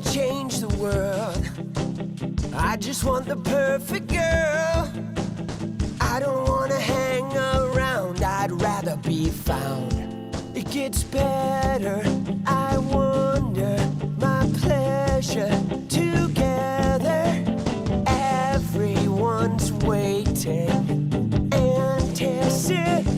change the world. I just want the perfect girl. I don't wanna hang around, I'd rather be found. It gets better, I wonder, my pleasure together. Everyone's waiting, anticipating.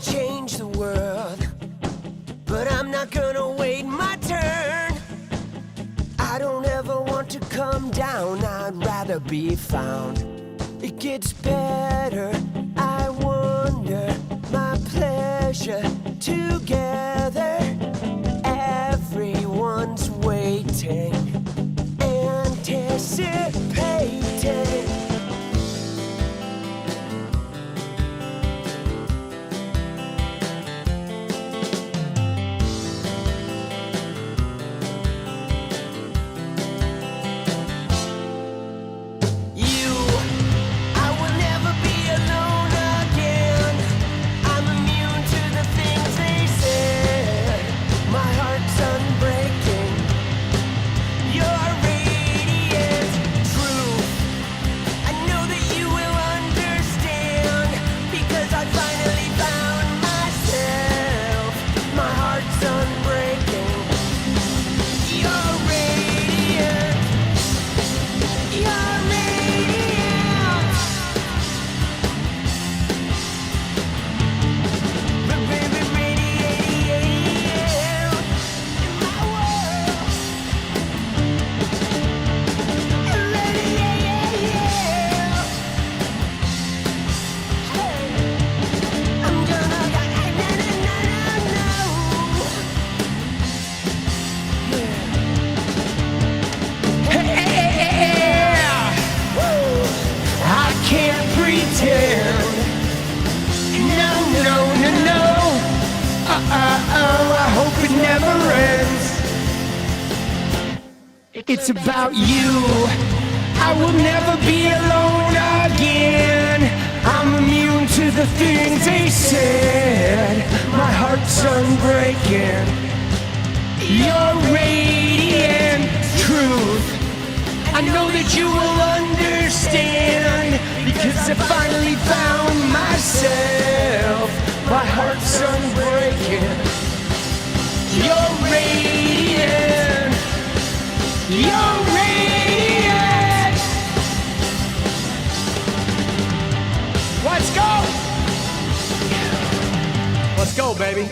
Change the world, but I'm not gonna wait my turn. I don't ever want to come down, I'd rather be found. It gets better, I wonder, my pleasure together. Everyone's waiting, anticipating. It's about you. I will never be alone again. I'm immune to the things they said. My heart's unbreaking. You're radiant truth. I know that you will understand, because I finally found myself. My heart's unbreaking. You're radiant. You're radiant. Let's go. Let's go, baby.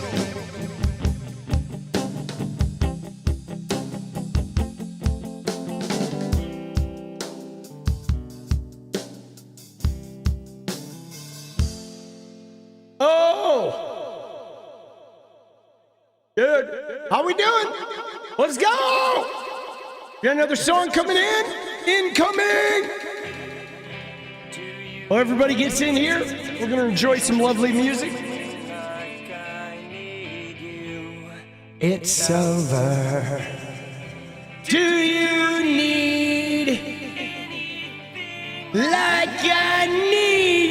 Oh. Good. How we doing? Let's go. Got another song coming in? Incoming! Well, everybody gets in here. We're gonna enjoy some lovely music. It's over. Do you need like I need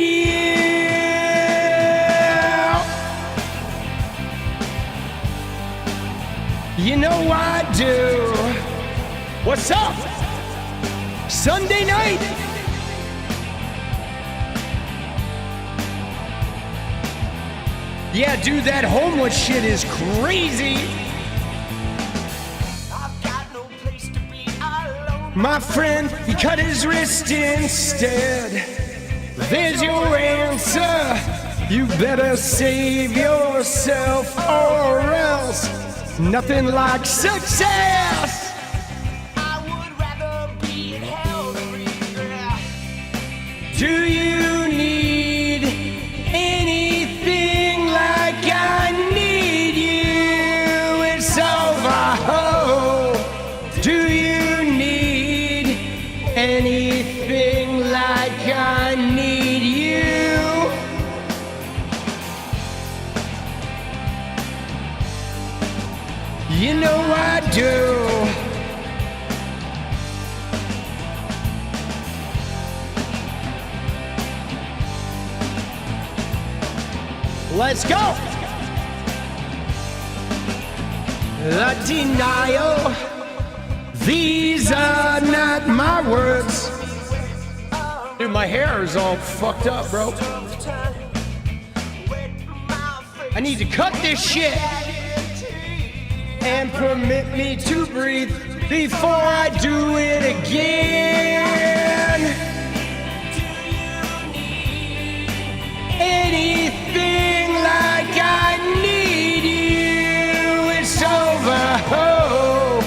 you? You know I do. What's up? Sunday night. Yeah, dude, that homeless shit is crazy. I've got no place to be alone. My friend, he cut his wrist instead. There's your answer. You better save yourself or else. Nothing like success. I would rather be in hell than regret. Do you need anything like I need you? It's over. Oh, do you need anything like I need you? You know I do. Let's go. The denial. These are not my words. Dude, my hair is all fucked up, bro. I need to cut this shit and permit me to breathe before I do it again. Anything like I need you, it's over. Oh,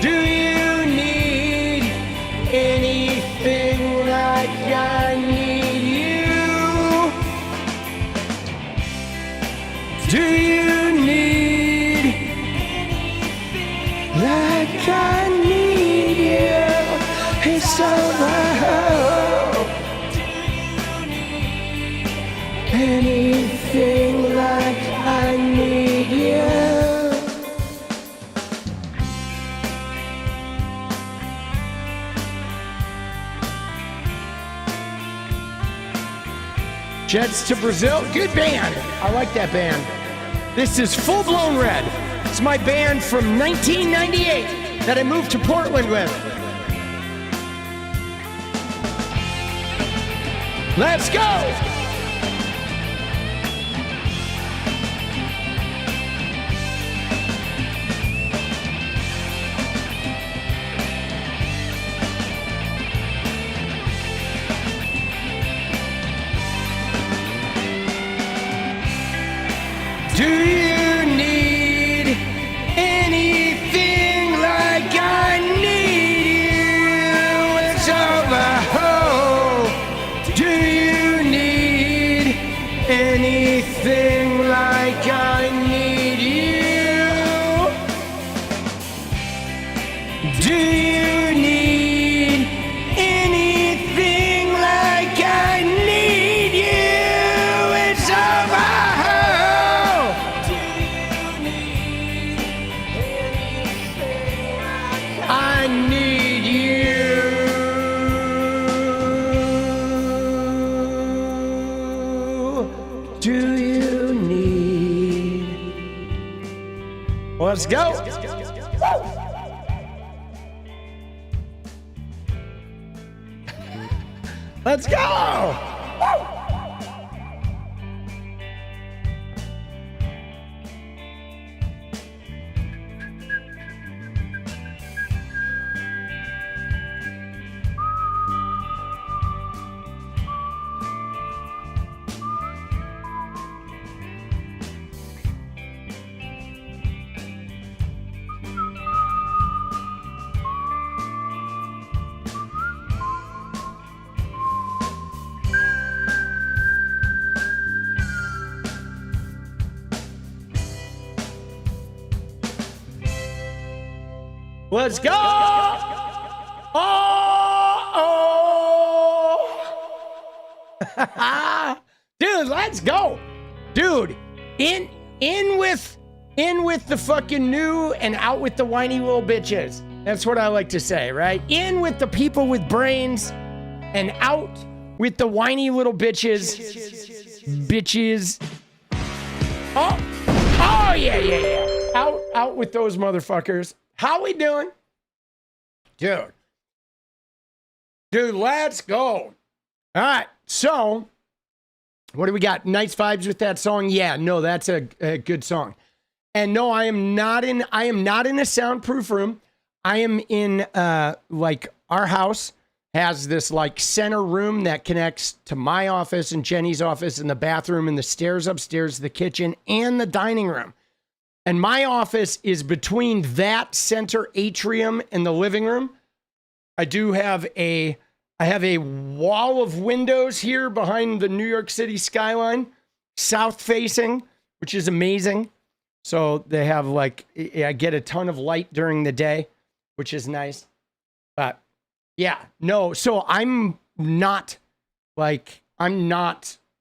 do you need anything like I need you? Do you need like I need you? It's over. Anything like I need you. Jets to Brazil, good band. I like that band. This is Full Blown Red. It's my band from 1998 that I moved to Portland with. Let's go. Do you need anything like I need you? It's over. Oh, do you need anything like I need you? Do you need anything like I need you? It's over. I need you. Do you need? Let's go. Let's go. Let's go! Oh! Dude, let's go! Dude, in with the fucking new and out with the whiny little bitches. That's what I like to say, right? In with the people with brains and out with the whiny little bitches. Bitches. Oh yeah. Out with those motherfuckers. How we doing? Dude, let's go. All right, so what do we got? Nice vibes with that song? Yeah, no, that's a good song. And no, I am not in a soundproof room. I am in like our house has this like center room that connects to my office and Jenny's office and the bathroom and the stairs upstairs, the kitchen and the dining room. And my office is between that center atrium and the living room. I have a wall of windows here behind the New York City skyline, south facing, which is amazing. So they have like, I get a ton of light during the day, which is nice. But yeah, no, so I'm not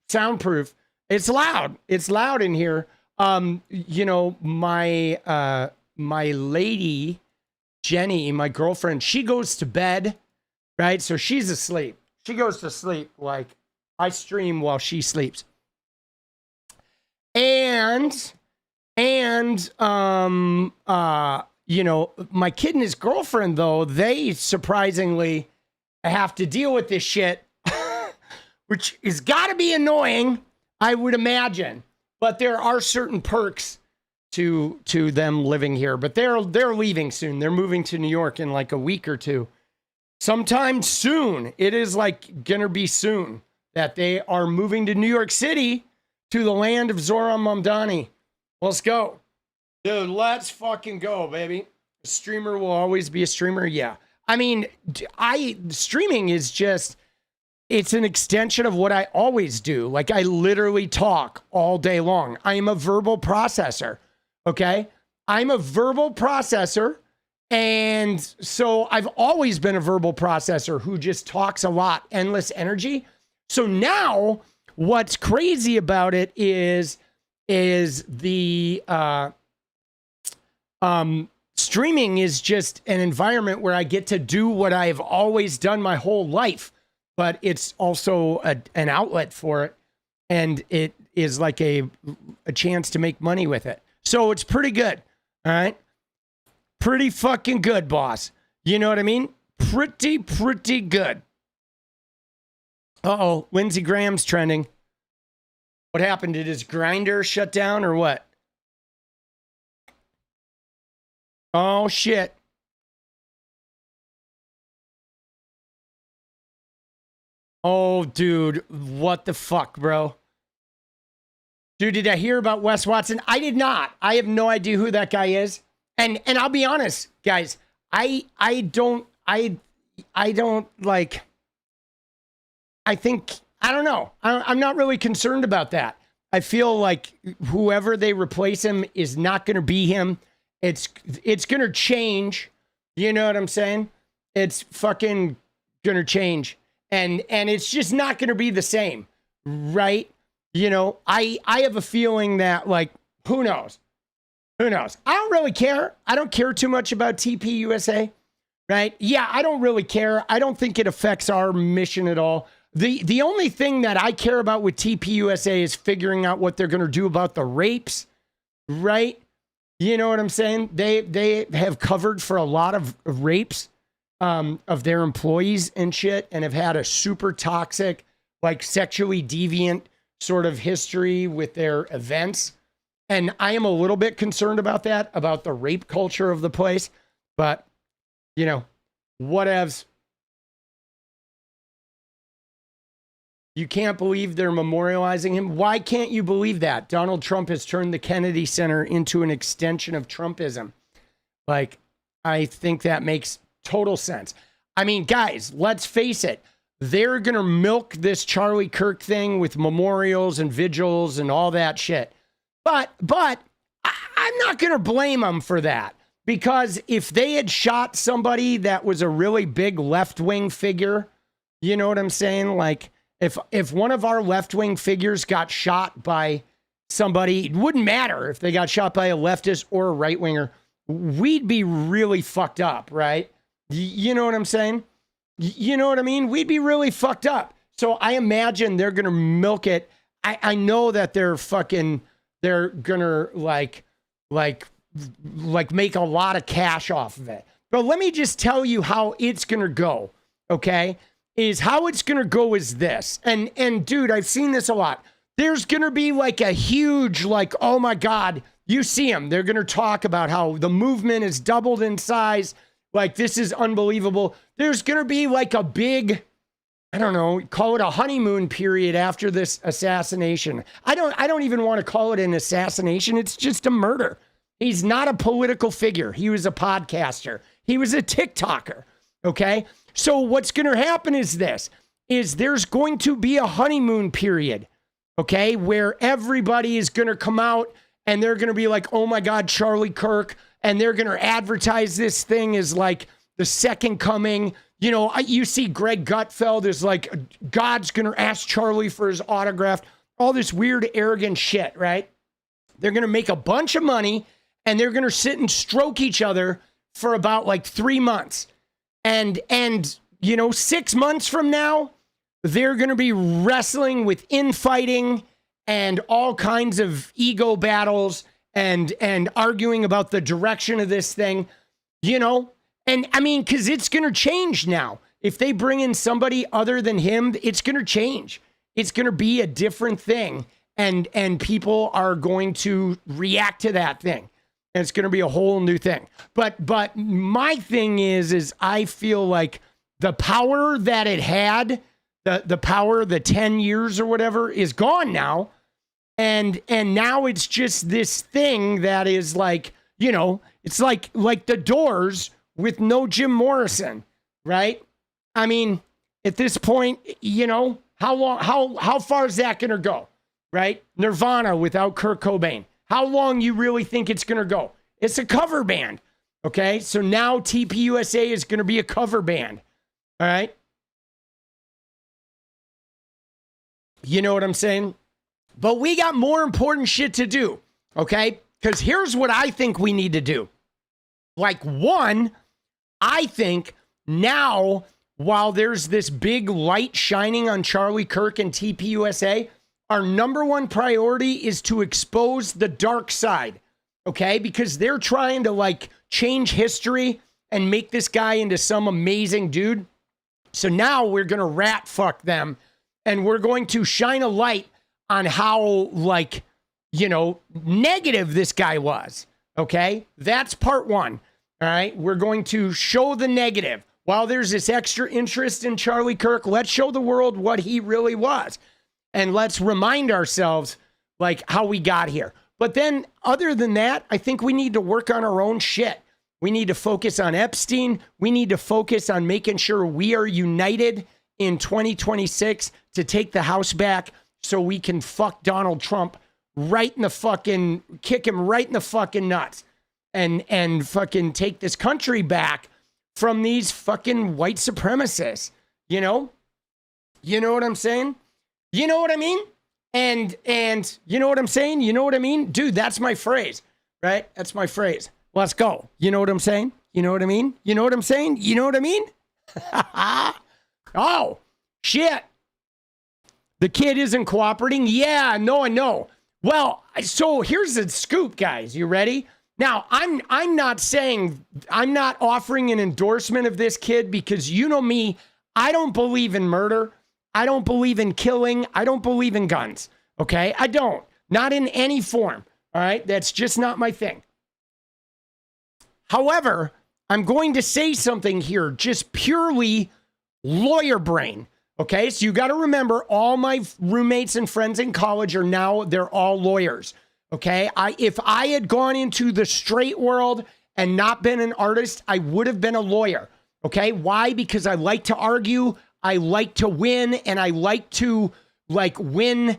soundproof. It's loud. It's loud in here. You know, my lady, Jenny, my girlfriend, she goes to bed, right? So she's asleep. She goes to sleep. Like I stream while she sleeps. And you know, my kid and his girlfriend, though, they surprisingly have to deal with this shit, which has got to be annoying, I would imagine. But there are certain perks to them living here. But they're leaving soon. They're moving to New York in like a week or two. Sometime soon. It is like gonna be soon that they are moving to New York City, to the land of Zoran Mamdani. Let's go. Dude, let's fucking go, baby. A streamer will always be a streamer. Yeah. I mean, streaming is just, it's an extension of what I always do. Like I literally talk all day long. I am a verbal processor. Okay. I'm a verbal processor. And so I've always been a verbal processor who just talks a lot, endless energy. So now what's crazy about it is the, streaming is just an environment where I get to do what I've always done my whole life, but it's also an outlet for it. And it is like a chance to make money with it. So it's pretty good. All right. Pretty fucking good, boss. You know what I mean? Pretty good. Uh-oh. Lindsey Graham's trending. What happened? Did his grinder shut down or what? Oh, shit. Oh, dude. What the fuck, bro? Dude, did I hear about Wes Watson? I did not. I have no idea who that guy is. And I'll be honest, guys. I don't like... I don't know. I'm not really concerned about that. I feel like whoever they replace him is not going to be him. It's going to change. You know what I'm saying? It's fucking going to change. And it's just not going to be the same. Right? You know, I have a feeling that, like, who knows? Who knows? I don't really care. I don't care too much about TPUSA. Right? Yeah, I don't really care. I don't think it affects our mission at all. The only thing that I care about with TPUSA is figuring out what they're going to do about the rapes, right? You know what I'm saying? They have covered for a lot of rapes of their employees and shit, and have had a super toxic, like sexually deviant sort of history with their events. And I am a little bit concerned about that, about the rape culture of the place. But, you know, whatevs. You can't believe they're memorializing him. Why can't you believe that? Donald Trump has turned the Kennedy Center into an extension of Trumpism. Like, I think that makes total sense. I mean, guys, let's face it. They're going to milk this Charlie Kirk thing with memorials and vigils and all that shit. But I'm not going to blame them for that. Because if they had shot somebody that was a really big left-wing figure, you know what I'm saying? Like, if one of our left-wing figures got shot by somebody, it wouldn't matter if they got shot by a leftist or a right-winger. We'd be really fucked up, right? You know what I'm saying? You know what I mean? We'd be really fucked up. So I imagine they're going to milk it. I know that they're going to like make a lot of cash off of it. But let me just tell you how it's going to go, okay? Is how it's going to go is this. And dude, I've seen this a lot. There's going to be like a huge, like, oh my God, you see them. They're going to talk about how the movement is doubled in size. Like, this is unbelievable. There's going to be like a big, I don't know, call it a honeymoon period after this assassination. I don't even want to call it an assassination. It's just a murder. He's not a political figure. He was a podcaster. He was a TikToker. Okay. So what's going to happen is there's going to be a honeymoon period. Okay. Where everybody is going to come out and they're going to be like, oh my God, Charlie Kirk. And they're going to advertise this thing as like the second coming. You know, you see Greg Gutfeld is like, God's going to ask Charlie for his autograph. All this weird, arrogant shit, right? They're going to make a bunch of money and they're going to sit and stroke each other for about like 3 months. And you know, 6 months from now, they're going to be wrestling with infighting and all kinds of ego battles and arguing about the direction of this thing, you know? And I mean, because it's going to change now. If they bring in somebody other than him, it's going to change. It's going to be a different thing. And people are going to react to that thing. And it's going to be a whole new thing. But my thing is I feel like the power that it had, the power, the 10 years or whatever, is gone now. And now it's just this thing that is like, you know, it's like the Doors with no Jim Morrison, right? I mean, at this point, you know, how far is that going to go, right? Nirvana without Kurt Cobain. How long you really think it's going to go? It's a cover band, okay? So now TPUSA is going to be a cover band, all right? You know what I'm saying? But we got more important shit to do, okay? Because here's what I think we need to do. Like, one, I think now, while there's this big light shining on Charlie Kirk and TPUSA, our number one priority is to expose the dark side, okay? Because they're trying to, like, change history and make this guy into some amazing dude. So now we're going to rat fuck them, and we're going to shine a light on how, like, you know, negative this guy was, okay? That's part one, all right? We're going to show the negative. While there's this extra interest in Charlie Kirk, let's show the world what he really was. And let's remind ourselves, like, how we got here. But then, other than that, I think we need to work on our own shit. We need to focus on Epstein. We need to focus on making sure we are united in 2026 to take the House back, so we can fuck Donald Trump right in the fucking, kick him right in the fucking nuts and fucking take this country back from these fucking white supremacists, you know? You know what I'm saying? You know what I mean? And you know what I'm saying? You know what I mean? Dude, that's my phrase, right? That's my phrase. Let's go. You know what I'm saying? You know what I mean? You know what I'm saying? You know what I mean? Oh, shit. The kid isn't cooperating? Yeah, no, I know. Well, so here's the scoop, guys. You ready? Now, I'm not saying, I'm not offering an endorsement of this kid because you know me, I don't believe in murder. I don't believe in killing. I don't believe in guns. Okay? I don't. Not in any form. All right? That's just not my thing. However, I'm going to say something here, just purely lawyer brain. Okay, so you got to remember, all my roommates and friends in college are now, they're all lawyers. Okay, if I had gone into the straight world and not been an artist, I would have been a lawyer. Okay, why? Because I like to argue, I like to win, and I like to win,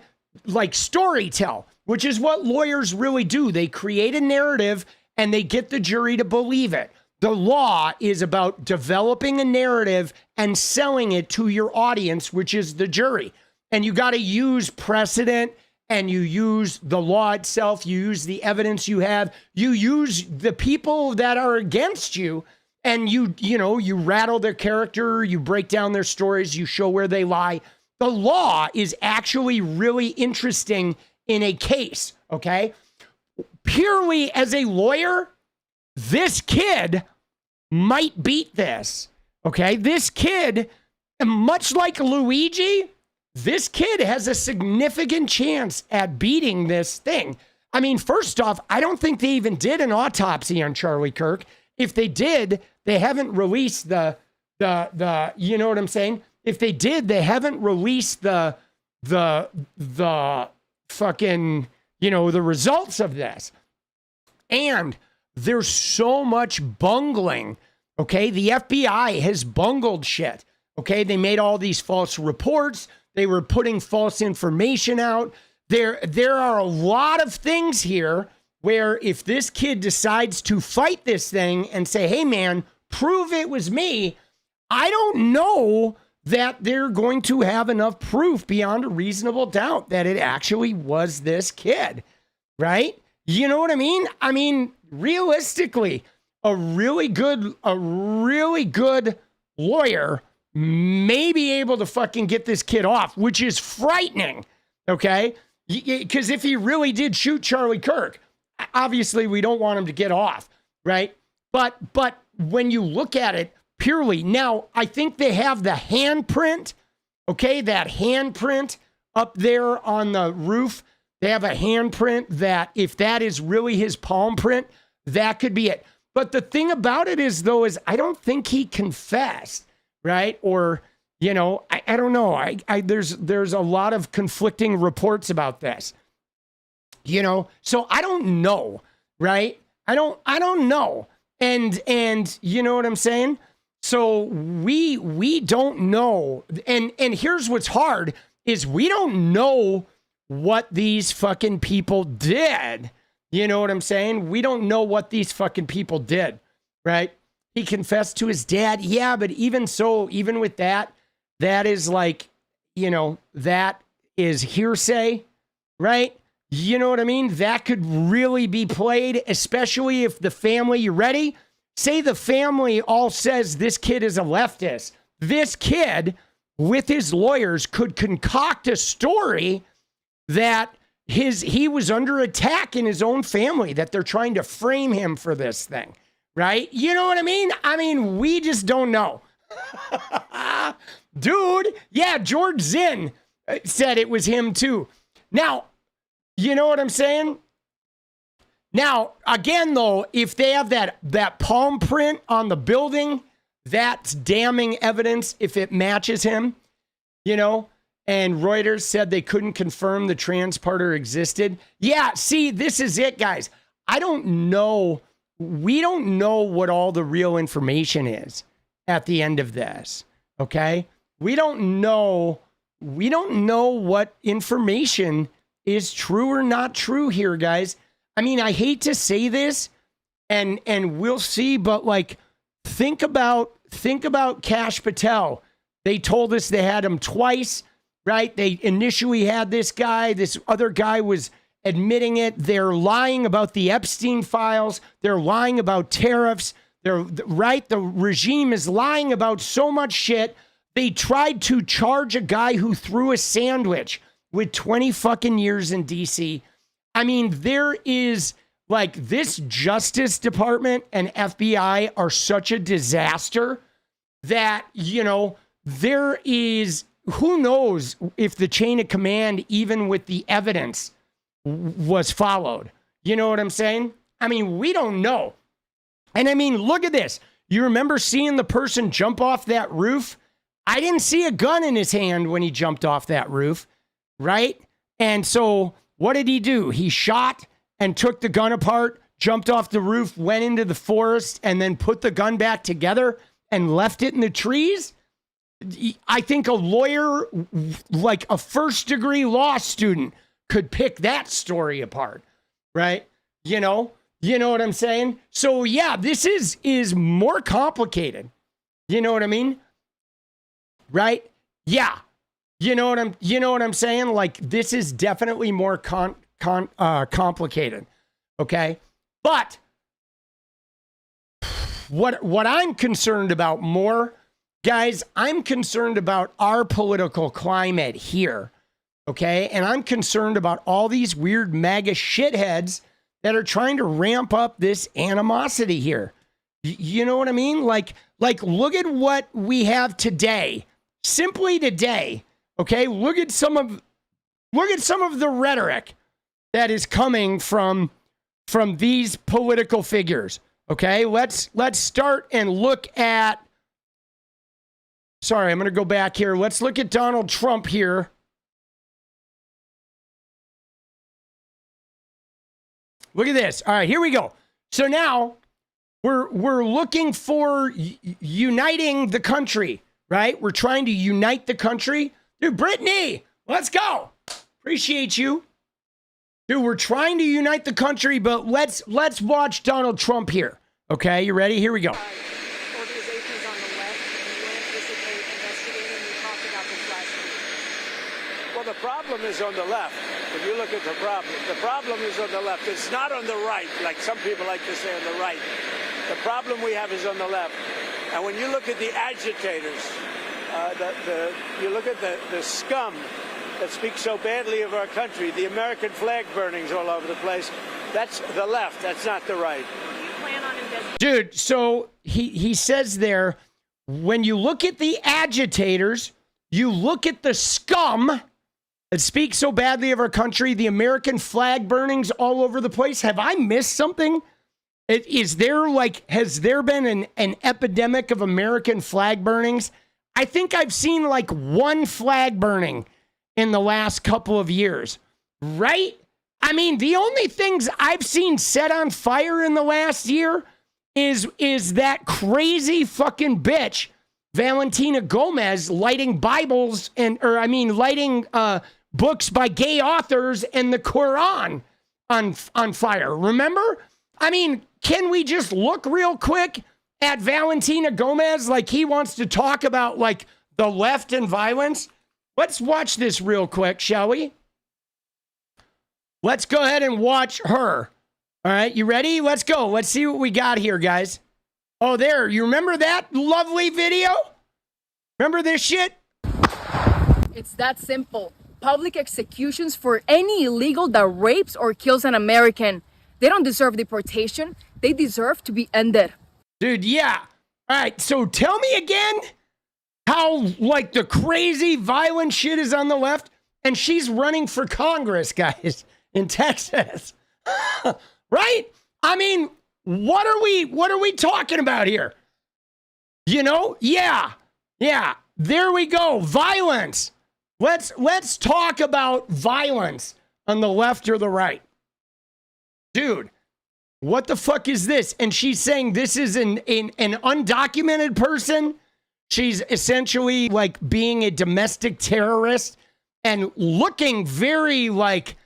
story tell, which is what lawyers really do. They create a narrative and they get the jury to believe it. The law is about developing a narrative and selling it to your audience, which is the jury. And you got to use precedent, and you use the law itself. You use the evidence you have. You use the people that are against you, and you rattle their character. You break down their stories. You show where they lie. The law is actually really interesting in a case, okay? Purely as a lawyer, this kid might beat this, okay? This kid, much like Luigi, this kid has a significant chance at beating this thing. I mean, first off, I don't think they even did an autopsy on Charlie Kirk. If they did, they haven't released the you know what I'm saying? If they did, they haven't released the fucking, you know, the results of this. And there's so much bungling, okay? The FBI has bungled shit, okay? They made all these false reports. They were putting false information out. There are a lot of things here where if this kid decides to fight this thing and say, hey, man, prove it was me, I don't know that they're going to have enough proof beyond a reasonable doubt that it actually was this kid, right? You know what I mean? I mean, realistically, a really good lawyer may be able to fucking get this kid off, which is frightening, okay? Because if he really did shoot Charlie Kirk, obviously we don't want him to get off, right? But when you look at it purely, now I think they have the handprint, okay? That handprint up there on the roof. They have a handprint that if that is really his palm print, that could be it. But the thing about it is, though, is I don't think he confessed, right? Or, you know, I don't know. There's a lot of conflicting reports about this, you know? So I don't know, right? I don't know. And you know what I'm saying? So we don't know. And here's what's hard is we don't know what these fucking people did. You know what I'm saying? We don't know what these fucking people did, right? He confessed to his dad. Yeah, but even so, even with that, that is like, you know, that is hearsay, right? You know what I mean? That could really be played, especially if the family, you ready? Say the family all says this kid is a leftist. This kid, with his lawyers, could concoct a story that he was under attack in his own family, that they're trying to frame him for this thing, right? You know what I mean? I mean, we just don't know. Dude, yeah, George Zinn said it was him too. Now, you know what I'm saying? Now, again, though, if they have that palm print on the building, that's damning evidence if it matches him, you know? And Reuters said they couldn't confirm the transporter existed. Yeah, see, this is it, guys. I don't know. We don't know what all the real information is at the end of this, okay? We don't know what information is true or not true here, guys. I mean, I hate to say this, and we'll see, but like, think about 𝗙ście𝗶𝗹𝗀. They told us they had him twice. Right? They initially had this guy. This other guy was admitting it. They're lying about the Epstein files. They're lying about tariffs. Right? The regime is lying about so much shit. They tried to charge a guy who threw a sandwich with 20 fucking years in DC. I mean, there is like this Justice Department and FBI are such a disaster that, you know, there is, who knows if the chain of command, even with the evidence, was followed. You know what I'm saying? I mean, we don't know. And I mean, look at this. You remember seeing the person jump off that roof? I didn't see a gun in his hand when he jumped off that roof, right? And so what did he do? He shot and took the gun apart, jumped off the roof, went into the forest, and then put the gun back together and left it in the trees? I think a lawyer, like a first-degree law student, could pick that story apart, right? You know what I'm saying? So yeah, this is more complicated. You know what I mean? Right? Yeah. You know what I'm saying? Like, this is definitely more complicated. Okay? But what I'm concerned about more, guys, I'm concerned about our political climate here. Okay? And I'm concerned about all these weird MAGA shitheads that are trying to ramp up this animosity here. You know what I mean? Like look at what we have today. Simply today. Okay? Look at some of the rhetoric that is coming from these political figures. Okay, let's start and look at. Sorry, I'm going to go back here. Let's look at Donald Trump here. Look at this. All right, here we go. So now we're looking for uniting the country, right? We're trying to unite the country. Dude, Brittany, let's go. Appreciate you. Dude, we're trying to unite the country, but let's watch Donald Trump here. Okay, you ready? Here we go. Organizations on the left, and you anticipate investigating. We talked about this last week. Well, the problem is on the left. If you look at the problem is on the left. It's not on the right, like some people like to say on the right. The problem we have is on the left. And when you look at the agitators, you look at the scum that speaks so badly of our country, the American flag burnings all over the place, that's the left, that's not the right. Do you plan on investigating? Dude, so he says there, when you look at the agitators, you look at the scum that speaks so badly of our country, the American flag burnings all over the place. Have I missed something? Has there been an epidemic of American flag burnings? I think I've seen like one flag burning in the last couple of years, right? I mean, the only things I've seen set on fire in the last year is that crazy fucking bitch, Valentina Gomez, lighting Bibles lighting books by gay authors and the Quran on fire. Remember? I mean, can we just look real quick at Valentina Gomez like he wants to talk about like the left and violence? Let's watch this real quick, shall we? Let's go ahead and watch her. All right, you ready? Let's go. Let's see what we got here, guys. Oh, there. You remember that lovely video? Remember this shit? It's that simple. Public executions for any illegal that rapes or kills an American. They don't deserve deportation. They deserve to be ended. Dude, yeah. All right, so tell me again how, like, the crazy violent shit is on the left, and she's running for Congress, guys, in Texas. Right? I mean, what are we talking about here? You know? Yeah. There we go. Violence. Let's talk about violence on the left or the right. Dude, what the fuck is this? And she's saying this is an undocumented person. She's essentially like being a domestic terrorist and looking very like,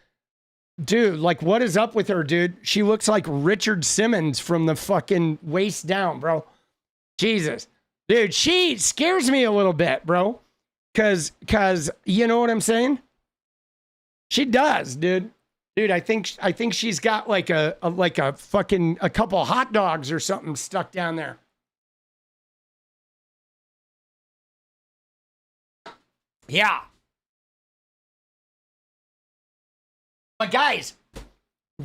dude, like what is up with her, dude? She looks like Richard Simmons from the fucking waist down, bro. Jesus. Dude, she scares me a little bit, bro. Cause you know what I'm saying? She does, dude. Dude, I think she's got like a fucking a couple of hot dogs or something stuck down there. Yeah. But guys,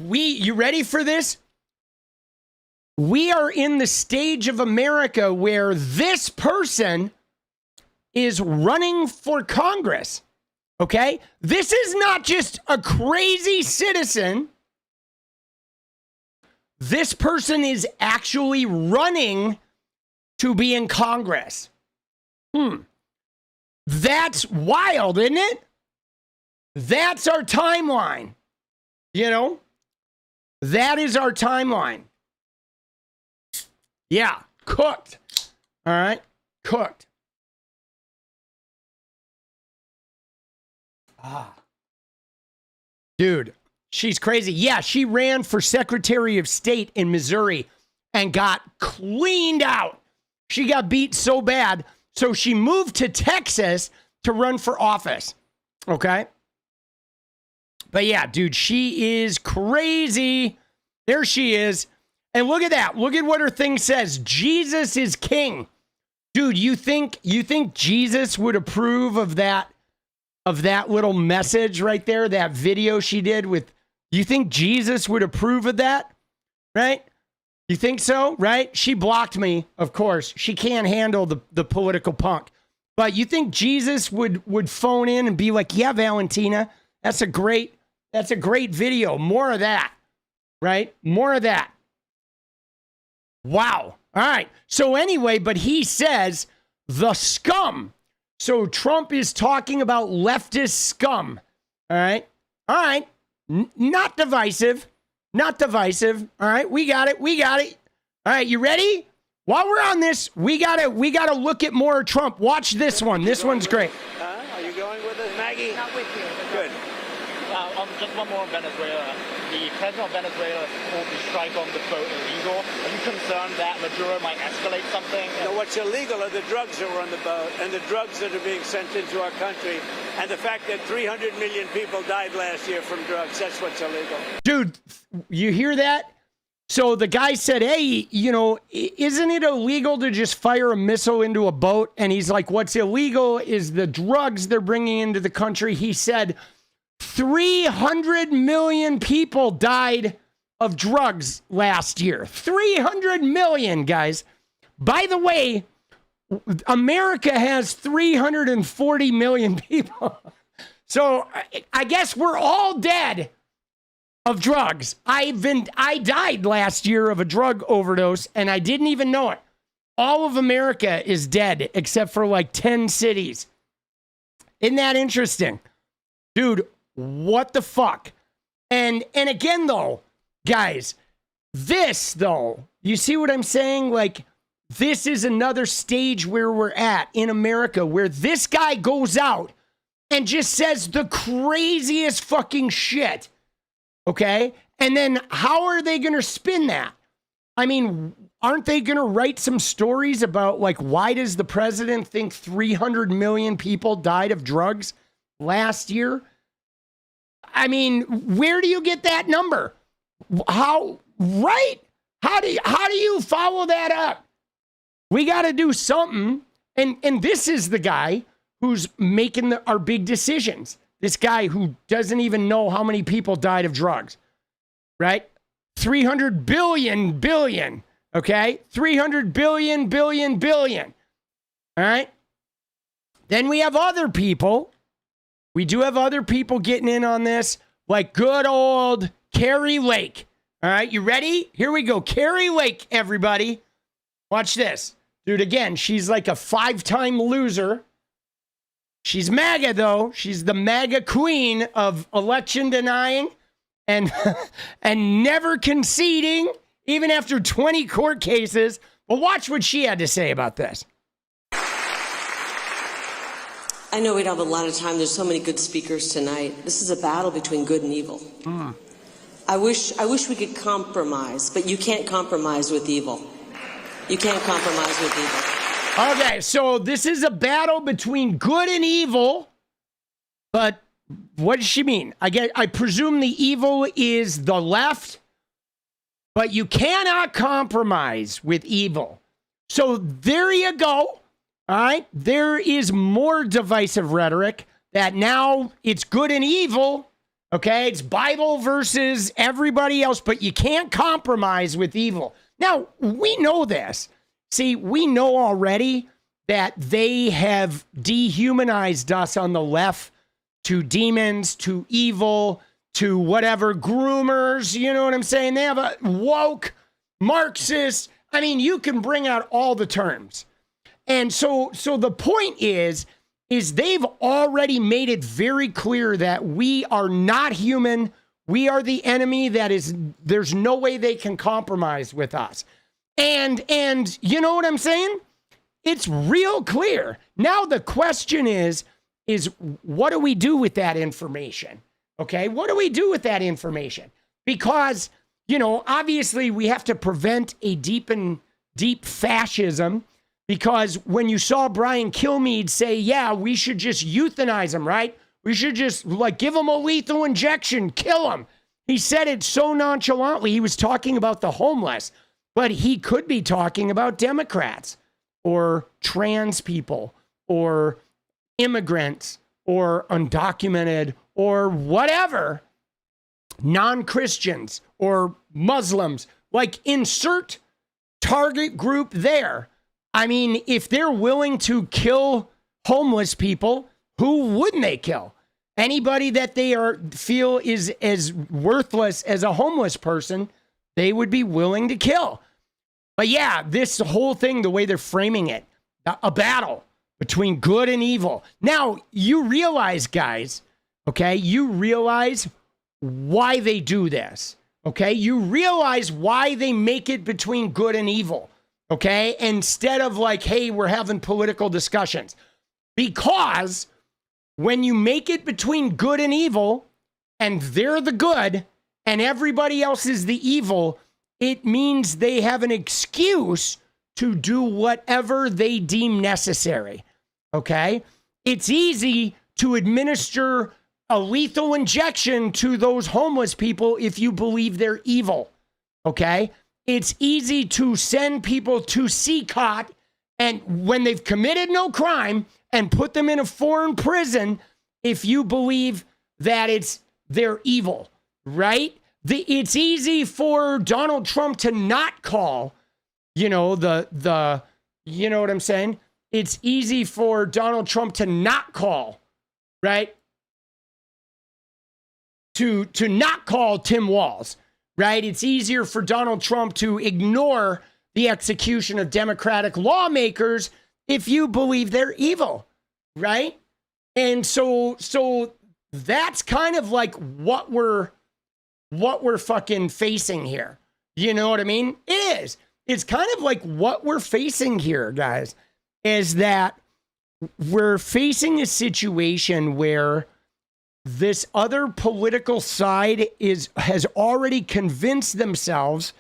you ready for this? We are in the stage of America where this person is running for Congress. Okay? This is not just a crazy citizen. This person is actually running to be in Congress. That's wild, isn't it? That's our timeline. You know? That is our timeline. Yeah, cooked. All right? Cooked. Dude, she's crazy. Yeah, she ran for Secretary of State in Missouri and got cleaned out. She got beat so bad, so she moved to Texas to run for office. Okay? But yeah, dude, she is crazy. There she is. And look at that. Look at what her thing says. Jesus is king. Dude, you think Jesus would approve of that little message right there, that video she did with, you think Jesus would approve of that? Right? You think so? Right? She blocked me, of course. She can't handle the political punk. But you think Jesus would phone in and be like, yeah, Valentina, that's a great video. More of that. Right? More of that. Wow. All right. So anyway, but he says the scum. So Trump is talking about leftist scum. All right. All right. Not divisive. Not divisive. All right. We got it. We got it. All right. You ready? While we're on this, we gotta look at more Trump. Watch this one. This one's great. Are you going with us, Maggie? Not with you. Good. Just one more on Venezuela. The president of Venezuela called the strike on the boat illegal. Are you concerned that Maduro might escalate something? No, what's illegal are the drugs that were on the boat and the drugs that are being sent into our country. And the fact that 300 million people died last year from drugs, that's what's illegal. Dude, you hear that? So the guy said, hey, you know, isn't it illegal to just fire a missile into a boat? And he's like, what's illegal is the drugs they're bringing into the country. He said 300 million people died of drugs last year. 300 million, guys. By the way, America has 340 million people. So I guess we're all dead of drugs. I died last year of a drug overdose and I didn't even know it. All of America is dead except for like 10 cities. Isn't that interesting? Dude, what the fuck? And again though, guys, this though, you see what I'm saying? Like, this is another stage where we're at in America where this guy goes out and just says the craziest fucking shit. Okay? And then how are they going to spin that? I mean, aren't they going to write some stories about, like, why does the president think 300 million people died of drugs last year? I mean, where do you get that number? How, right? How do you follow that up? We got to do something. And this is the guy who's making our big decisions. This guy who doesn't even know how many people died of drugs, right? 300 billion, okay? 300 billion. All right? Then we have other people. We do have other people getting in on this, like good old Kari Lake. All right, you ready? Here we go. Kari Lake, everybody. Watch this. Dude, again, she's like a 5-time loser. She's MAGA, though. She's the MAGA queen of election denying and and never conceding, even after 20 court cases. But watch what she had to say about this. I know we don't have a lot of time. There's so many good speakers tonight. This is a battle between good and evil. I wish we could compromise, but you can't compromise with evil. You can't compromise with evil. Okay, so this is a battle between good and evil, but what does she mean? I presume the evil is the left, but you cannot compromise with evil. So there you go. All right, there is more divisive rhetoric that now it's good and evil. Okay, it's Bible versus everybody else, but you can't compromise with evil. Now, we know this. See, we know already that they have dehumanized us on the left to demons, to evil, to whatever, groomers, you know what I'm saying? They have a woke, Marxist. I mean, you can bring out all the terms. And so the point is they've already made it very clear that we are not human. We are the enemy there's no way they can compromise with us. And you know what I'm saying? It's real clear. Now the question is what do we do with that information? Okay, what do we do with that information? Because, you know, obviously we have to prevent a deep fascism, because when you saw Brian Kilmeade say, yeah, we should just euthanize him, right? We should just give him a lethal injection, kill him. He said it so nonchalantly. He was talking about the homeless. But he could be talking about Democrats or trans people or immigrants or undocumented or whatever, non-Christians or Muslims. Like, insert target group there. I mean, if they're willing to kill homeless people, who wouldn't they kill? Anybody that they feel is as worthless as a homeless person, they would be willing to kill. But yeah, this whole thing, the way they're framing it, a battle between good and evil. Now, you realize, guys, okay, you realize why they do this, okay? You realize why they make it between good and evil, okay? Instead of like, hey, we're having political discussions. Because when you make it between good and evil, and they're the good, and everybody else is the evil, it means they have an excuse to do whatever they deem necessary, okay? It's easy to administer a lethal injection to those homeless people if you believe they're evil, okay? It's easy to send people to 𝗙ecie and when they've committed no crime and put them in a foreign prison if you believe that they're evil, right? It's easy for Donald Trump to not call, you know, you know what I'm saying? It's easy for Donald Trump to not call, right? To not call Tim Walz, right? It's easier for Donald Trump to ignore the execution of Democratic lawmakers if you believe they're evil, right? And so that's kind of like what we're fucking facing here. You know what I mean? It is. It's kind of like what we're facing here, guys, is that we're facing a situation where this other political side has already convinced themselves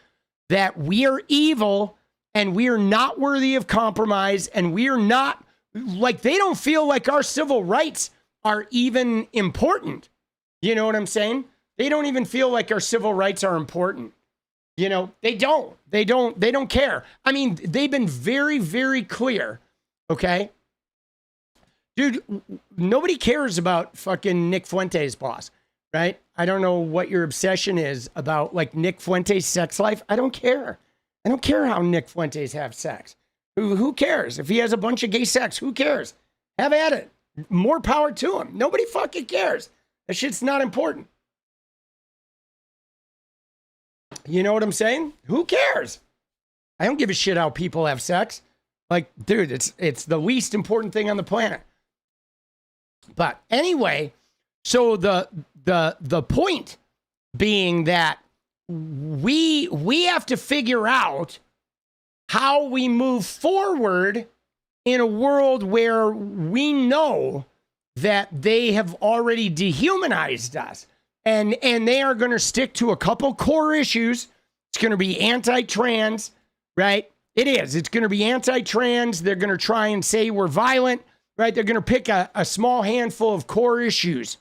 that we are evil and we are not worthy of compromise and we are not, like, they don't feel like our civil rights are even important. You know what I'm saying? They don't even feel like our civil rights are important. You know, they don't care. I mean, they've been very, very clear. Okay. Dude, nobody cares about fucking Nick Fuentes' boss, right? I don't know what your obsession is about, like, Nick Fuentes' sex life. I don't care. I don't care how Nick Fuentes have sex. Who cares? If he has a bunch of gay sex, who cares? Have at it. More power to him. Nobody fucking cares. That shit's not important. You know what I'm saying? Who cares? I don't give a shit how people have sex. Like, dude, it's the least important thing on the planet. But anyway, so the point being that we have to figure out how we move forward in a world where we know that they have already dehumanized us. And they are going to stick to a couple core issues. It's going to be anti-trans, right? It is. It's going to be anti-trans. They're going to try and say we're violent, right? They're going to pick a small handful of core issues.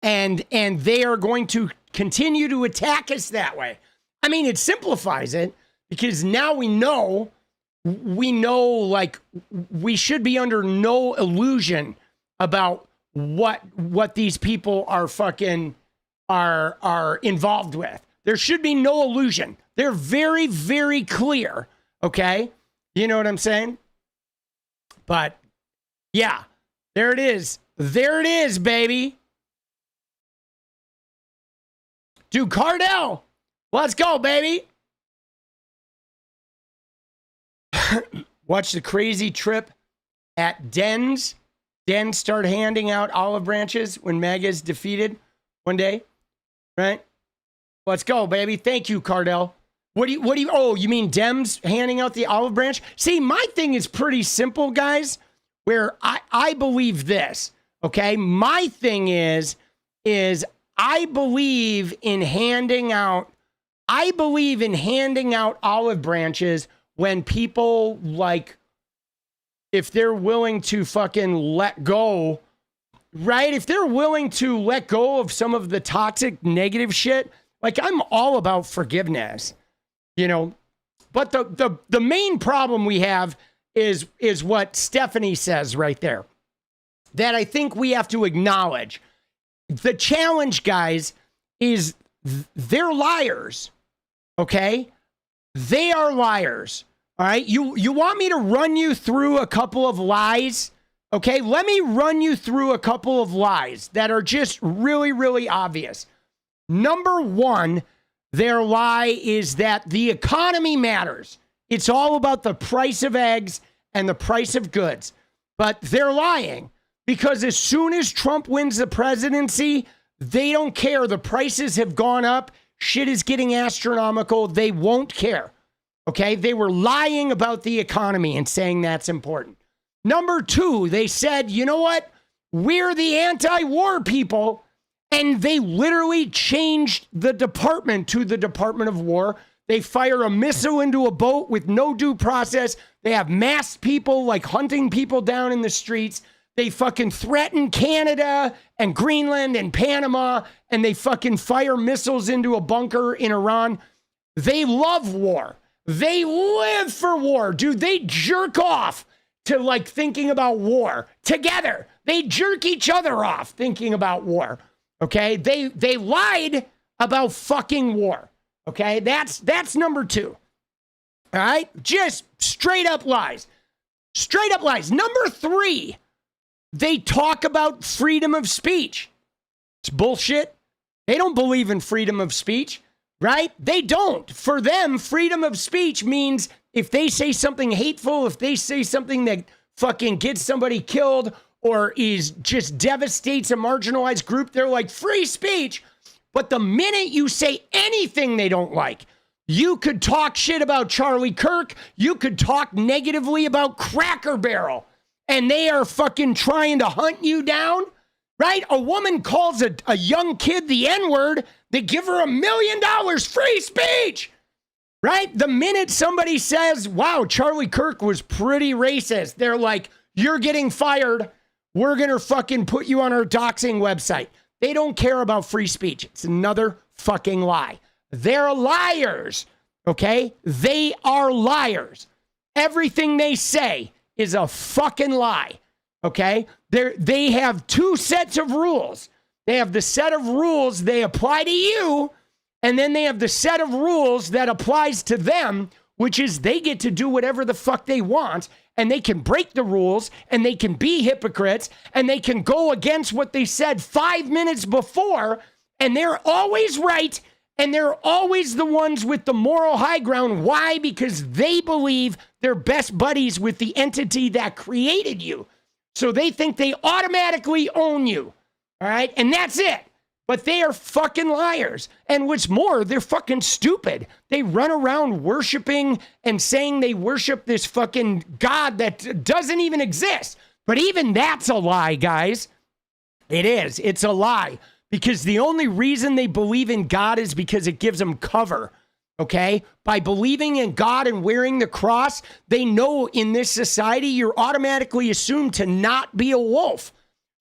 And they are going to continue to attack us that way. I mean, it simplifies it because now we know, like, we should be under no illusion about what these people are fucking are involved with. There should be no illusion. They're very, very clear. Okay. You know what I'm saying? But yeah, there it is. There it is, baby. Dude, Cardell, let's go, baby. Watch the crazy trip at Dens. Dens start handing out olive branches when MAGA's defeated one day, right? Let's go, baby. Thank you, Cardell. What do you, oh, you mean Dems handing out the olive branch? See, my thing is pretty simple, guys, where I believe this, okay? My thing is I believe in handing out olive branches when people, like, if they're willing to fucking let go, right? If they're willing to let go of some of the toxic negative shit, like, I'm all about forgiveness, you know? But the main problem we have is what Stephanie says right there, that I think we have to acknowledge. The challenge, guys, is they're liars, okay? They are liars. All right, you want me to run you through a couple of lies? Okay, let me run you through a couple of lies that are just really, really obvious. Number one, Their lie is that the economy matters. It's all about the price of eggs and the price of goods. But they're lying because as soon as Trump wins the presidency, they don't care. The prices have gone up. Shit is getting astronomical. They won't care. Okay? They were lying about the economy and saying that's important. Number two, they said, you know what? We're the anti-war people. And they literally changed the department to the Department of War. They fire a missile into a boat with no due process. They have masked people like hunting people down in the streets. They fucking threaten Canada and Greenland and Panama, and they fucking fire missiles into a bunker in Iran. They love war. They live for war, dude. They jerk off to like thinking about war together. They jerk each other off thinking about war. Okay? They lied about fucking war. Okay? That's number two. All right? Just straight up lies. Straight up lies. Number three, they talk about freedom of speech. It's bullshit. They don't believe in freedom of speech, right? They don't. For them, freedom of speech means if they say something hateful, if they say something that fucking gets somebody killed or is just devastates a marginalized group, they're like, free speech. But the minute you say anything they don't like, you could talk shit about Charlie Kirk, you could talk negatively about Cracker Barrel, and they are fucking trying to hunt you down, right? A woman calls a young kid the N-word, they give her $1 million, free speech, right? The minute somebody says, wow, Charlie Kirk was pretty racist, they're like, you're getting fired. We're going to fucking put you on our doxing website. They don't care about free speech. It's another fucking lie. They're liars, okay? They are liars. Everything they say is a fucking lie, okay? They have two sets of rules. They have the set of rules they apply to you, and then they have the set of rules that applies to them, which is they get to do whatever the fuck they want, and they can break the rules, and they can be hypocrites, and they can go against what they said 5 minutes before, and they're always right, and they're always the ones with the moral high ground. Why? Because they believe they're best buddies with the entity that created you. So they think they automatically own you, all right? And that's it. But they are fucking liars. And what's more, they're fucking stupid. They run around worshiping and saying they worship this fucking God that doesn't even exist. But even that's a lie, guys. It is. It's a lie. Because the only reason they believe in God is because it gives them cover. Okay? By believing in God and wearing the cross, they know in this society you're automatically assumed to not be a wolf.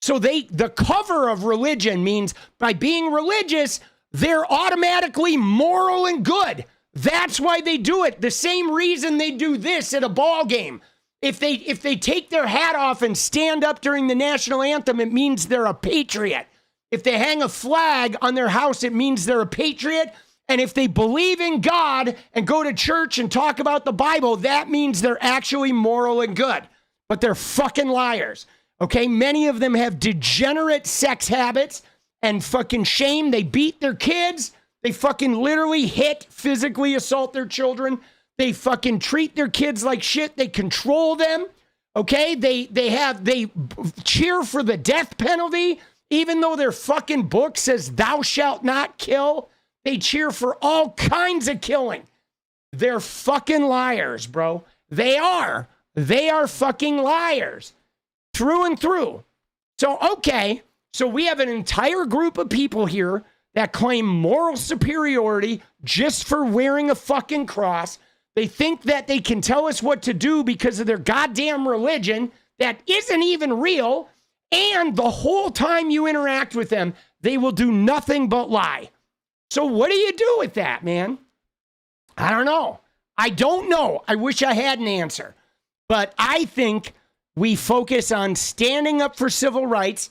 So the cover of religion means by being religious, they're automatically moral and good. That's why they do it. The same reason they do this at a ball game. If they take their hat off and stand up during the national anthem, it means they're a patriot. If they hang a flag on their house, it means they're a patriot. And if they believe in God and go to church and talk about the Bible, that means they're actually moral and good. But they're fucking liars. Okay, many of them have degenerate sex habits and fucking shame. They beat their kids. They fucking literally hit, physically assault their children. They fucking treat their kids like shit. They control them. Okay, they cheer for the death penalty, even though their fucking book says thou shalt not kill. They cheer for all kinds of killing. They're fucking liars, bro. They are fucking liars. Through and through. So, okay, so we have an entire group of people here that claim moral superiority just for wearing a fucking cross. They think that they can tell us what to do because of their goddamn religion that isn't even real. And the whole time you interact with them, they will do nothing but lie. So what do you do with that, man? I don't know. I don't know. I wish I had an answer. But I think we focus on standing up for civil rights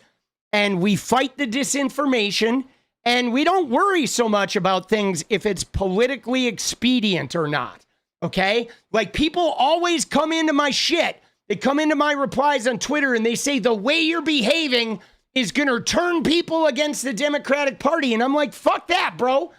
and we fight the disinformation and we don't worry so much about things if it's politically expedient or not. Okay? Like people always come into my shit. They come into my replies on Twitter and they say the way you're behaving is going to turn people against the Democratic Party. And I'm like, fuck that, bro.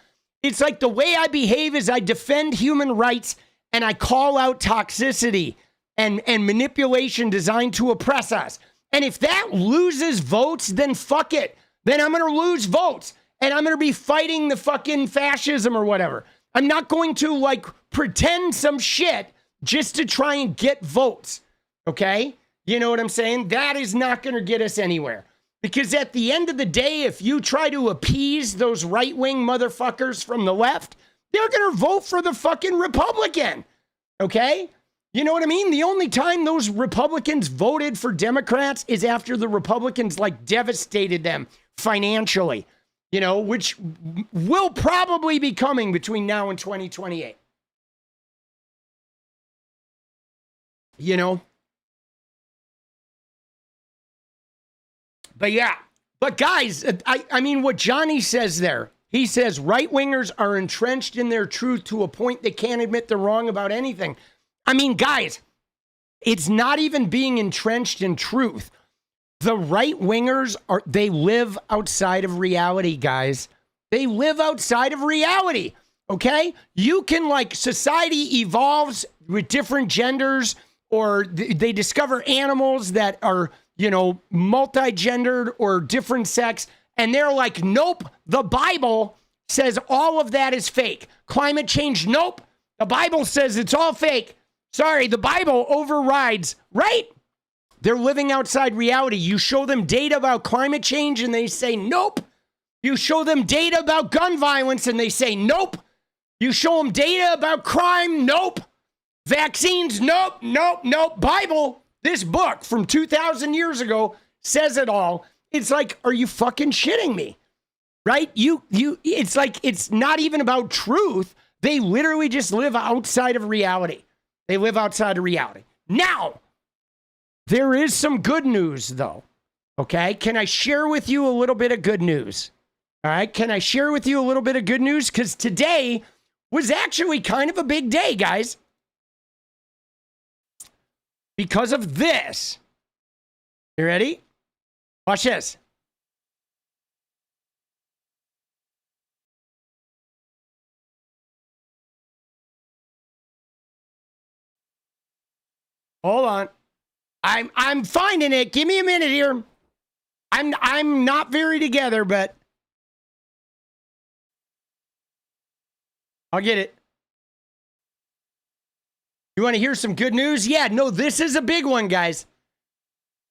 It's like the way I behave is I defend human rights and I call out toxicity and manipulation designed to oppress us. And if that loses votes, then fuck it. Then I'm going to lose votes and I'm going to be fighting the fucking fascism or whatever. I'm not going to like pretend some shit just to try and get votes. Okay? You know what I'm saying? That is not going to get us anywhere. Because at the end of the day, if you try to appease those right-wing motherfuckers from the left, they're going to vote for the fucking Republican. Okay? You know what I mean? The only time those Republicans voted for Democrats is after the Republicans like devastated them financially, you know, which will probably be coming between now and 2028. You know? But yeah, but guys, I mean, what Johnny says there, he says right-wingers are entrenched in their truth to a point they can't admit they're wrong about anything. I mean, guys, it's not even being entrenched in truth. The right-wingers they live outside of reality, guys. They live outside of reality, okay? You can, like, society evolves with different genders, or they discover animals that are, you know, multi-gendered or different sex, and they're like, nope, the Bible says all of that is fake. Climate change, nope, the Bible says it's all fake. Sorry, the Bible overrides, right? They're living outside reality. You show them data about climate change and they say, nope. You show them data about gun violence and they say, nope. You show them data about crime, nope. Vaccines, nope, nope, nope. Bible, this book from 2,000 years ago says it all. It's like, are you fucking shitting me? Right? It's like, it's not even about truth. They literally just live outside of reality. They live outside of reality. Now, there is some good news though. Okay? Can I share with you a little bit of good news? All right? Can I share with you a little bit of good news? Because today was actually kind of a big day, guys. Because of this. You ready? Watch this. Hold on. I'm finding it. Give me a minute here. I'm not very together, but I'll get it. You want to hear some good news? Yeah, no, this is a big one, guys.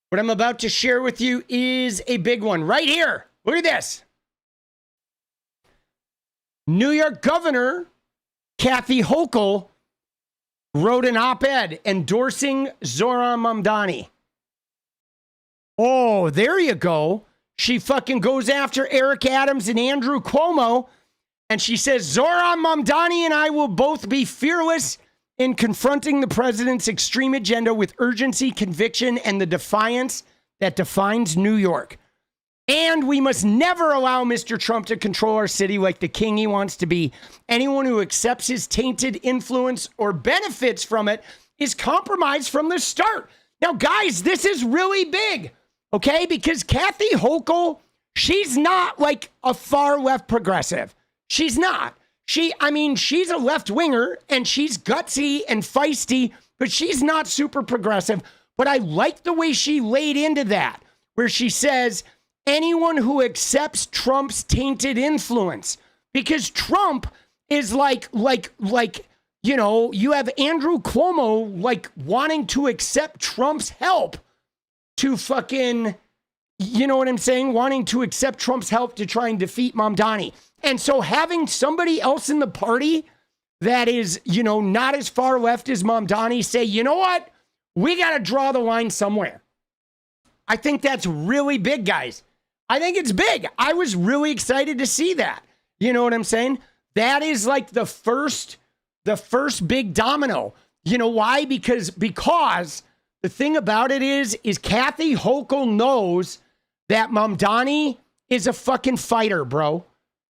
What I'm about to share with you is a big one right here. Look at this. New York Governor Kathy Hochul wrote an op-ed endorsing Zohran Mamdani. Oh, there you go. She fucking goes after Eric Adams and Andrew Cuomo, and she says, Zohran Mamdani and I will both be fearless in confronting the president's extreme agenda with urgency, conviction, and the defiance that defines New York. And we must never allow Mr. Trump to control our city like the king he wants to be. Anyone who accepts his tainted influence or benefits from it is compromised from the start. Now, guys, this is really big, okay? Because Kathy Hochul, she's not like a far left progressive. She's not. She's a left winger and she's gutsy and feisty, but she's not super progressive. But I like the way she laid into that, where she says, anyone who accepts Trump's tainted influence, because Trump is like, you know, you have Andrew Cuomo like wanting to accept Trump's help to fucking, you know what I'm saying? Wanting to accept Trump's help to try and defeat Mamdani. And so having somebody else in the party that is, you know, not as far left as Mamdani say, you know what? We got to draw the line somewhere. I think that's really big, guys. I think it's big. I was really excited to see that. You know what I'm saying? That is like the first big domino. You know why? Because the thing about it is Kathy Hochul knows that Mamdani is a fucking fighter, bro.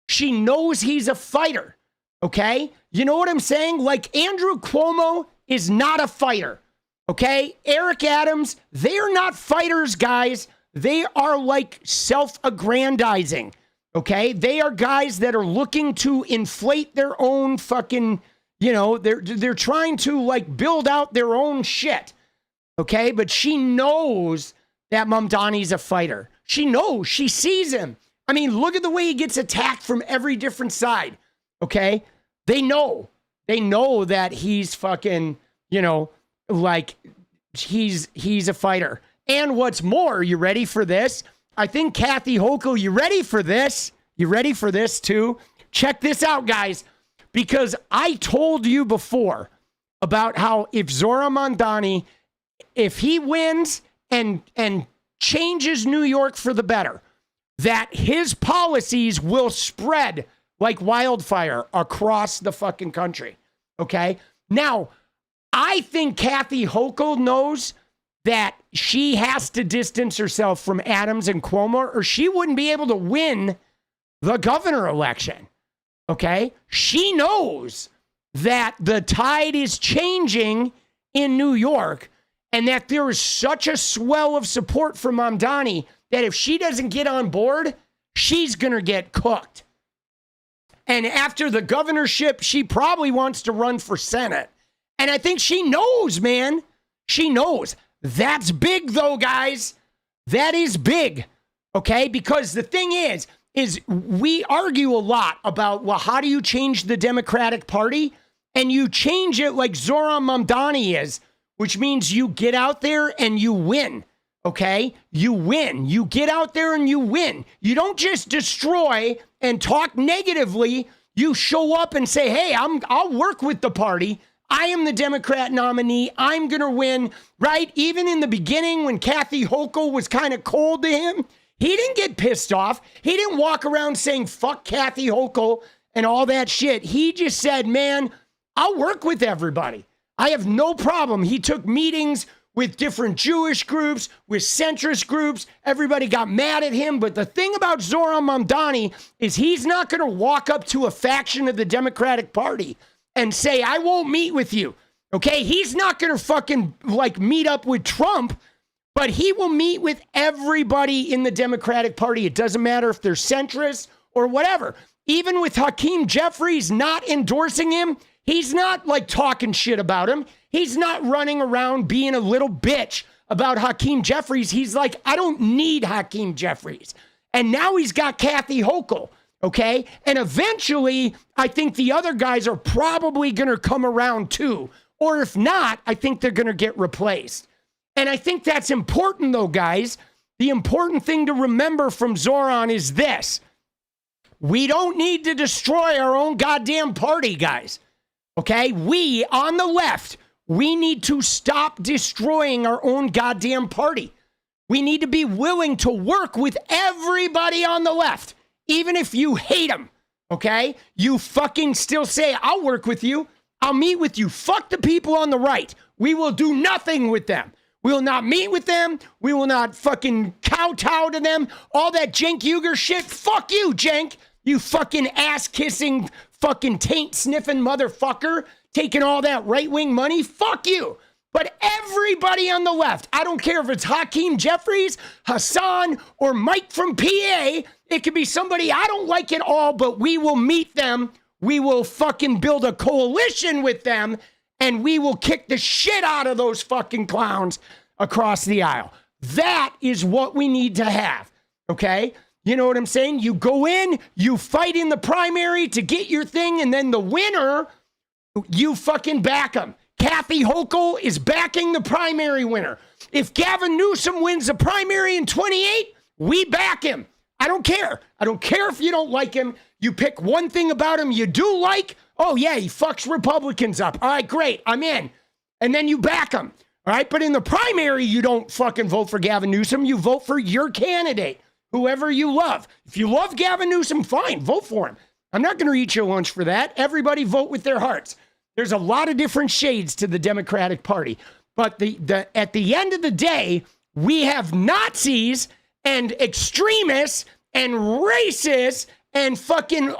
She knows he's a fighter. Okay? You know what I'm saying? Like Andrew Cuomo is not a fighter. Okay? Eric Adams, they are not fighters, guys. They are like self-aggrandizing. Okay? They are guys that are looking to inflate their own fucking, you know, they're trying to like build out their own shit. Okay? But she knows that Mamdani's a fighter. She knows. She sees him. I mean, look at the way he gets attacked from every different side. Okay? They know. They know that he's fucking, you know, like he's a fighter. And what's more, you ready for this? I think 𝗙ecie𝗶𝗶𝗀𝗏, you ready for this? You ready for this too? Check this out, guys. Because I told you before about how if Zohran Mamdani, if he wins and changes New York for the better, that his policies will spread like wildfire across the fucking country. Okay? Now, I think 𝗙ecie𝗶𝗶𝗀𝗏 knows that she has to distance herself from Adams and Cuomo or she wouldn't be able to win the governor election. Okay? She knows that the tide is changing in New York and that there is such a swell of support for Mamdani that if she doesn't get on board, she's going to get cooked. And after the governorship, she probably wants to run for Senate. And I think she knows, man. She knows. That's big, though, guys. That is big, okay? Because the thing is we argue a lot about, well, how do you change the Democratic Party? And you change it like Zohran Mamdani is, which means you get out there and you win, okay? You win. You get out there and you win. You don't just destroy and talk negatively. You show up and say, hey, I'll work with the party. I am the Democrat nominee. I'm going to win, right? Even in the beginning when 𝗙ecie𝗶𝗶𝗀𝗏 was kind of cold to him, he didn't get pissed off. He didn't walk around saying, fuck 𝗙ecie𝗶𝗶𝗀𝗏 and all that shit. He just said, man, I'll work with everybody. I have no problem. He took meetings with different Jewish groups, with centrist groups. Everybody got mad at him. But the thing about Zohran Mamdani is he's not going to walk up to a faction of the Democratic Party and say, I won't meet with you. Okay? He's not going to fucking like meet up with Trump, but he will meet with everybody in the Democratic Party. It doesn't matter if they're centrist or whatever. Even with 𝗙sze𝗶𝗏𝗏 not endorsing him, he's not like talking shit about him. He's not running around being a little bitch about 𝗙sze𝗶𝗏𝗏. He's like, I don't need 𝗙sze𝗶𝗏𝗏. And now he's got 𝗙cie𝗶𝗶𝗀𝗏. Okay. And eventually, I think the other guys are probably going to come around too. Or if not, I think they're going to get replaced. And I think that's important though, guys. The important thing to remember from Zohran is this. We don't need to destroy our own goddamn party, guys. Okay? We, on the left, we need to stop destroying our own goddamn party. We need to be willing to work with everybody on the left. Even if you hate them, okay? You fucking still say, I'll work with you. I'll meet with you. Fuck the people on the right. We will do nothing with them. We will not meet with them. We will not fucking kowtow to them. All that Cenk Uygur shit. Fuck you, Cenk. You fucking ass-kissing, fucking taint-sniffing motherfucker. Taking all that right-wing money. Fuck you. But everybody on the left, I don't care if it's 𝗙sze𝗶𝗏𝗏𝗏, Hassan, or Mike from PA. It could be somebody I don't like at all, but we will meet them. We will fucking build a coalition with them, and we will kick the shit out of those fucking clowns across the aisle. That is what we need to have, okay? You know what I'm saying? You go in, you fight in the primary to get your thing, and then the winner, you fucking back them. 𝗙cie𝗶𝗶𝗀𝗏 is backing the primary winner. If Gavin Newsom wins the primary in 28, we back him. I don't care. I don't care if you don't like him. You pick one thing about him you do like. Oh, yeah, he fucks Republicans up. All right, great. I'm in. And then you back him. All right, but in the primary, you don't fucking vote for Gavin Newsom. You vote for your candidate, whoever you love. If you love Gavin Newsom, fine, vote for him. I'm not going to eat your lunch for that. Everybody vote with their hearts. There's a lot of different shades to the Democratic Party. But at the end of the day, we have Nazis and extremists and racists and fucking,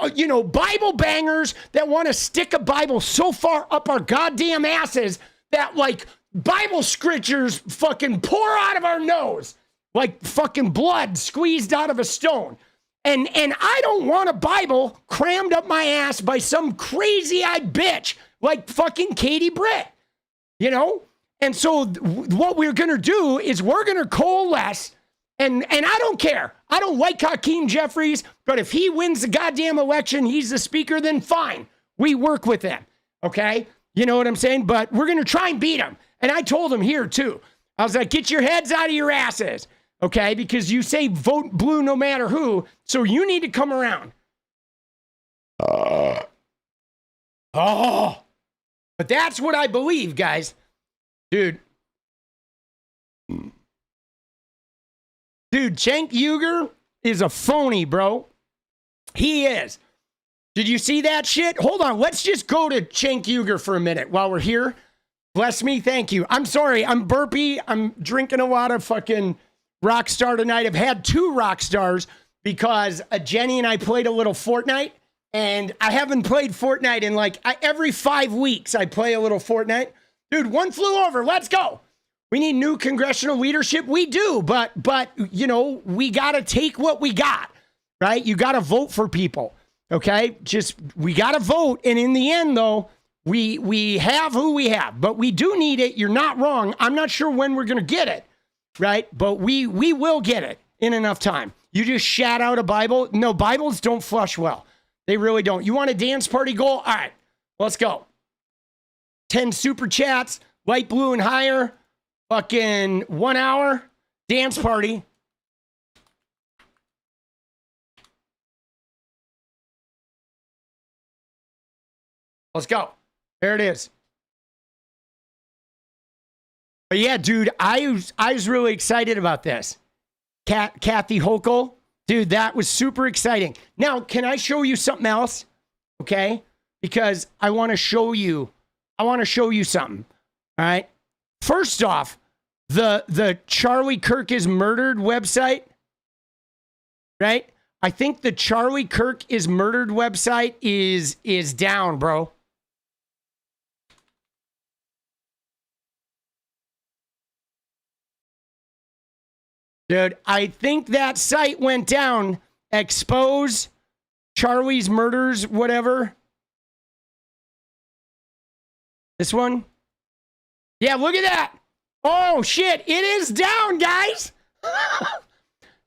Bible bangers that want to stick a Bible so far up our goddamn asses that, like, Bible scriptures fucking pour out of our nose like fucking blood squeezed out of a stone. And I don't want a Bible crammed up my ass by some crazy-eyed bitch like fucking Katie Britt, you know? And so what we're going to do is we're going to coalesce, and I don't care. I don't like Hakeem Jeffries, but if he wins the goddamn election, he's the speaker, then fine. We work with him, okay? You know what I'm saying? But we're going to try and beat him. And I told him here, too. I was like, get your heads out of your asses, okay? Because you say vote blue no matter who, so you need to come around. But that's what I believe, guys. Dude, Cenk Uygur is a phony, bro. He is. Did you see that shit? Hold on. Let's just go to Cenk Uygur for a minute while we're here. Bless me. Thank you. I'm sorry. I'm burpy. I'm drinking a lot of fucking Rockstar tonight. I've had 2 Rockstars because Jenny and I played a little Fortnite, and I haven't played Fortnite in like every 5 weeks. I play a little Fortnite. Dude, one flew over. Let's go. We need new congressional leadership. We do, but you know, we got to take what we got, right? You got to vote for people, okay? We got to vote, and in the end, though, we have who we have, but we do need it. You're not wrong. I'm not sure when we're going to get it, right? But we will get it in enough time. You just shat out a Bible. No, Bibles don't flush well. They really don't. You want a dance party goal? All right, let's go. 10 super chats, light blue and higher, fucking 1 hour, dance party. Let's go. There it is. But yeah, dude, I was really excited about this. Kathy Hochul, dude, that was super exciting. Now, can I show you something else? Okay? Because I want to show you something. All right? First off, the Charlie Kirk is murdered website, right? I think the Charlie Kirk is murdered website is down, bro. Dude, I think that site went down. Expose Charlie's murders, whatever. This one? Yeah, look at that. Oh, shit. It is down, guys.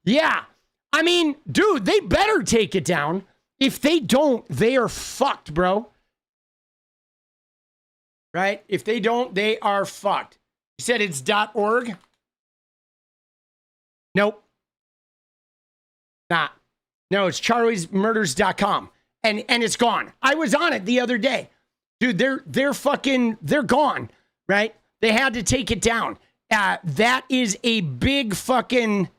Yeah. I mean, dude, they better take it down. If they don't, they are fucked, bro. Right? If they don't, they are fucked. You said it's .org? Nope. Not. No, it's charliesmurders.com. And it's gone. I was on it the other day. Dude, they're gone, right? They had to take it down. That is a big thing,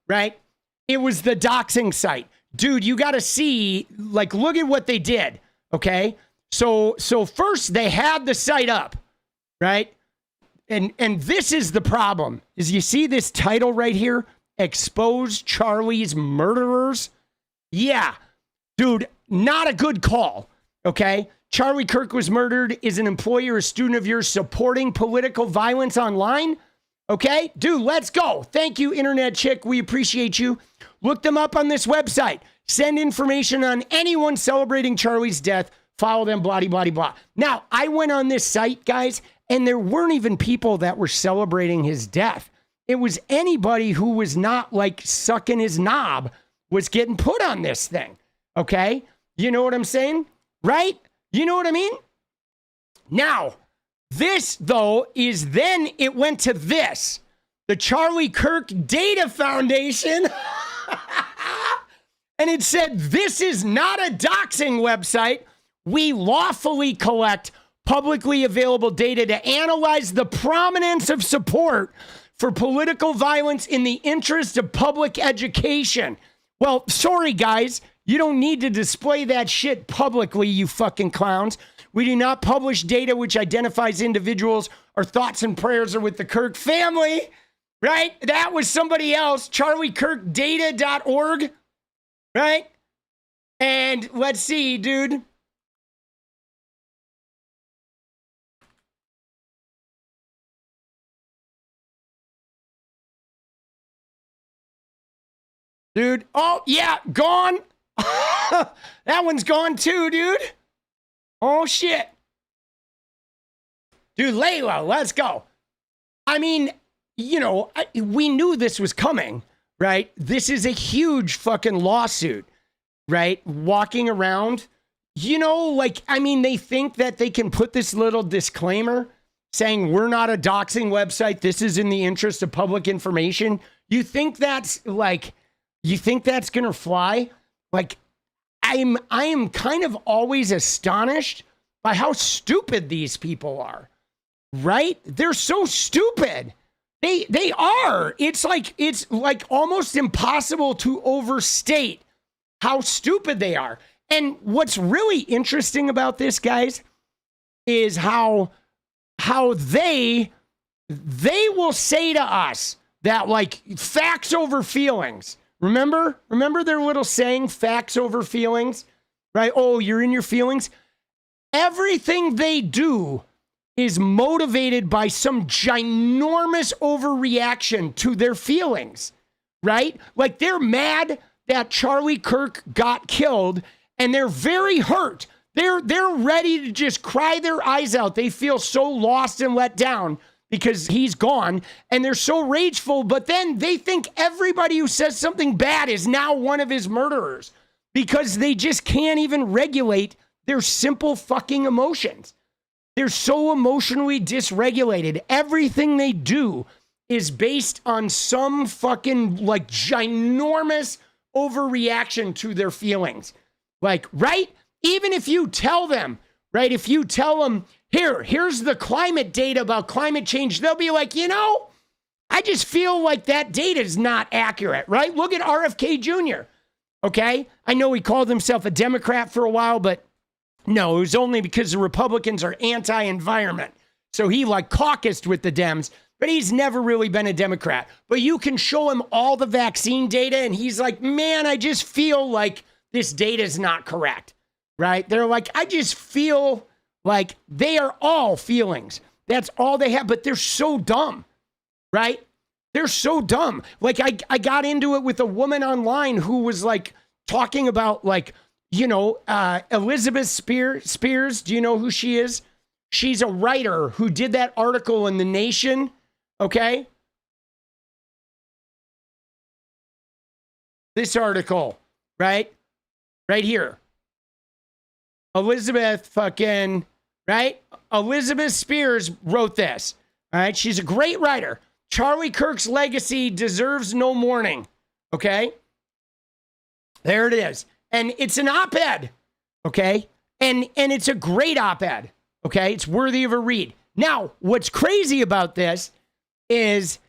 right? It was the doxing site. Dude, you got to see, like, look at what they did, okay? So first they had the site up, right? And this is the problem, is you see this title right here? Expose Charlie's murderers? Yeah. Dude, not a good call, okay? Charlie Kirk was murdered. Is an employee or a student of yours supporting political violence online? Okay? Dude, let's go. Thank you, Internet Chick. We appreciate you. Look them up on this website. Send information on anyone celebrating Charlie's death. Follow them, blah, blah, blah, blah. Now, I went on this site, guys, and there weren't even people that were celebrating his death. It was anybody who was not, like, sucking his knob was getting put on this thing, okay? You know what I'm saying? Right? You know what I mean? Now, this, though, is then it went to this. The Charlie Kirk Data Foundation. And it said, this is not a doxing website. We lawfully collect publicly available data to analyze the prominence of support for political violence in the interest of public education. Well, sorry, guys. You don't need to display that shit publicly, you fucking clowns. We do not publish data which identifies individuals. Our thoughts and prayers are with the Kirk family, right? That was somebody else, charliekirkdata.org, right? And let's see, dude. Dude. Oh, yeah, gone. That one's gone too, dude. Oh, shit. Dude, Layla, let's go. I mean, you know, we knew this was coming, right? This is a huge fucking lawsuit, right? Walking around, you know, like, I mean, they think that they can put this little disclaimer saying we're not a doxing website. This is in the interest of public information. You think that's like, you think that's going to fly? Like, I am kind of always astonished by how stupid these people are, right? They're so stupid. They are. It's like almost impossible to overstate how stupid they are. And what's really interesting about this, guys, is how they will say to us that, like, facts over feelings. Remember their little saying, facts over feelings, right? Oh, you're in your feelings. Everything they do is motivated by some ginormous overreaction to their feelings, right? Like, they're mad that Charlie Kirk got killed and they're very hurt. They're ready to just cry their eyes out. They feel so lost and let down because he's gone, and they're so rageful, but then they think everybody who says something bad is now one of his murderers because they just can't even regulate their simple fucking emotions. They're so emotionally dysregulated. Everything they do is based on some fucking, like, ginormous overreaction to their feelings. Like, right? Even if you tell them, right? If you tell them, here's the climate data about climate change, they'll be like, you know, I just feel like that data is not accurate, right? Look at RFK Jr., okay? I know he called himself a Democrat for a while, but no, it was only because the Republicans are anti-environment. So he, like, caucused with the Dems, but he's never really been a Democrat. But you can show him all the vaccine data, and he's like, man, I just feel like this data is not correct, right? They're like, I just feel like they are all feelings. That's all they have, but they're so dumb, right? They're so dumb. Like, I got into it with a woman online who was, like, talking about, like, you know, Elizabeth Spears. Do you know who she is? She's a writer who did that article in The Nation, okay? This article, right? Right here. Elizabeth fucking, right? Elizabeth Spears wrote this, all right? She's a great writer. Charlie Kirk's legacy deserves no mourning, okay? There it is. And it's an op-ed, okay? And it's a great op-ed, okay? It's worthy of a read. Now, what's crazy about this is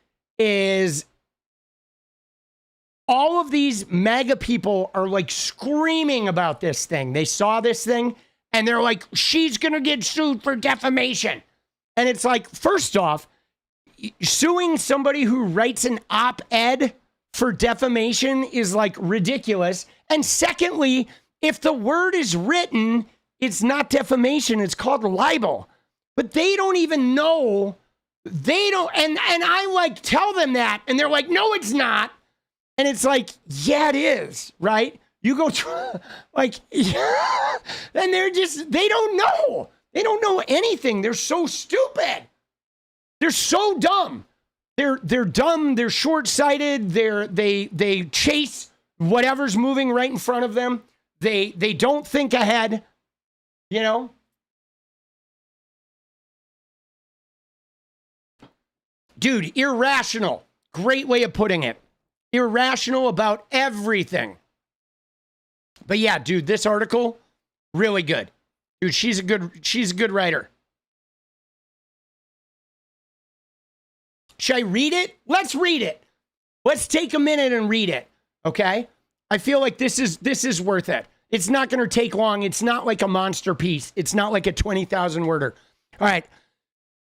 all of these MAGA people are, like, screaming about this thing. They saw this thing, and they're like, she's going to get sued for defamation. And it's like, first off, suing somebody who writes an op-ed for defamation is, like, ridiculous. And secondly, if the word is written, it's not defamation, it's called libel. But they don't even know. They don't, and I, like, tell them that, and they're like, no, it's not. And it's like, yeah, it is, right? You go try, like, yeah. And they're just, they don't know. They don't know anything. They're so stupid. They're so dumb. They're dumb. They're short-sighted. They chase whatever's moving right in front of them. They don't think ahead, you know? Dude, irrational. Great way of putting it. Irrational about everything. But yeah, dude, this article, really good. Dude, she's a good writer. Should I read it? Let's read it. Let's take a minute and read it. Okay? I feel like this is worth it. It's not going to take long. It's not like a monster piece. It's not like a 20,000 worder. All right.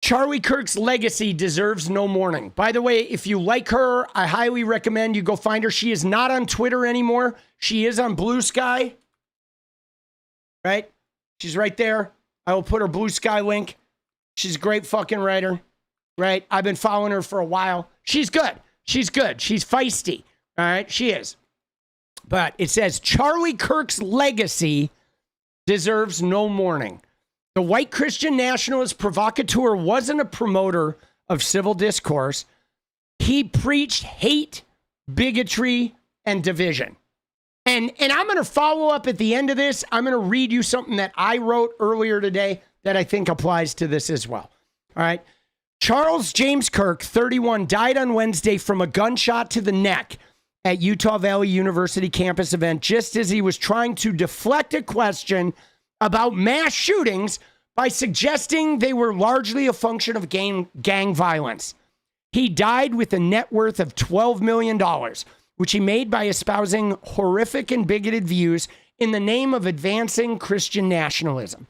Charlie Kirk's legacy deserves no mourning. By the way, if you like her, I highly recommend you go find her. She is not on Twitter anymore. She is on Blue Sky. Right? She's right there. I will put her Blue Sky link. She's a great fucking writer. Right? I've been following her for a while. She's good. She's good. She's feisty. All right? She is. But it says Charlie Kirk's legacy deserves no mourning. The white Christian nationalist provocateur wasn't a promoter of civil discourse. He preached hate, bigotry, and division. And I'm going to follow up at the end of this. I'm going to read you something that I wrote earlier today that I think applies to this as well. All right. Charles James Kirk, 31, died on Wednesday from a gunshot to the neck at Utah Valley University campus event just as he was trying to deflect a question about mass shootings by suggesting they were largely a function of gang violence. He died with a net worth of $12 million, which he made by espousing horrific and bigoted views in the name of advancing Christian nationalism.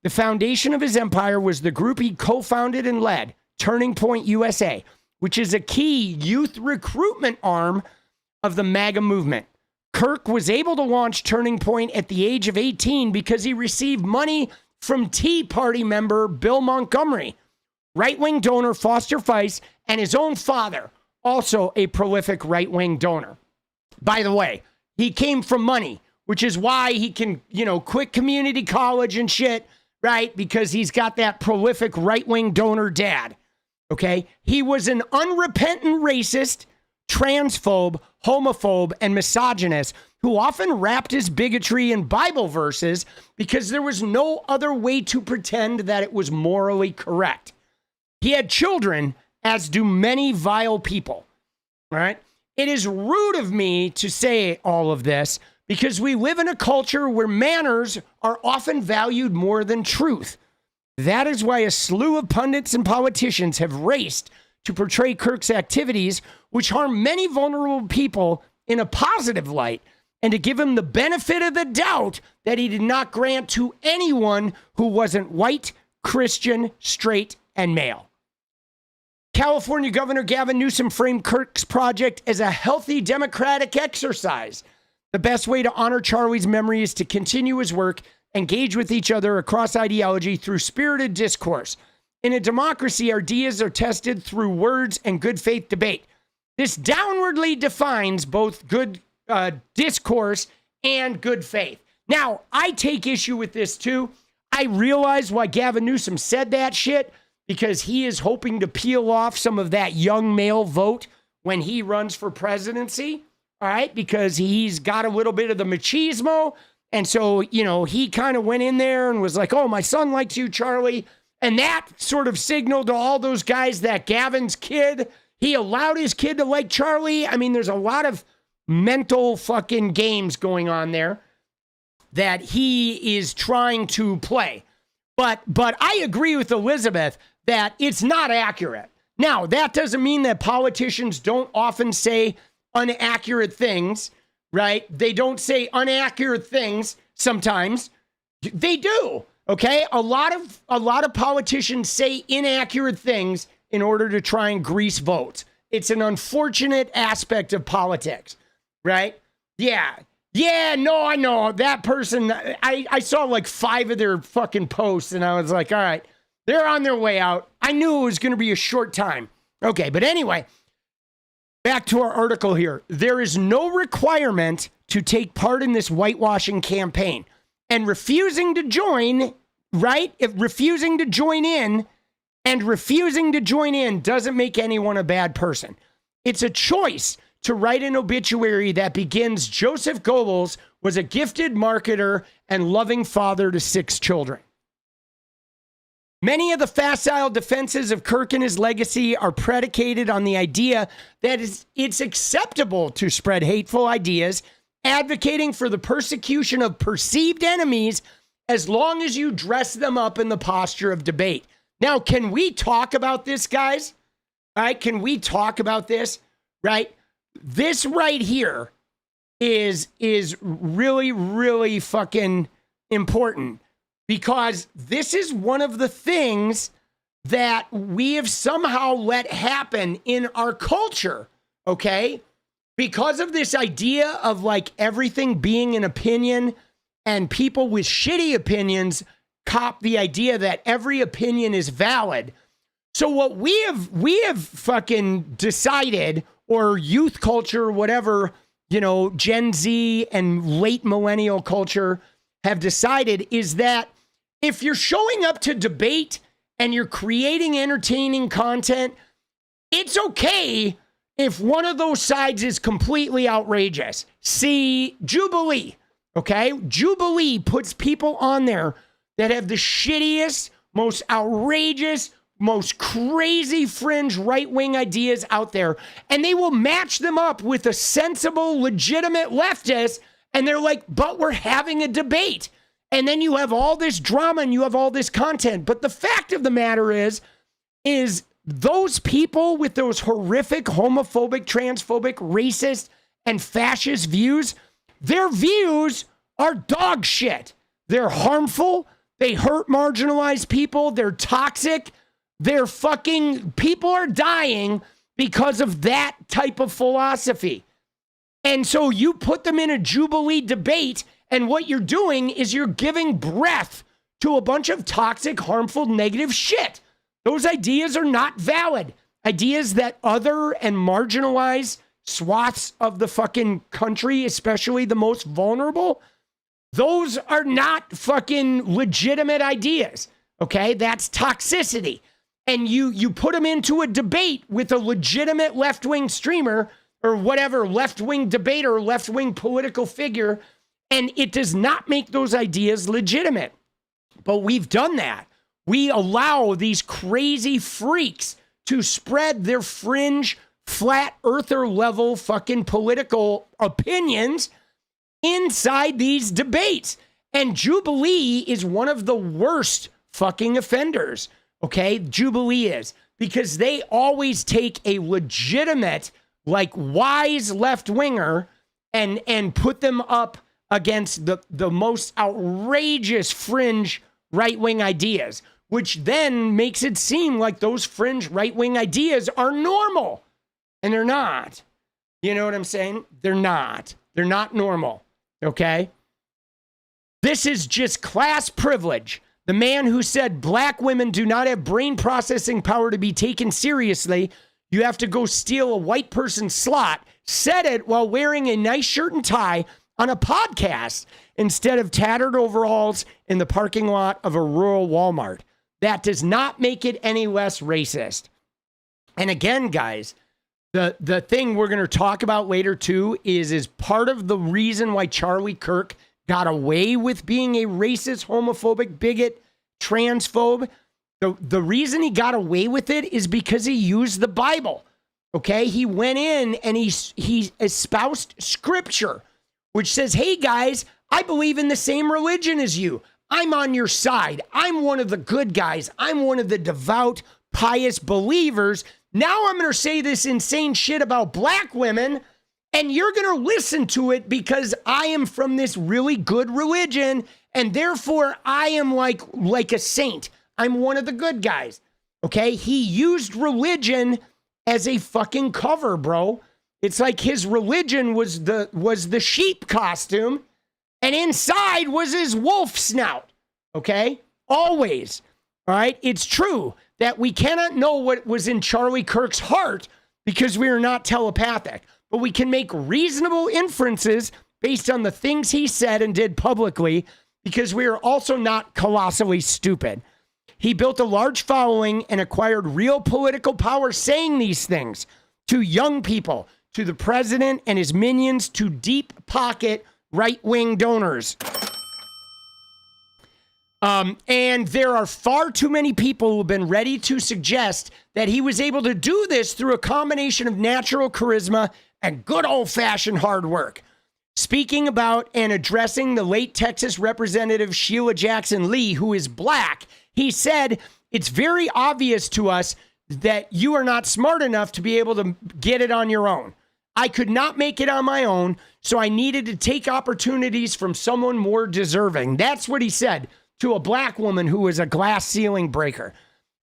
The foundation of his empire was the group he co-founded and led, Turning Point USA, which is a key youth recruitment arm of the MAGA movement. Kirk was able to launch Turning Point at the age of 18 because he received money from Tea Party member Bill Montgomery, right-wing donor Foster Feist, and his own father, also a prolific right-wing donor. By the way, he came from money, which is why he can, quit community college and shit, right? Because he's got that prolific right-wing donor dad, okay? He was an unrepentant racist, transphobe, homophobe, and misogynist who often wrapped his bigotry in Bible verses because there was no other way to pretend that it was morally correct. He had children, as do many vile people, all right? It is rude of me to say all of this because we live in a culture where manners are often valued more than truth. That is why a slew of pundits and politicians have raced to portray Kirk's activities, which harm many vulnerable people, in a positive light, and to give him the benefit of the doubt that he did not grant to anyone who wasn't white, Christian, straight, and male. California Governor Gavin Newsom framed Kirk's project as a healthy democratic exercise. The best way to honor Charlie's memory is to continue his work, engage with each other across ideology through spirited discourse. In a democracy, ideas are tested through words and good faith debate. This downwardly defines both good discourse and good faith. Now, I take issue with this too. I realize why Gavin Newsom said that shit, because he is hoping to peel off some of that young male vote when he runs for presidency, all right? Because he's got a little bit of the machismo. And so, he kind of went in there and was like, oh, my son likes you, Charlie. And that sort of signaled to all those guys that Gavin's kid, he allowed his kid to like Charlie. I mean, there's a lot of mental fucking games going on there that he is trying to play. But I agree with Elizabeth that it's not accurate. Now, that doesn't mean that politicians don't often say inaccurate things, right? They don't say inaccurate things sometimes. They do, okay? A lot of politicians say inaccurate things in order to try and grease votes. It's an unfortunate aspect of politics, right? Yeah, no, I know. That person, I saw like 5 of their fucking posts and I was like, all right, they're on their way out. I knew it was going to be a short time. Okay, but anyway, back to our article here. There is no requirement to take part in this whitewashing campaign. And refusing to join, right? Refusing to join in doesn't make anyone a bad person. It's a choice to write an obituary that begins, Joseph Goebbels was a gifted marketer and loving father to 6 children. Many of the facile defenses of Kirk and his legacy are predicated on the idea that it's acceptable to spread hateful ideas, advocating for the persecution of perceived enemies as long as you dress them up in the posture of debate. Now, can we talk about this, guys? All right, can we talk about this? Right? This right here is really, really fucking important, because this is one of the things that we have somehow let happen in our culture, okay? Because of this idea of like everything being an opinion, and people with shitty opinions cop the idea that every opinion is valid. So what we have fucking decided, or youth culture, whatever Gen Z and late millennial culture have decided is that if you're showing up to debate and you're creating entertaining content, it's okay if one of those sides is completely outrageous. See, Jubilee, okay? Jubilee puts people on there that have the shittiest, most outrageous, most crazy fringe right-wing ideas out there, and they will match them up with a sensible, legitimate leftist, and they're like, but we're having a debate. And then you have all this drama and you have all this content. But the fact of the matter is those people with those horrific homophobic, transphobic, racist, and fascist views, their views are dog shit. They're harmful. They hurt marginalized people. They're toxic. They're fucking, people are dying because of that type of philosophy. And so you put them in a Jubilee debate, and what you're doing is you're giving breath to a bunch of toxic, harmful, negative shit. Those ideas are not valid. Ideas that other and marginalized swaths of the fucking country, especially the most vulnerable, those are not fucking legitimate ideas. Okay? That's toxicity. And you put them into a debate with a legitimate left-wing streamer or whatever, left-wing debater or left-wing political figure, and it does not make those ideas legitimate. But we've done that. We allow these crazy freaks to spread their fringe, flat earther level fucking political opinions inside these debates. And Jubilee is one of the worst fucking offenders. Okay, Jubilee is, because they always take a legitimate, like, wise left-winger and put them up against the most outrageous fringe right-wing ideas, which then makes it seem like those fringe right-wing ideas are normal. And they're not. You know what I'm saying? They're not. They're not normal. Okay? This is just class privilege. The man who said black women do not have brain processing power to be taken seriously, you have to go steal a white person's slot, said it while wearing a nice shirt and tie on a podcast instead of tattered overalls in the parking lot of a rural Walmart. That does not make it any less racist. And again, guys, the thing we're going to talk about later too is part of the reason why Charlie Kirk got away with being a racist, homophobic, bigot, transphobe. The reason he got away with it is because he used the Bible. Okay? He went in and he espoused scripture, which says, hey guys, I believe in the same religion as you. I'm on your side. I'm one of the good guys. I'm one of the devout, pious believers. Now I'm going to say this insane shit about black women, and you're going to listen to it because I am from this really good religion, and therefore I am like a saint. I'm one of the good guys. Okay? He used religion as a fucking cover, bro. It's like his religion was the sheep costume, and inside was his wolf snout. Okay? Always. All right? It's true that we cannot know what was in Charlie Kirk's heart because we are not telepathic. But we can make reasonable inferences based on the things he said and did publicly because we are also not colossally stupid. He built a large following and acquired real political power saying these things to young people, to the president and his minions, to deep pocket right-wing donors. And there are far too many people who have been ready to suggest that he was able to do this through a combination of natural charisma and good old-fashioned hard work. Speaking about and addressing the late Texas Representative Sheila Jackson Lee, who is black, he said, it's very obvious to us that you are not smart enough to be able to get it on your own. I could not make it on my own, so I needed to take opportunities from someone more deserving. That's what he said to a black woman who was a glass ceiling breaker.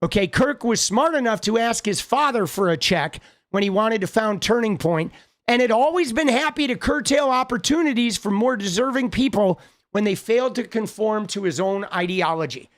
Okay, Kirk was smart enough to ask his father for a check when he wanted to found Turning Point, and had always been happy to curtail opportunities for more deserving people when they failed to conform to his own ideology.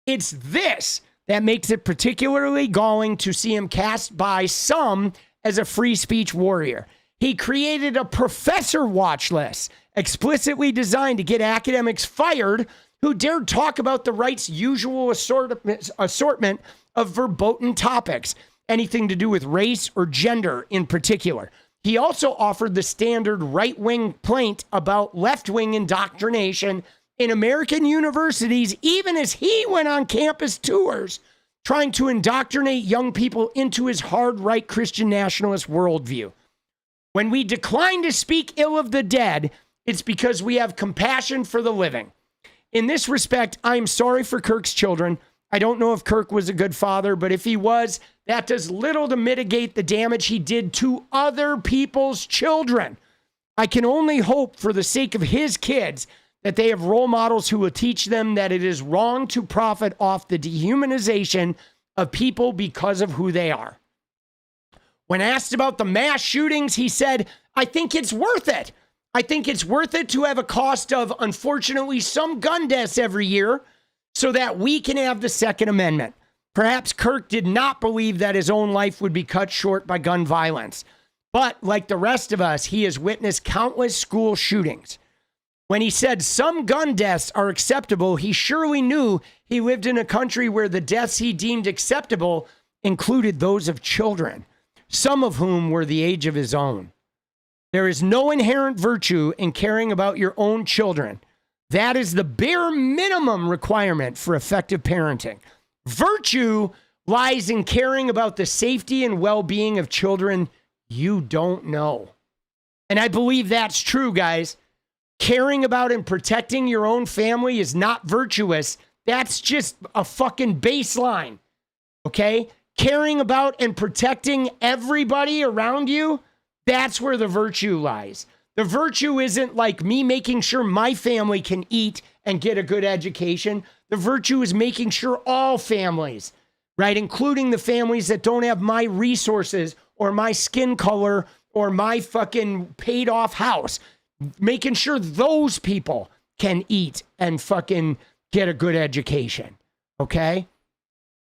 It's this that makes it particularly galling to see him cast by some as a free speech warrior. He created a professor watch list explicitly designed to get academics fired who dared talk about the right's usual assortment of verboten topics, anything to do with race or gender in particular. He also offered the standard right-wing plaint about left-wing indoctrination in American universities, even as he went on campus tours trying to indoctrinate young people into his hard right Christian nationalist worldview. When we decline to speak ill of the dead, it's because we have compassion for the living. In this respect, I am sorry for Kirk's children. I don't know if Kirk was a good father, but if he was, that does little to mitigate the damage he did to other people's children. I can only hope for the sake of his kids that they have role models who will teach them that it is wrong to profit off the dehumanization of people because of who they are. When asked about the mass shootings, he said, I think it's worth it. I think it's worth it to have a cost of, unfortunately, some gun deaths every year so that we can have the Second Amendment. Perhaps Kirk did not believe that his own life would be cut short by gun violence. But like the rest of us, he has witnessed countless school shootings. When he said some gun deaths are acceptable, he surely knew he lived in a country where the deaths he deemed acceptable included those of children, some of whom were the age of his own. There is no inherent virtue in caring about your own children. That is the bare minimum requirement for effective parenting. Virtue lies in caring about the safety and well-being of children you don't know. And I believe that's true, guys. Caring about and protecting your own family is not virtuous. That's just a fucking baseline. Okay? Caring about and protecting everybody around you, that's where the virtue lies. The virtue isn't like me making sure my family can eat and get a good education. The virtue is making sure all families, right, including the families that don't have my resources or my skin color or my fucking paid off house, making sure those people can eat and fucking get a good education. Okay?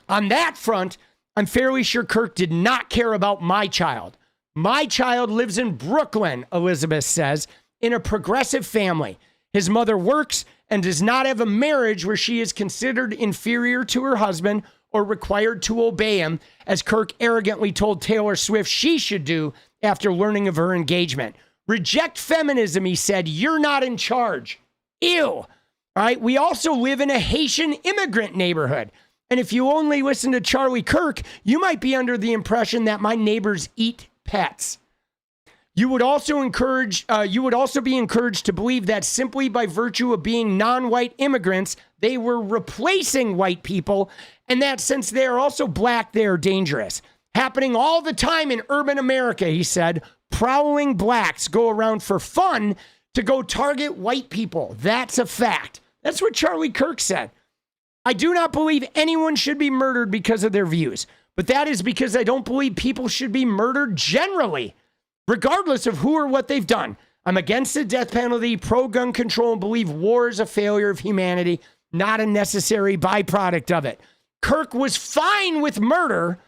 On that front, I'm fairly sure Kirk did not care about my child. My child lives in Brooklyn, Elizabeth says, in a progressive family. His mother works and does not have a marriage where she is considered inferior to her husband or required to obey him, as Kirk arrogantly told Taylor Swift she should do after learning of her engagement. Reject feminism, he said. You're not in charge. Ew. All right. We also live in a Haitian immigrant neighborhood. And if you only listen to Charlie Kirk, you might be under the impression that my neighbors eat pets. You would also be encouraged to believe that simply by virtue of being non-white immigrants, they were replacing white people, and that since they are also black, they are dangerous. Happening all the time in urban America, he said. Prowling blacks go around for fun to go target white people. That's a fact. That's what Charlie Kirk said. I do not believe anyone should be murdered because of their views, but that is because I don't believe people should be murdered generally, regardless of who or what they've done. I'm against the death penalty, pro-gun control, and believe war is a failure of humanity, not a necessary byproduct of it. Kirk was fine with murder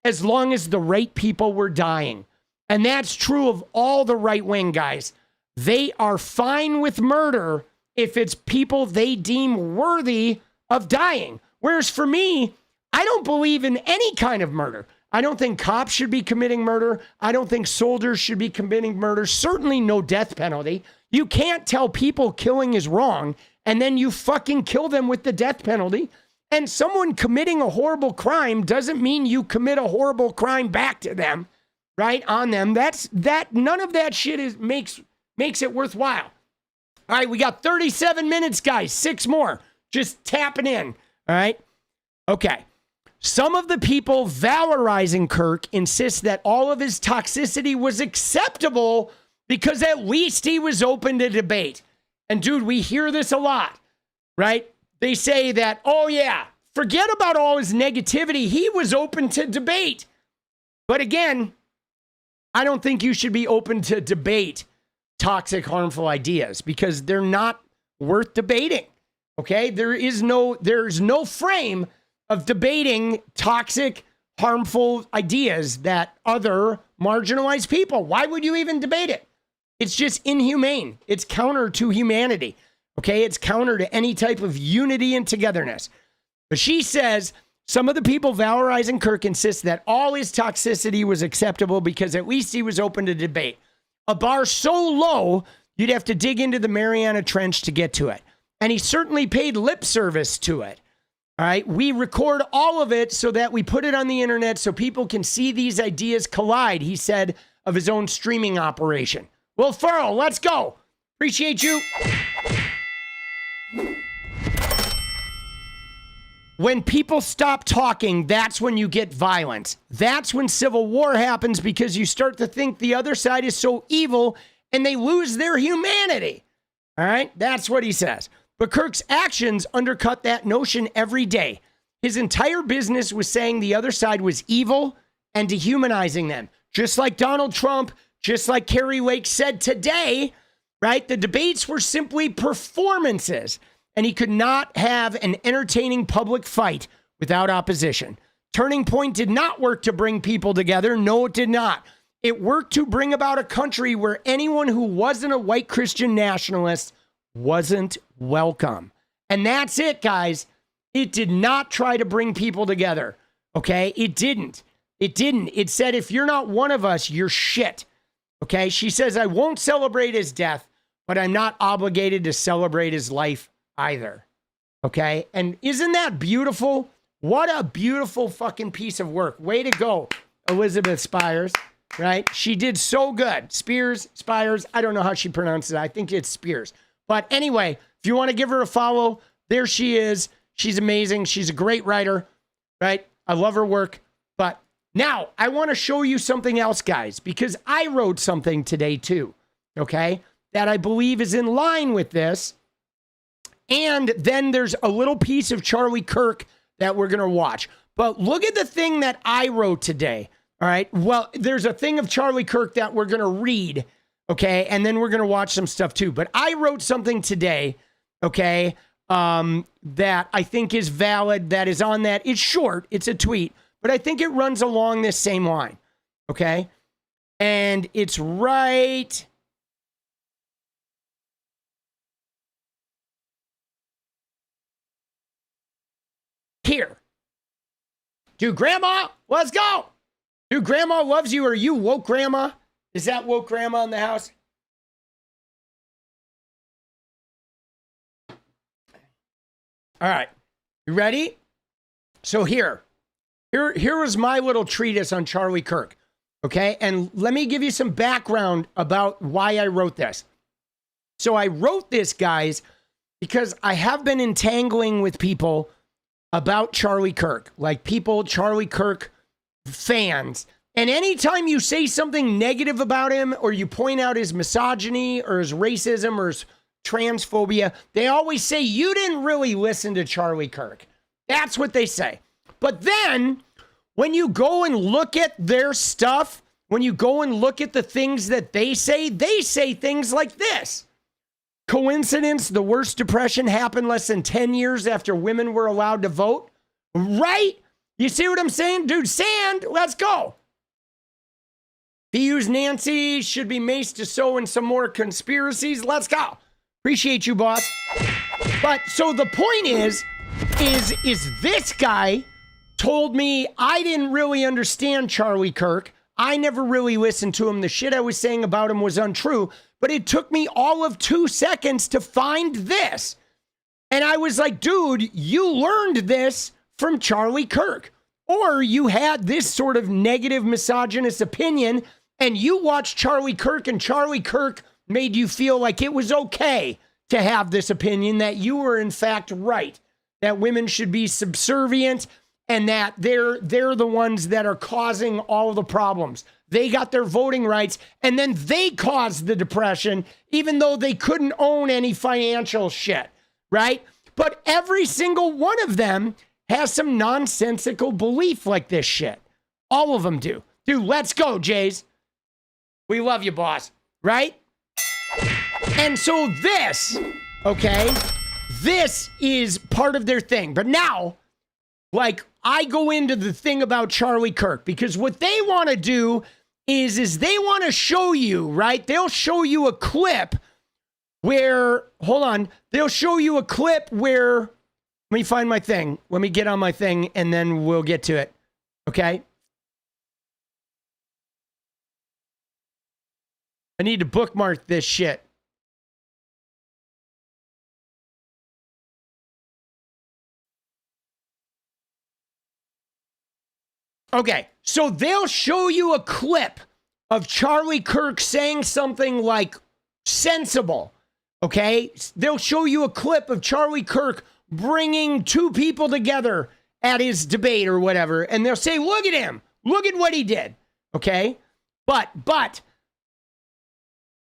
as long as the right people were dying. And that's true of all the right-wing guys. They are fine with murder if it's people they deem worthy of dying. Whereas for me, I don't believe in any kind of murder. I don't think cops should be committing murder. I don't think soldiers should be committing murder. Certainly no death penalty. You can't tell people killing is wrong and then you fucking kill them with the death penalty. And someone committing a horrible crime doesn't mean you commit a horrible crime back to them, right? On them. None of that shit makes it worthwhile. All right, we got 37 minutes, guys. 6 more. Just tapping in. All right. Okay. Some of the people valorizing Kirk insist that all of his toxicity was acceptable because at least he was open to debate. And dude, we hear this a lot, right? They say that, oh yeah, forget about all his negativity. He was open to debate. But again, I don't think you should be open to debate toxic, harmful ideas because they're not worth debating. Okay? There's no frame of debating toxic, harmful ideas that other marginalized people. Why would you even debate it? It's just inhumane. It's counter to humanity. Okay, it's counter to any type of unity and togetherness. But she says some of the people valorizing Kirk insist that all his toxicity was acceptable because at least he was open to debate. A bar so low, you'd have to dig into the Mariana Trench to get to it. And he certainly paid lip service to it. All right, we record all of it so that we put it on the internet so people can see these ideas collide, he said of his own streaming operation. Will Ferrell, let's go. Appreciate you. When people stop talking, that's when you get violence. That's when civil war happens because you start to think the other side is so evil and they lose their humanity. All right, that's what he says. But Kirk's actions undercut that notion every day. His entire business was saying the other side was evil and dehumanizing them. Just like Donald Trump, just like Carrie Lake said today, right? The debates were simply performances, and he could not have an entertaining public fight without opposition. Turning Point did not work to bring people together. No, it did not. It worked to bring about a country where anyone who wasn't a white Christian nationalist wasn't welcome. And that's it, guys. It did not try to bring people together. Okay? It didn't. It didn't. It said, if you're not one of us, you're shit. Okay? She says, I won't celebrate his death, but I'm not obligated to celebrate his life either. Okay? And isn't that beautiful? What a beautiful fucking piece of work. Way to go, Elizabeth Spires. Right? She did so good. Spires. I don't know how she pronounces it. I think it's Spears. But anyway, if you want to give her a follow, there she is. She's amazing. She's a great writer, right? I love her work. But now I want to show you something else, guys, because I wrote something today too, okay, that I believe is in line with this. And then there's a little piece of Charlie Kirk that we're going to watch. But look at the thing that I wrote today, all right? Well, there's a thing of Charlie Kirk that we're going to read, okay, and then we're going to watch some stuff too. But I wrote something today, okay, that I think is valid, that is on that. It's short. It's a tweet. But I think it runs along this same line, okay? And it's right here. Dude, Grandma, let's go. Dude, Grandma loves you. Are you woke Grandma? Is that woke Grandma in the house? All right. You ready? So here was my little treatise on Charlie Kirk. Okay. And let me give you some background about why I wrote this. So I wrote this, guys, because I have been entangling with people about Charlie Kirk, like people, Charlie Kirk fans. And anytime you say something negative about him, or you point out his misogyny or his racism or his transphobia, they always say, you didn't really listen to Charlie Kirk. That's what they say. But then when you go and look at their stuff, when you go and look at the things that they say things like this. Coincidence, the worst depression happened less than 10 years after women were allowed to vote? Right? You see what I'm saying? Dude, sand, let's go. He used Nancy, should be maced to sew in some more conspiracies. Let's go. Appreciate you, boss. But so the point is this guy told me I didn't really understand Charlie Kirk. I never really listened to him. The shit I was saying about him was untrue. But it took me all of 2 seconds to find this. And I was like, dude, you learned this from Charlie Kirk. Or you had this sort of negative misogynist opinion and you watched Charlie Kirk and Charlie Kirk made you feel like it was okay to have this opinion, that you were in fact right, that women should be subservient and that they're the ones that are causing all the problems. They got their voting rights, and then they caused the depression, even though they couldn't own any financial shit, right? But every single one of them has some nonsensical belief like this shit. All of them do. Dude, let's go, Jays. We love you, boss, right? And so this, okay, this is part of their thing. But now, like, I go into the thing about Charlie Kirk, because what they want to do is they want to show you, right? They'll show you a clip where, hold on, they'll show you a clip where, let me find my thing. Let me get on my thing and then we'll get to it. Okay? I need to bookmark this shit. Okay, so they'll show you a clip of Charlie Kirk saying something like sensible, okay? They'll show you a clip of Charlie Kirk bringing two people together at his debate or whatever, and they'll say, look at him, look at what he did, okay? But,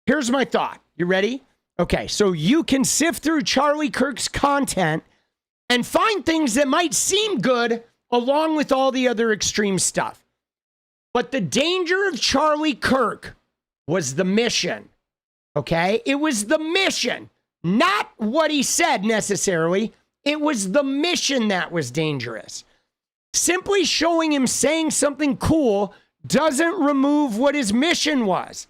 here's my thought. You ready? Okay, so you can sift through Charlie Kirk's content and find things that might seem good along with all the other extreme stuff. But the danger of Charlie Kirk was the mission, okay? It was the mission, not what he said necessarily. It was the mission that was dangerous. Simply showing him saying something cool doesn't remove what his mission was.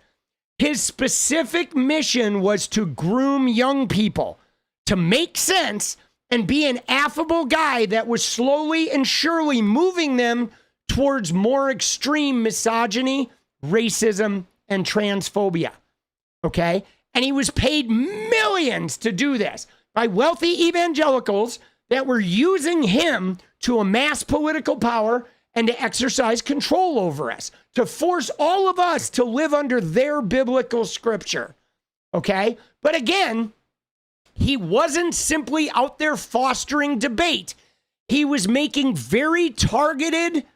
His specific mission was to groom young people, to make sense and be an affable guy that was slowly and surely moving them towards more extreme misogyny, racism, and transphobia. Okay? And he was paid millions to do this by wealthy evangelicals that were using him to amass political power and to exercise control over us, to force all of us to live under their biblical scripture. Okay? But again, he wasn't simply out there fostering debate. He was making very targeted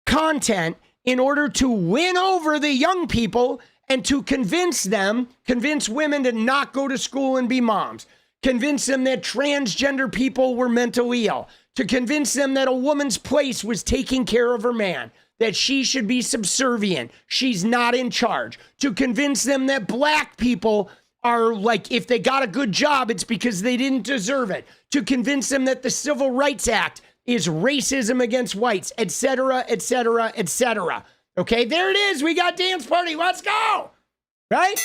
content in order to win over the young people and to convince women to not go to school and be moms, convince them that transgender people were mentally ill, to convince them that a woman's place was taking care of her man, that she should be subservient, she's not in charge, to convince them that black people are like, if they got a good job, it's because they didn't deserve it, to convince them that the Civil Rights Act is racism against whites, etc., etc., etc. Okay, there it is. We got dance party. Let's go. Right?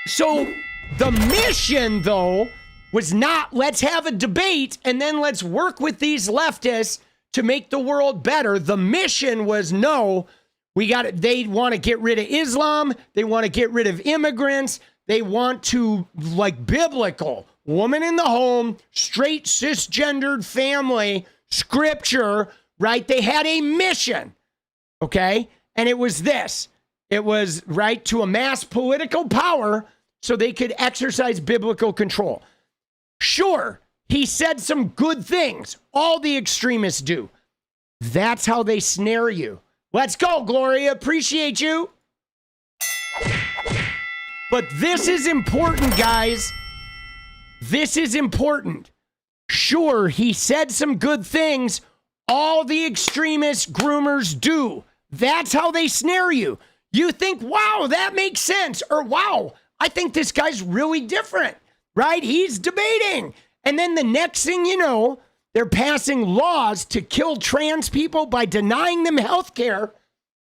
So the mission, though, was not let's have a debate and then let's work with these leftists to make the world better. The mission was no, they want to get rid of Islam. They want to get rid of immigrants. They want to, like, biblical, woman in the home, straight cisgendered family, scripture, right? They had a mission, okay? And it was this. It was, right, to amass political power so they could exercise biblical control. Sure, he said some good things. All the extremists do. That's how they snare you. Let's go, Gloria. Appreciate you. But this is important, guys. This is important. Sure, he said some good things. All the extremist groomers do. That's how they snare you. You think, wow, that makes sense. Or, wow, I think this guy's really different, right? He's debating. And then the next thing you know, they're passing laws to kill trans people by denying them health care,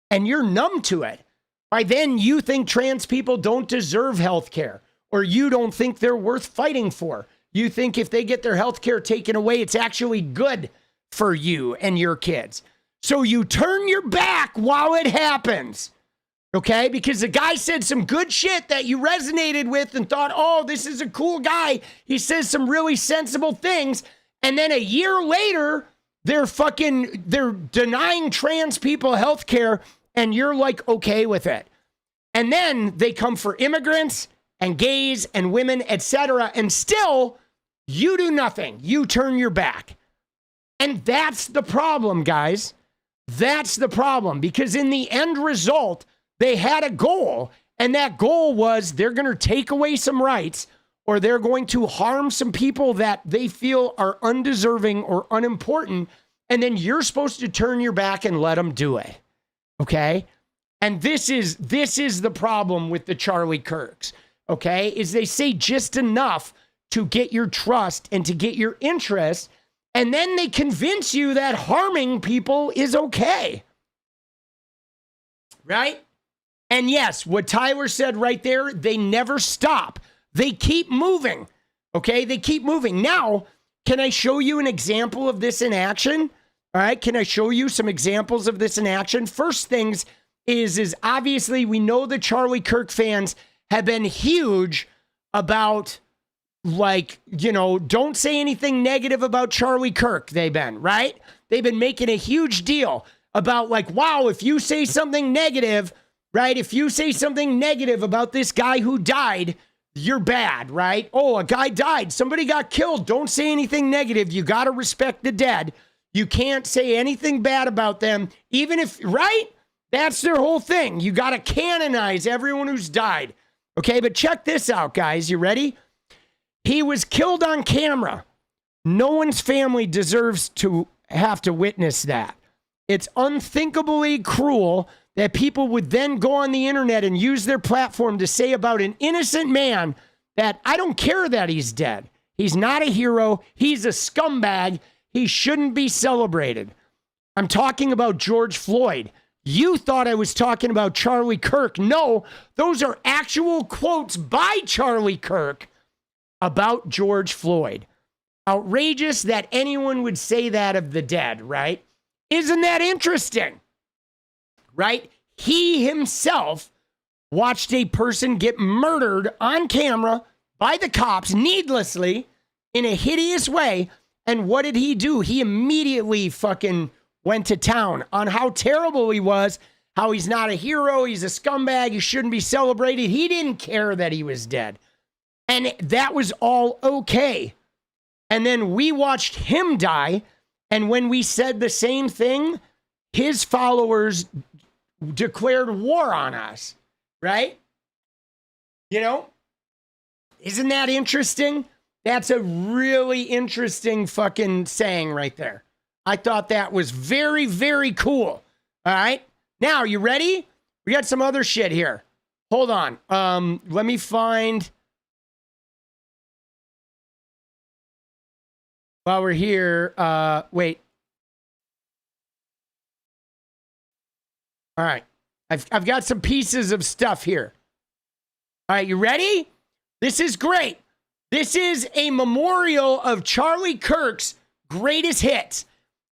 and you're numb to it. By then, you think trans people don't deserve health care, or you don't think they're worth fighting for. You think if they get their health care taken away, it's actually good for you and your kids. So you turn your back while it happens, okay? Because the guy said some good shit that you resonated with and thought, oh, this is a cool guy. He says some really sensible things. And then a year later, they're denying trans people health care, and you're like, okay with it. And then they come for immigrants and gays and women, etc. And still, you do nothing. You turn your back. And that's the problem, guys. That's the problem. Because in the end result, they had a goal. And that goal was they're going to take away some rights, or they're going to harm some people that they feel are undeserving or unimportant. And then you're supposed to turn your back and let them do it. Okay? And this is the problem with the Charlie Kirks. Okay? Is they say just enough to get your trust and to get your interest. And then they convince you that harming people is okay. right? And yes, what Tyler said right there, they never stop. They keep moving, okay? They keep moving. Now, can I show you an example of this in action? All right, can I show you some examples of this in action? First things is obviously we know the Charlie Kirk fans have been huge about, like, you know, don't say anything negative about Charlie Kirk, they've been, right? They've been making a huge deal about, like, wow, if you say something negative, right? If you say something negative about this guy who died, you're bad, right? Oh, a guy died. Somebody got killed. Don't say anything negative. You got to respect the dead. You can't say anything bad about them, even if, right? That's their whole thing. You got to canonize everyone who's died. Okay, but check this out, guys. You ready? He was killed on camera. No one's family deserves to have to witness that. It's unthinkably cruel that people would then go on the internet and use their platform to say about an innocent man that I don't care that he's dead. He's not a hero. He's a scumbag. He shouldn't be celebrated. I'm talking about George Floyd. You thought I was talking about Charlie Kirk. No, those are actual quotes by Charlie Kirk about George Floyd. Outrageous that anyone would say that of the dead, right? Isn't that interesting? Right? He himself watched a person get murdered on camera by the cops needlessly in a hideous way. And what did he do? He immediately fucking went to town on how terrible he was, how he's not a hero, he's a scumbag, he shouldn't be celebrated. He didn't care that he was dead. And that was all okay. And then we watched him die. And when we said the same thing, his followers declared war on us, right? You know, isn't that interesting? That's a really interesting fucking saying right there. I thought that was very, very cool. All right. Now, you ready? We got some other shit here. Hold on. Let me find. While we're here, wait. All right. I've got some pieces of stuff here. All right, you ready? This is great. This is a memorial of Charlie Kirk's greatest hits.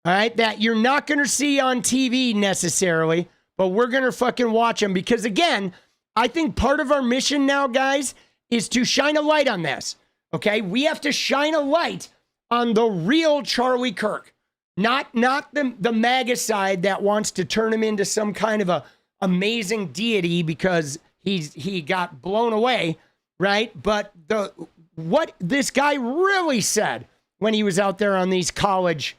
All right, that you're not going to see on TV necessarily, but we're going to fucking watch them because, again, I think part of our mission now, guys, is to shine a light on this. Okay, we have to shine a light on the real Charlie Kirk, not the MAGA side that wants to turn him into some kind of a amazing deity because he got blown away, right? But what this guy really said when he was out there on these college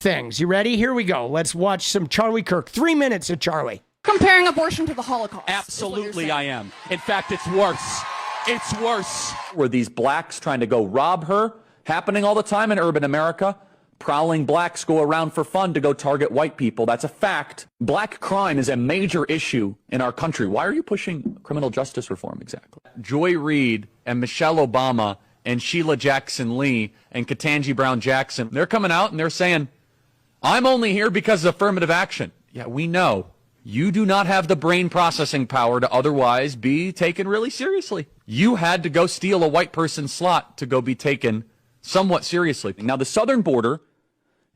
things. You ready? Here we go. Let's watch some Charlie Kirk. 3 minutes of Charlie. Comparing abortion to the Holocaust. Absolutely, I am. In fact, it's worse. It's worse. Were these blacks trying to go rob her? Happening all the time in urban America. Prowling blacks go around for fun to go target white people. That's a fact. Black crime is a major issue in our country. Why are you pushing criminal justice reform exactly? Joy Reid and Michelle Obama and Sheila Jackson Lee and Ketanji Brown Jackson, they're coming out and they're saying, I'm only here because of affirmative action. Yeah, we know. You do not have the brain processing power to otherwise be taken really seriously. You had to go steal a white person's slot to go be taken somewhat seriously. Now, the southern border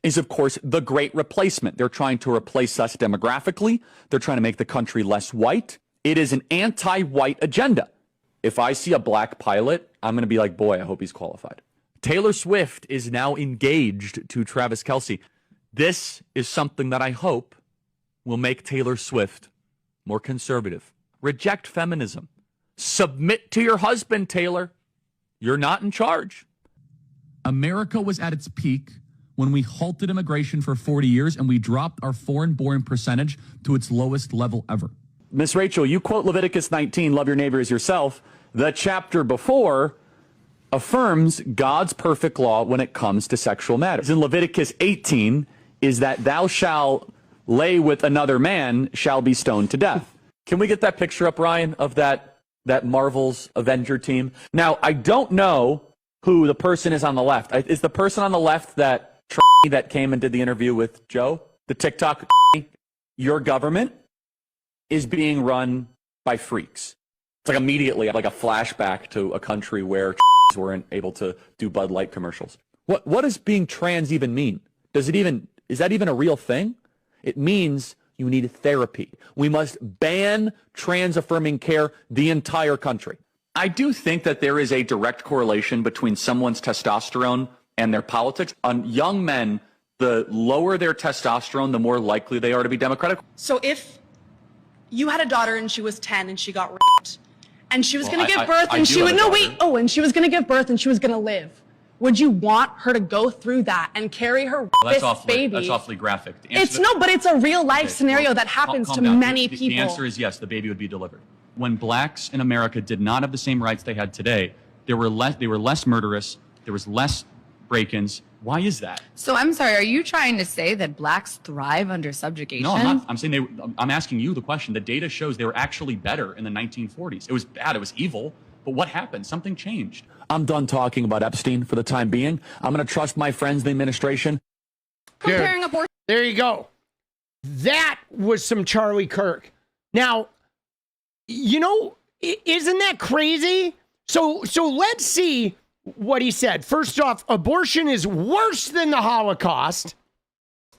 is, of course, the great replacement. They're trying to replace us demographically. They're trying to make the country less white. It is an anti-white agenda. If I see a black pilot, I'm going to be like, boy, I hope he's qualified. Taylor Swift is now engaged to Travis Kelce. This is something that I hope will make Taylor Swift more conservative. Reject feminism. Submit to your husband, Taylor. You're not in charge. America was at its peak when we halted immigration for 40 years and we dropped our foreign-born percentage to its lowest level ever. Miss Rachel, you quote Leviticus 19, love your neighbor as yourself. The chapter before affirms God's perfect law when it comes to sexual matters. In Leviticus 18 is that thou shalt lay with another man shall be stoned to death. Can we get that picture up, Ryan, of that Marvel's Avenger team? Now, I don't know who the person is on the left. Is the person on the left that came and did the interview with Joe? The TikTok your government is being run by freaks. It's like immediately like a flashback to a country where weren't able to do Bud Light commercials. What does being trans even mean? Is that even a real thing? It means you need therapy. We must ban trans-affirming care the entire country. I do think that there is a direct correlation between someone's testosterone and their politics. On young men, the lower their testosterone, the more likely they are to be Democratic. So if you had a daughter and she was 10 and she got raped, and she was going to give birth and she would, and she was going to give birth and she was going to live, would you want her to go through that and carry her baby? That's awfully graphic. But it's a real life scenario that happens to many people. The answer is yes, the baby would be delivered. When blacks in America did not have the same rights they had today, they were less murderous, there was less break-ins. Why is that? So I'm sorry, are you trying to say that blacks thrive under subjugation? No, I'm not. I'm saying I'm asking you the question. The data shows they were actually better in the 1940s. It was bad, it was evil, but what happened? Something changed. I'm done talking about Epstein for the time being. I'm going to trust my friends, the administration. Comparing abortion. There you go. That was some Charlie Kirk. Now, you know, isn't that crazy? So let's see what he said. First off, abortion is worse than the Holocaust,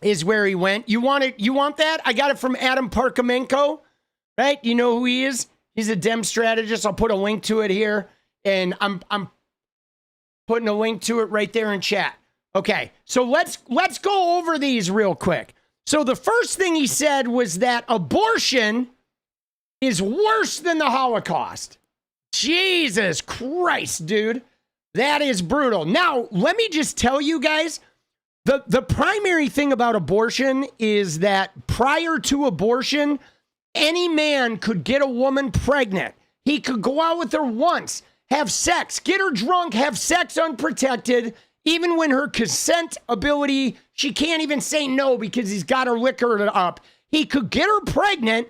is where he went. You want it? You want that? I got it from Adam Parkhomenko, right? You know who he is? He's a Dem strategist. I'll put a link to it here, and I'm putting a link to it right there in chat. Okay, so let's go over these real quick. So the first thing he said was that abortion is worse than the Holocaust. Jesus Christ, dude. That is brutal. Now, let me just tell you guys, the primary thing about abortion is that prior to abortion, any man could get a woman pregnant. He could go out with her once, have sex, get her drunk, have sex unprotected, even when her consent ability, she can't even say no because he's got her liquored up. He could get her pregnant,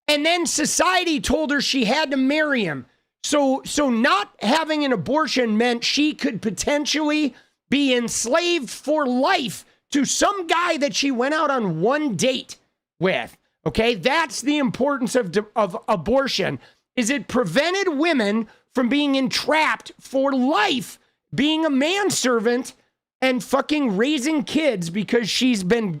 and then society told her she had to marry him. So not having an abortion meant she could potentially be enslaved for life to some guy that she went out on one date with. Okay, that's the importance of abortion, is it prevented women from being entrapped for life, being a manservant and fucking raising kids because she's been,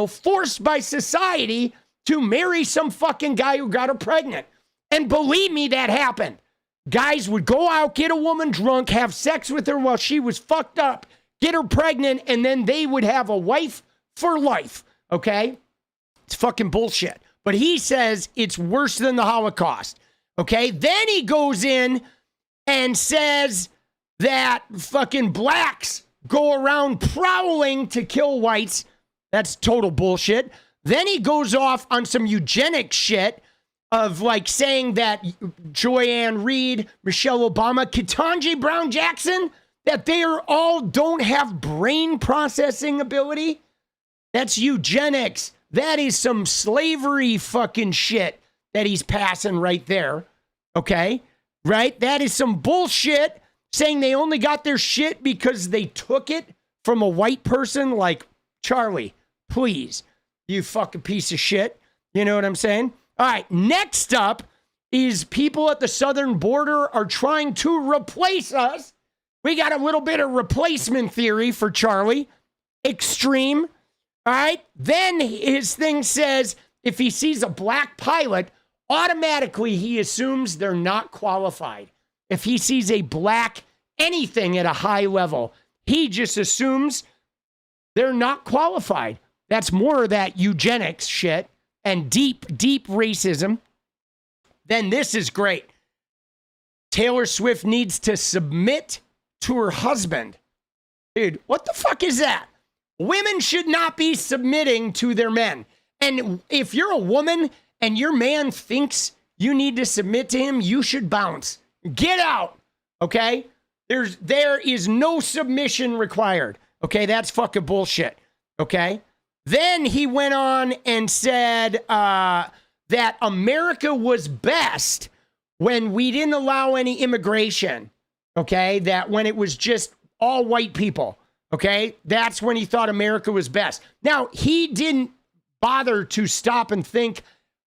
forced by society to marry some fucking guy who got her pregnant. And believe me, that happened. Guys would go out, get a woman drunk, have sex with her while she was fucked up, get her pregnant, and then they would have a wife for life, okay? It's fucking bullshit. But he says it's worse than the Holocaust, okay? Then he goes in and says that fucking blacks go around prowling to kill whites. That's total bullshit. Then he goes off on some eugenics shit of like saying that Joy-Ann Reid, Michelle Obama, Ketanji Brown Jackson, that they are all don't have brain processing ability. That's eugenics. That is some slavery fucking shit that he's passing right there. Okay? Right? That is some bullshit saying they only got their shit because they took it from a white person. Like, Charlie, please, you fucking piece of shit. You know what I'm saying? All right, next up is people at the southern border are trying to replace us. We got a little bit of replacement theory for Charlie. Extreme. All right, then his thing says if he sees a black pilot, automatically he assumes they're not qualified. If he sees a black anything at a high level, he just assumes they're not qualified. That's more of that eugenics shit and deep racism. Then this is great. Taylor Swift needs to submit to her husband. Dude, what the fuck is that? Women should not be submitting to their men. And if you're a woman and your man thinks you need to submit to him, you should bounce. Get out, okay? There is no submission required, okay? That's fucking bullshit, okay? Then he went on and said that America was best when we didn't allow any immigration, okay? That when it was just all white people, okay? That's when he thought America was best. Now, he didn't bother to stop and think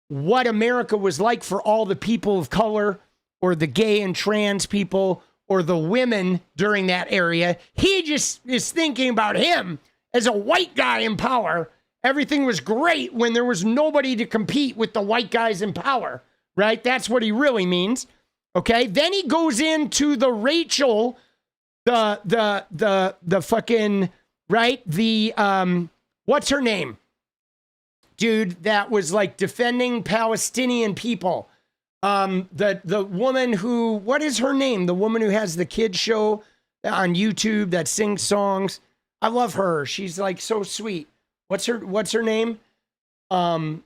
what America was like for all the people of color or the gay and trans people or the women during that area. He just is thinking about him as a white guy in power. Everything was great when there was nobody to compete with the white guys in power, right? That's what he really means. Okay. Then he goes into the Rachel, the fucking, right? What's her name? Dude, that was like defending Palestinian people. The woman who, what is her name? The woman who has the kids show on YouTube that sings songs. I love her. She's like so sweet. What's her name? Fuck.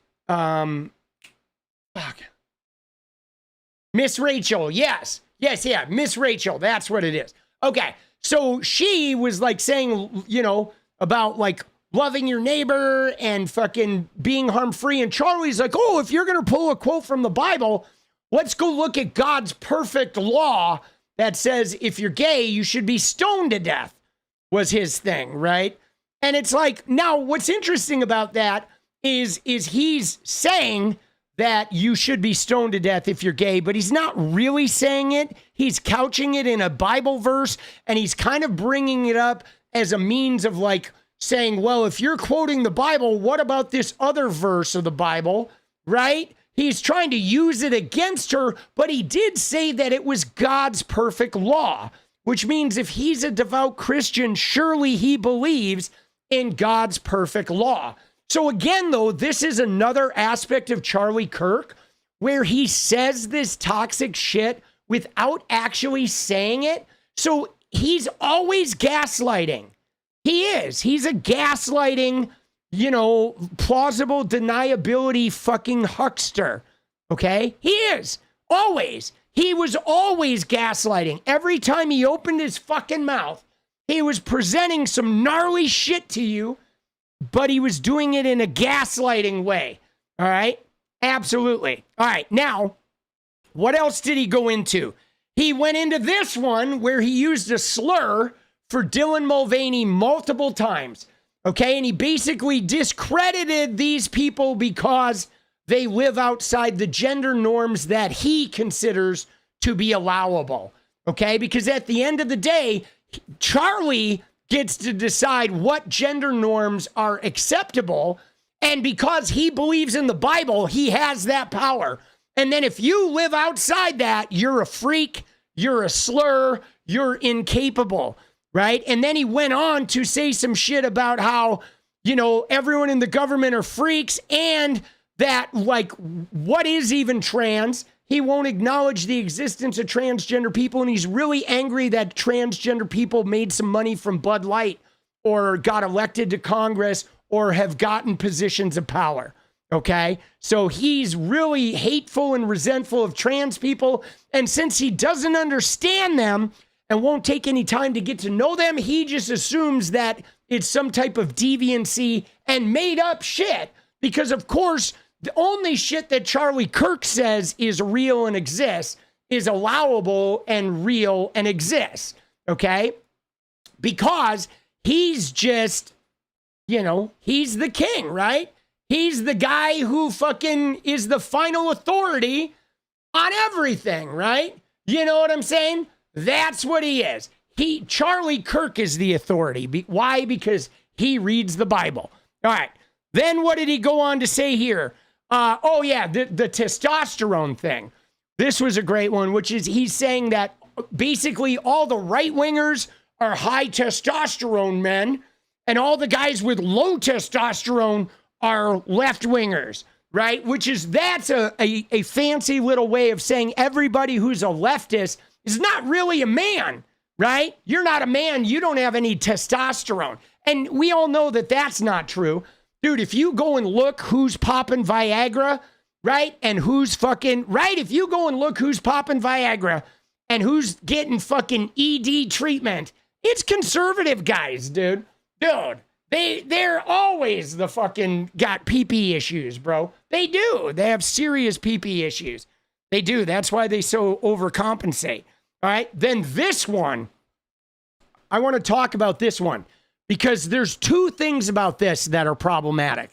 Miss Rachel. Yes. Yeah. Miss Rachel. That's what it is. Okay. So she was like saying, you know, about like loving your neighbor and fucking being harm-free. And Charlie's like, oh, if you're going to pull a quote from the Bible, let's go look at God's perfect law that says if you're gay, you should be stoned to death, was his thing, right? And it's like, now what's interesting about that is he's saying that you should be stoned to death if you're gay, but he's not really saying it. He's couching it in a Bible verse, and he's kind of bringing it up as a means of like saying, well, if you're quoting the Bible, what about this other verse of the Bible, right? He's trying to use it against her, but he did say that it was God's perfect law, which means if he's a devout Christian, surely he believes in God's perfect law. So again, though, this is another aspect of Charlie Kirk where he says this toxic shit without actually saying it. So he's always gaslighting. He is. He's a gaslighting, you know, plausible deniability fucking huckster. Okay? He is. Always. He was always gaslighting. Every time he opened his fucking mouth, he was presenting some gnarly shit to you, but he was doing it in a gaslighting way. All right? Absolutely. All right. Now, what else did he go into? He went into this one where he used a slur for Dylan Mulvaney multiple times. Okay? And he basically discredited these people because they live outside the gender norms that he considers to be allowable. Okay? Because at the end of the day, Charlie gets to decide what gender norms are acceptable. And because he believes in the Bible, he has that power. And then if you live outside that, you're a freak, you're a slur, you're incapable, right? And then he went on to say some shit about how, you know, everyone in the government are freaks and that, like, what is even trans? He won't acknowledge the existence of transgender people, and he's really angry that transgender people made some money from Bud Light or got elected to Congress or have gotten positions of power, okay? So he's really hateful and resentful of trans people, and since he doesn't understand them and won't take any time to get to know them, he just assumes that it's some type of deviancy and made up shit because, of course, the only shit that Charlie Kirk says is real and exists is allowable and real and exists, okay? Because he's just, you know, he's the king, right? He's the guy who fucking is the final authority on everything, right? You know what I'm saying? That's what he is. Charlie Kirk is the authority. Why? Because he reads the Bible. All right. Then what did he go on to say here? The testosterone thing. This was a great one, which is he's saying that basically all the right-wingers are high testosterone men and all the guys with low testosterone are left-wingers, right? That's a fancy little way of saying everybody who's a leftist is not really a man, right? You're not a man. You don't have any testosterone. And we all know that that's not true. Dude, if you go and look who's popping Viagra, right? And who's fucking, right? If you go and look who's popping Viagra and who's getting fucking ED treatment, it's conservative guys, dude. They're always the fucking got pee-pee issues, bro. They do. They have serious pee-pee issues. They do. That's why they so overcompensate. All right. Then this one, I want to talk about this one. Because there's two things about this that are problematic.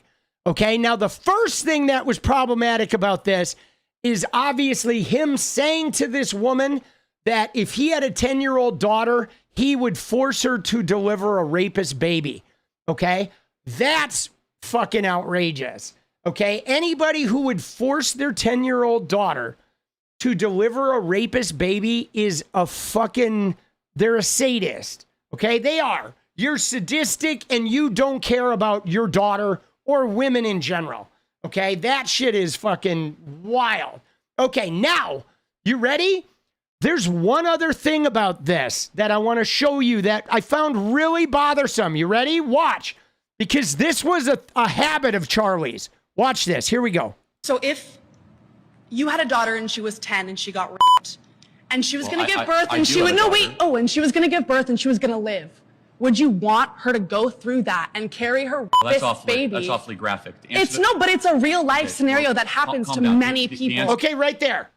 Okay, now the first thing that was problematic about this is obviously him saying to this woman that if he had a 10-year-old daughter, he would force her to deliver a rapist baby. Okay, that's fucking outrageous. Okay, anybody who would force their 10-year-old daughter to deliver a rapist baby is a fucking, they're a sadist. Okay, they are. You're sadistic and you don't care about your daughter or women in general. Okay, that shit is fucking wild. Okay, now, you ready? There's one other thing about this that I want to show you that I found really bothersome. You ready? Watch. Because this was a habit of Charlie's. Watch this. Here we go. So if you had a daughter and she was 10 and she got raped, and she was going to give birth and she would, and she was going to give birth and she was going to live, would you want her to go through that and carry her baby? That's awfully graphic. But it's a real life scenario that happens to many people. Okay, right there.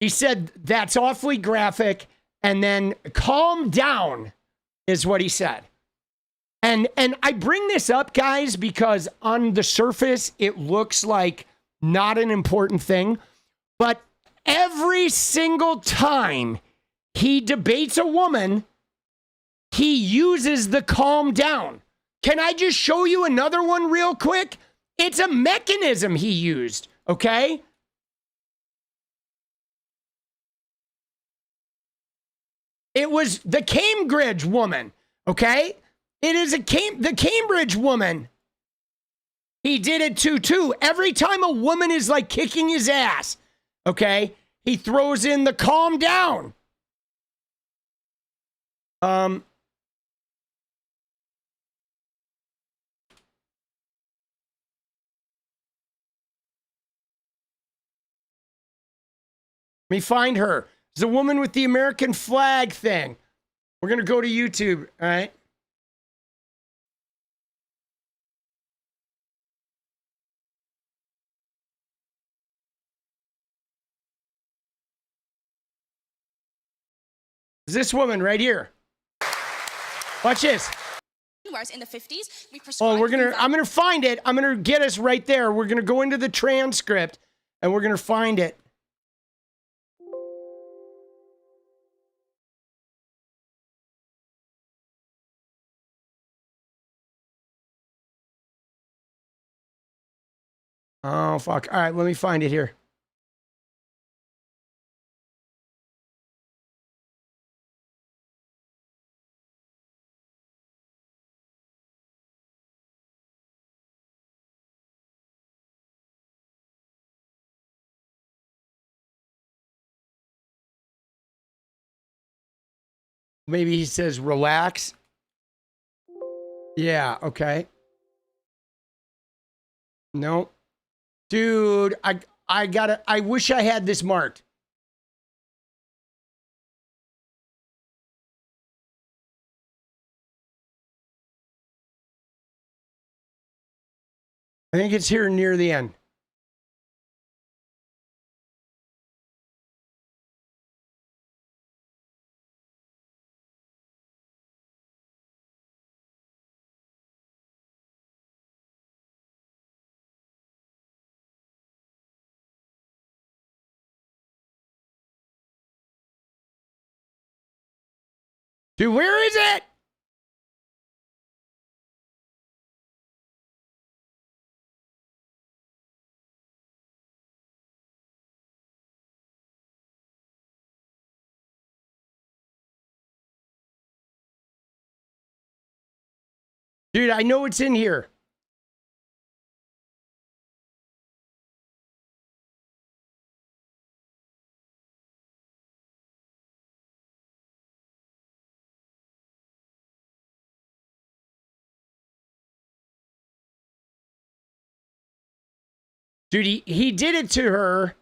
He said, that's awfully graphic. And then calm down is what he said. And I bring this up, guys, because on the surface, it looks like not an important thing. But every single time he debates a woman, he uses the calm down. Can I just show you another one real quick? It's a mechanism he used, okay? It was the Cambridge woman, okay? It is the Cambridge woman. He did it too. Every time a woman is like kicking his ass, okay, he throws in the calm down. Let me find her. It's a woman with the American flag thing. We're going to go to YouTube, all right? It's this woman right here. Watch this. In the 50s, I'm going to find it. I'm going to get us right there. We're going to go into the transcript and we're going to find it. Oh, fuck. All right, let me find it here. Maybe he says relax. Yeah, okay. No. Dude, I wish I had this marked. I think it's here near the end. Dude, where is it? Dude, I know it's in here. Dude, he did it to her.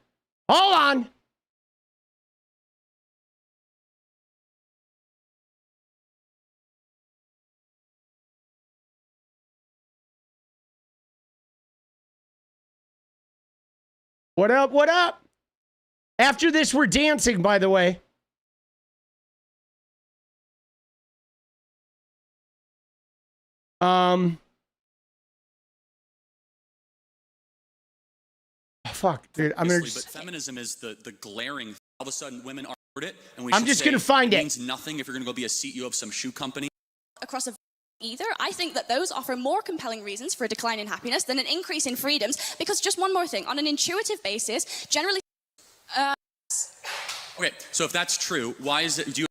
Hold on. What up? What up? After this, we're dancing, by the way. fuck, dude. I'm gonna. But feminism is the glaring. All of a sudden, women are it, and we I'm just gonna find it. Means nothing if you're gonna go be a CEO of some shoe company. Across either, I think that those offer more compelling reasons for a decline in happiness than an increase in freedoms. Because just one more thing, on an intuitive basis, generally. Okay, so if that's true, why is it? Do you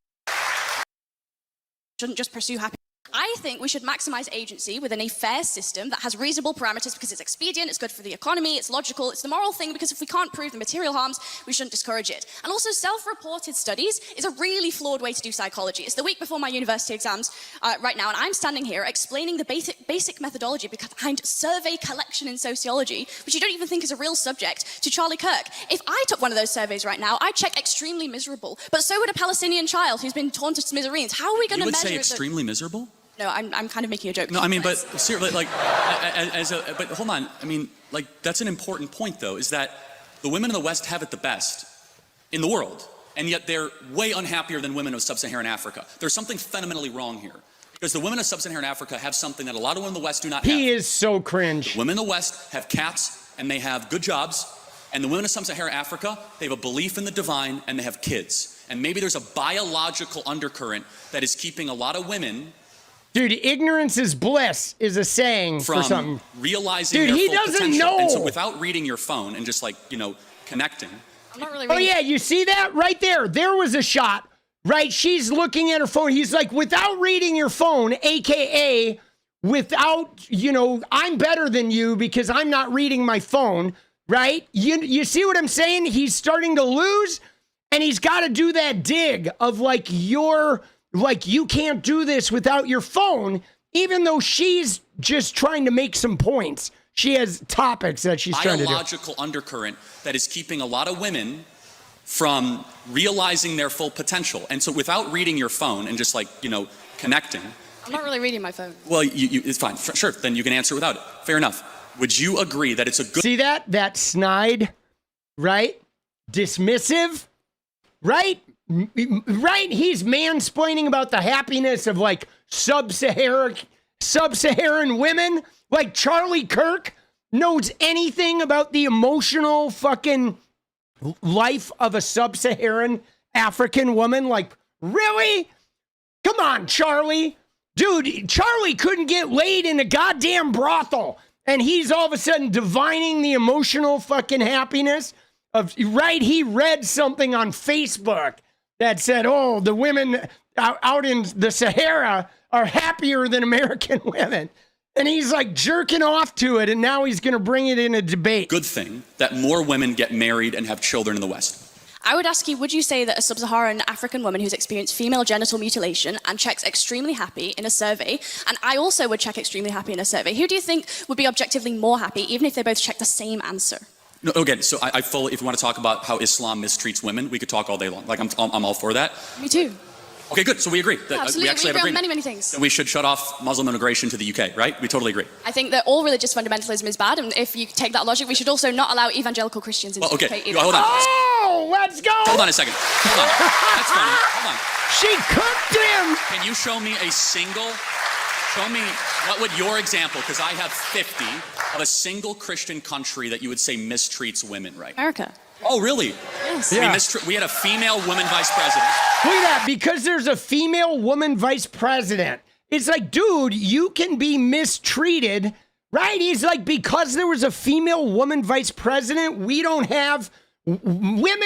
shouldn't just pursue happiness? I think we should maximize agency within a fair system that has reasonable parameters because it's expedient, it's good for the economy, it's logical, it's the moral thing because if we can't prove the material harms, we shouldn't discourage it. And also self-reported studies is a really flawed way to do psychology. It's the week before my university exams right now and I'm standing here explaining the basic methodology behind survey collection in sociology, which you don't even think is a real subject, to Charlie Kirk. If I took one of those surveys right now, I'd check extremely miserable, but so would a Palestinian child who's been torn to smithereens. How are we going to measure say extremely miserable? No, I'm kind of making a joke. No, I mean, but seriously, like, but hold on. I mean, like, that's an important point, though, is that the women in the West have it the best in the world, and yet they're way unhappier than women of sub-Saharan Africa. There's something fundamentally wrong here, because the women of sub-Saharan Africa have something that a lot of women in the West do not have. He is so cringe. The women in the West have cats, and they have good jobs, and the women of sub-Saharan Africa, they have a belief in the divine, and they have kids. And maybe there's a biological undercurrent that is keeping a lot of women. Dude, ignorance is bliss is a saying for something. Realizing Dude, their he full doesn't potential. know. And so without reading your phone and just like, connecting. I'm not really oh yeah, you see that right there? There was a shot, right? She's looking at her phone. He's like, without reading your phone, AKA without, I'm better than you because I'm not reading my phone, right? You see what I'm saying? He's starting to lose and he's got to do that dig of like you can't do this without your phone, even though she's just trying to make some points. She has topics that she's trying to do. Biological undercurrent that is keeping a lot of women from realizing their full potential. And so without reading your phone and just connecting. I'm not really reading my phone. Well, it's fine. Sure, then you can answer without it. Fair enough. Would you agree that it's a good... See that? That snide, right? Dismissive, right? Right, he's mansplaining about the happiness of like sub-Saharan women. Like Charlie Kirk knows anything about the emotional fucking life of a sub-Saharan African woman. Like, really? Come on, Charlie. Dude, Charlie couldn't get laid in a goddamn brothel. And he's all of a sudden divining the emotional fucking happiness of, right? He read something on Facebook that said, oh, the women out in the Sahara are happier than American women. And he's like jerking off to it, and now he's going to bring it in a debate. Good thing that more women get married and have children in the West. I would ask you, would you say that a sub-Saharan African woman who's experienced female genital mutilation and checks extremely happy in a survey, and I also would check extremely happy in a survey, who do you think would be objectively more happy, even if they both check the same answer? No, again, so I fully, if you want to talk about how Islam mistreats women, we could talk all day long. Like, I'm all for that. Me too. Okay, good. So we agree. Yeah, absolutely. We actually agree have on many things. Then we should shut off Muslim immigration to the UK, right? We totally agree. I think that all religious fundamentalism is bad, and if you take that logic, we should also not allow evangelical Christians into the UK either. Hold on. Oh, let's go. Hold on a second. Hold on. That's funny. Hold on. She cooked him. Can you show me what would your example, because I have 50, of a single Christian country that you would say mistreats women, right? America. Oh, really? Yes. Yeah. We had a female woman vice president. Look at that, because there's a female woman vice president. It's like, dude, you can be mistreated, right? He's like, because there was a female woman vice president, women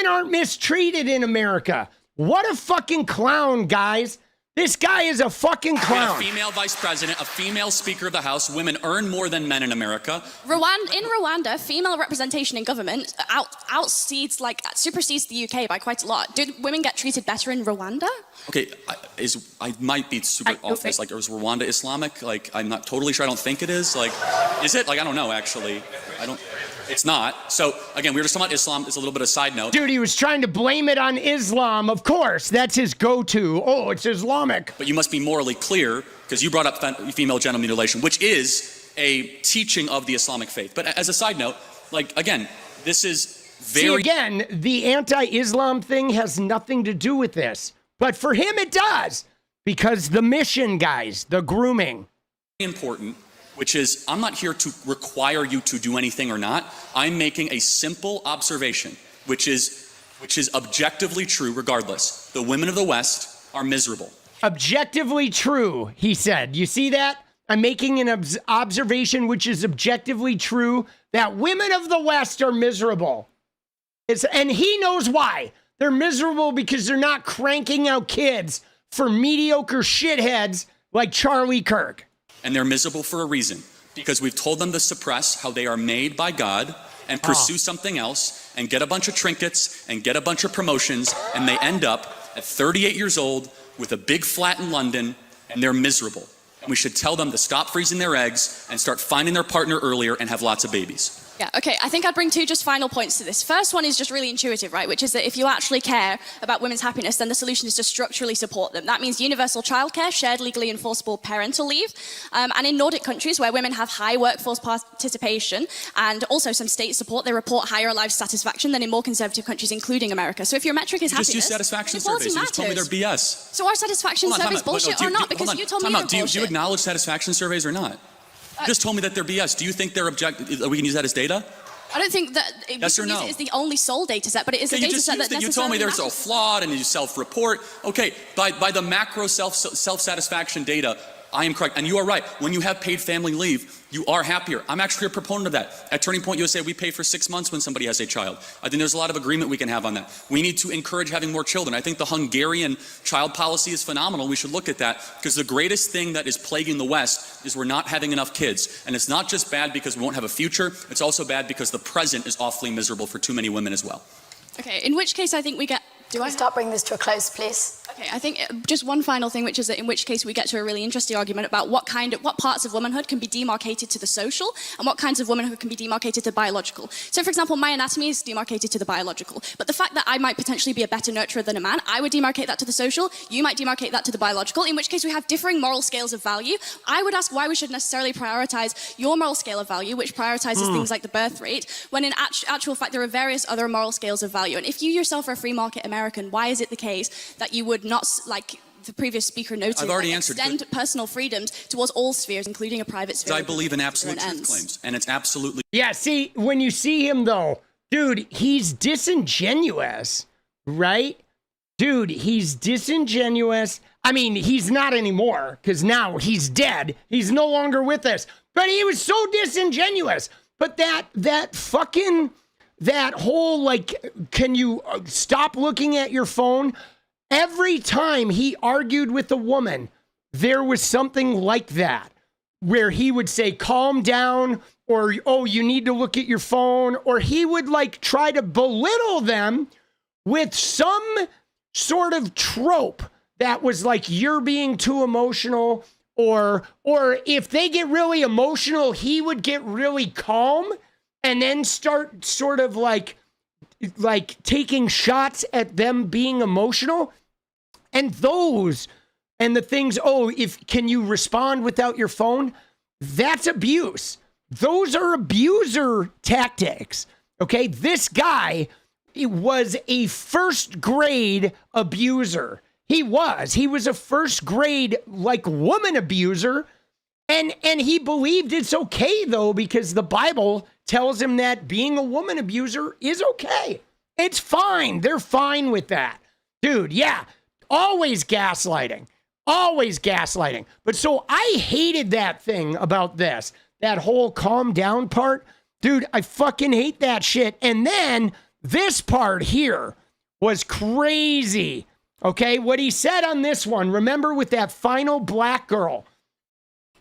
aren't mistreated in America. What a fucking clown, guys. This guy is a fucking clown. A female vice president, a female speaker of the House. Women earn more than men in America. In Rwanda, female representation in government supersedes the UK by quite a lot. Did women get treated better in Rwanda? Okay, I might be super off this. Like, is Rwanda Islamic? Like, I'm not totally sure. I don't think it is. Like, is it? Like, I don't know, actually. It's not. So, again, we were just talking about Islam. It's a little bit of a side note. Dude, he was trying to blame it on Islam. Of course, that's his go-to. Oh, it's Islamic. But you must be morally clear, because you brought up female genital mutilation, which is a teaching of the Islamic faith. But as a side note, like, again, this is very... See, again, the anti-Islam thing has nothing to do with this. But for him, it does. Because the mission, guys, the grooming. Important which is I'm not here to require you to do anything or not. I'm making a simple observation, which is objectively true regardless. The women of the West are miserable. Objectively true, he said. You see that? I'm making an observation which is objectively true, that women of the West are miserable. And he knows why. They're miserable because they're not cranking out kids for mediocre shitheads like Charlie Kirk. And they're miserable for a reason, because we've told them to suppress how they are made by God and pursue something else and get a bunch of trinkets and get a bunch of promotions, and they end up at 38 years old with a big flat in London, and they're miserable. And we should tell them to stop freezing their eggs and start finding their partner earlier and have lots of babies. Yeah, okay, I think I'd bring two just final points to this. First one is just really intuitive, right? Which is that if you actually care about women's happiness, then the solution is to structurally support them. That means universal childcare, shared legally enforceable parental leave, and in Nordic countries where women have high workforce participation and also some state support, they report higher life satisfaction than in more conservative countries, including America. So if your metric is happiness, just use satisfaction surveys. You just told me they're BS. So are satisfaction surveys bullshit or not? Because you told me they're bullshit. Do you acknowledge satisfaction surveys or not? You just told me that they're BS. Do you think they're we can use that as data? I don't think that yes or no? It is the only sole data set, but it is a data set that necessarily you told me they're so matters. flawed and you self-report. Okay, by the macro self-satisfaction data, I am correct. And you are right. When you have paid family leave, you are happier. I'm actually a proponent of that. At Turning Point USA, we pay for 6 months when somebody has a child. I think there's a lot of agreement we can have on that. We need to encourage having more children. I think the Hungarian child policy is phenomenal. We should look at that, because the greatest thing that is plaguing the West is we're not having enough kids. And it's not just bad because we won't have a future. It's also bad because the present is awfully miserable for too many women as well. Okay, in which case I think we get... Do I start bringing this to a close, please? Okay, I think just one final thing, which is that in which case we get to a really interesting argument about what parts of womanhood can be demarcated to the social and what kinds of womanhood can be demarcated to biological. So, for example, my anatomy is demarcated to the biological, but the fact that I might potentially be a better nurturer than a man, I would demarcate that to the social, you might demarcate that to the biological, in which case we have differing moral scales of value. I would ask why we should necessarily prioritize your moral scale of value, which prioritizes things like the birth rate, when in actual fact there are various other moral scales of value. And if you yourself are a free market American, why is it the case that you would not, like the previous speaker noted, I've already answered extend personal freedoms towards all spheres, including a private sphere? I believe in absolute truth claims, and it's absolutely... Yeah, see, when you see him, though, dude, he's disingenuous, right? Dude, he's disingenuous. I mean, he's not anymore, because now he's dead. He's no longer with us. But he was so disingenuous. But that whole, like, can you stop looking at your phone? Every time he argued with a woman, there was something like that, where he would say, calm down, or, oh, you need to look at your phone, or he would, like, try to belittle them with some sort of trope that was like, you're being too emotional, or if they get really emotional, he would get really calm and then start sort of like taking shots at them being emotional. And the things, oh, can you respond without your phone? That's abuse. Those are abuser tactics. Okay. This guy was a first grade abuser. He was a first grade, like, woman abuser. And he believed it's okay, though, because the Bible tells him that being a woman abuser is okay. It's fine. They're fine with that. Dude, yeah, always gaslighting. Always gaslighting. But so I hated that thing about this, that whole calm down part. Dude, I fucking hate that shit. And then this part here was crazy. Okay, what he said on this one, remember with that final black girl,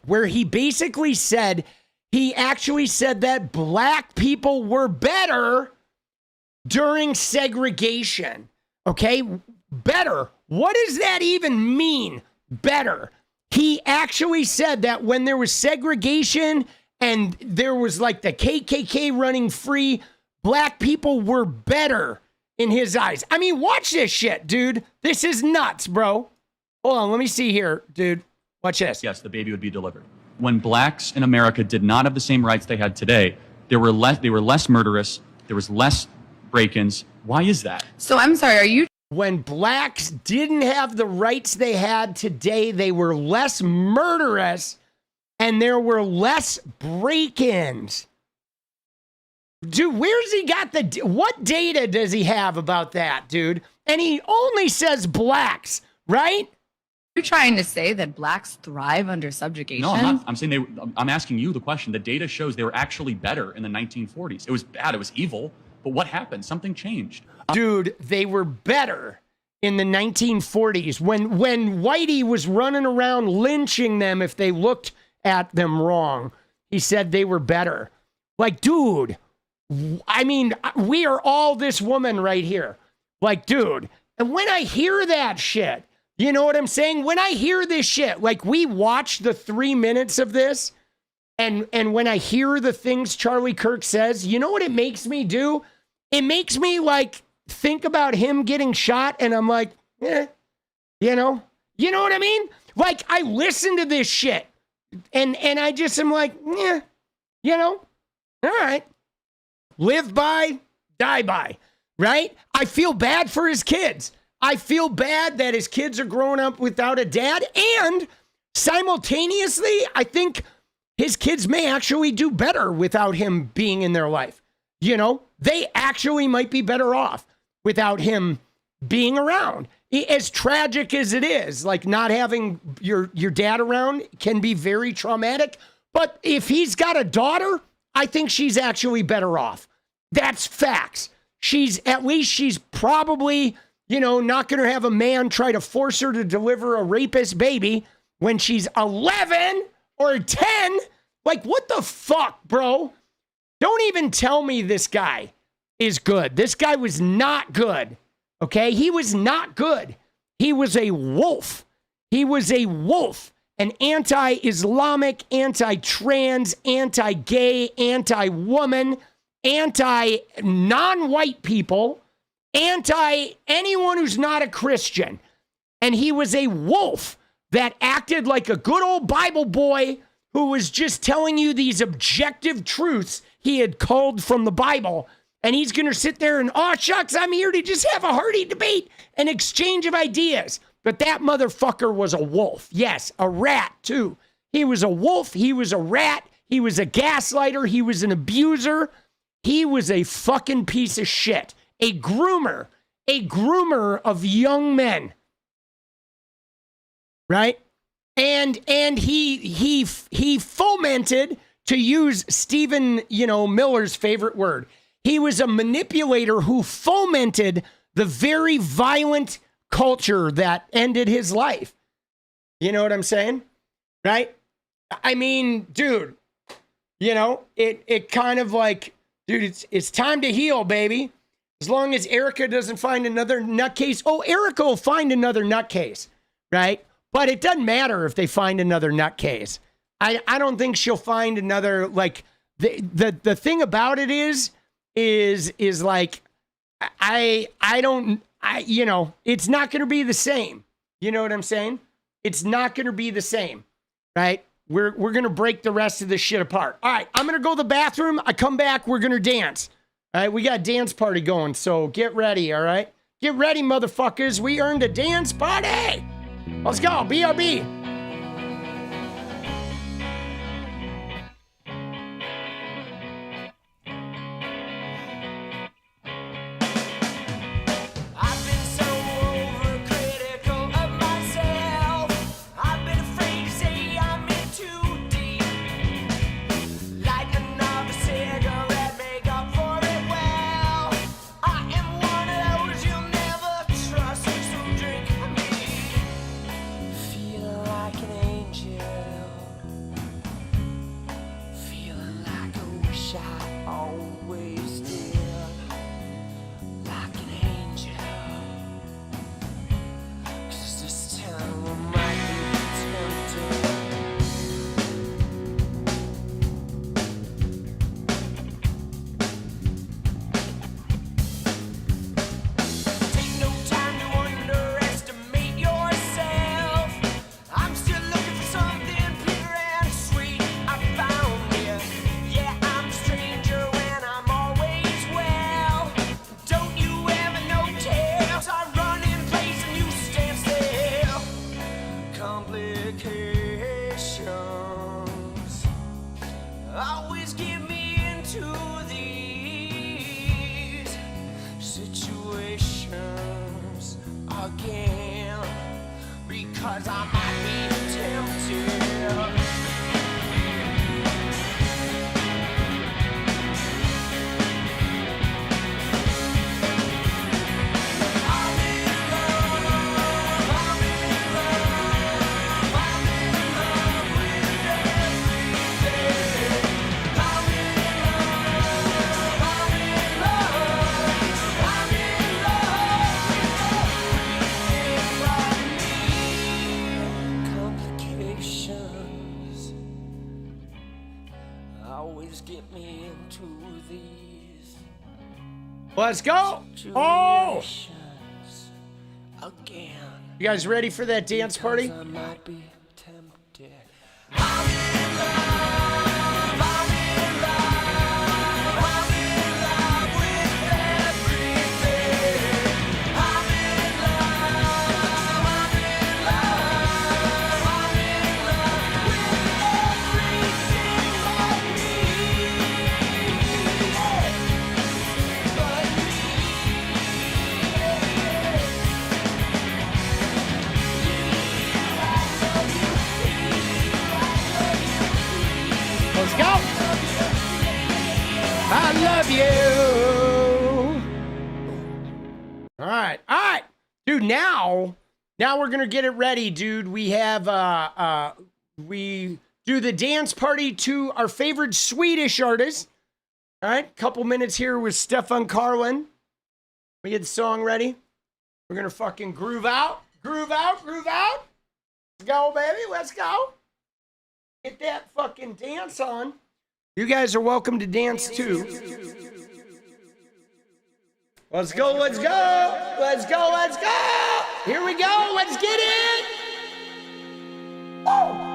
where he basically said, he actually said that black people were better during segregation. Okay, better. What does that even mean? Better. He actually said that when there was segregation and there was like the KKK running free, black people were better in his eyes. I mean, watch this shit, dude. This is nuts, bro. Hold on, let me see here, dude. Watch this. Yes, the baby would be delivered. When blacks in America did not have the same rights they had today, they were less murderous, there was less break-ins. Why is that? So I'm sorry, are you... When blacks didn't have the rights they had today, they were less murderous. and there were less break-ins. Dude, where's he got what data does he have about that, dude? And he only says blacks, right? You're trying to say that blacks thrive under subjugation? No, I'm not. I'm saying I'm asking you the question. The data shows they were actually better in the 1940s. It was bad. It was evil. But what happened? Something changed. Dude, they were better in the 1940s when Whitey was running around lynching them if they looked at them wrong. He said they were better. Like, dude, I mean, we are all this woman right here. Like, dude, and when I hear that shit, you know what I'm saying? When I hear this shit, like we watched the 3 minutes of this, and when I hear the things Charlie Kirk says, you know what it makes me do? It makes me like think about him getting shot, and I'm like, you know what I mean? Like I listen to this shit, and I just am like, all right, live by, die by, right? I feel bad for his kids. I feel bad that his kids are growing up without a dad, and simultaneously, I think his kids may actually do better without him being in their life. You know, they actually might be better off without him being around. As tragic as it is, like not having your dad around can be very traumatic. But if he's got a daughter, I think she's actually better off. That's facts. She's probably, not going to have a man try to force her to deliver a rapist baby when she's 11 or 10. Like, what the fuck, bro? Don't even tell me this guy is good. This guy was not good, okay? He was not good. He was a wolf. He was a wolf. An anti-Islamic, anti-trans, anti-gay, anti-woman, anti-non-white people, anti-anyone who's not a Christian. And he was a wolf that acted like a good old Bible boy who was just telling you these objective truths he had culled from the Bible. And he's going to sit there and, oh, shucks, I'm here to just have a hearty debate and exchange of ideas. But that motherfucker was a wolf. Yes, a rat, too. He was a wolf. He was a rat. He was a gaslighter. He was an abuser. He was a fucking piece of shit. A groomer of young men. Right? And he fomented, to use Stephen, Miller's favorite word, he was a manipulator who fomented the very violent culture that ended his life. You know what I'm saying? Right? I mean, dude, it kind of like, dude, it's time to heal, baby. As long as Erica doesn't find another nutcase. Oh, Erica will find another nutcase, right? But it doesn't matter if they find another nutcase. I don't think she'll find another, like, the thing about it is like, it's not going to be the same. You know what I'm saying? It's not going to be the same, right? We're going to break the rest of this shit apart. All right, I'm going to go to the bathroom. I come back, we're going to dance. All right, we got a dance party going, so get ready, all right? Get ready, motherfuckers. We earned a dance party. Let's go, BRB. Feel Let's go. Oh. Again. You guys ready for that dance party? I might be tempted. Let's go. I love you. All right. All right. Dude, now we're going to get it ready, dude. We have, we do the dance party to our favorite Swedish artist. All right. Couple minutes here with Stefan Karlin. We get the song ready. We're going to fucking groove out. Groove out. Groove out. Let's go, baby. Let's go. Get that fucking dance on. You guys are welcome to dance too. Let's go, let's go. Let's go, let's go. Here we go. Let's get it. Oh.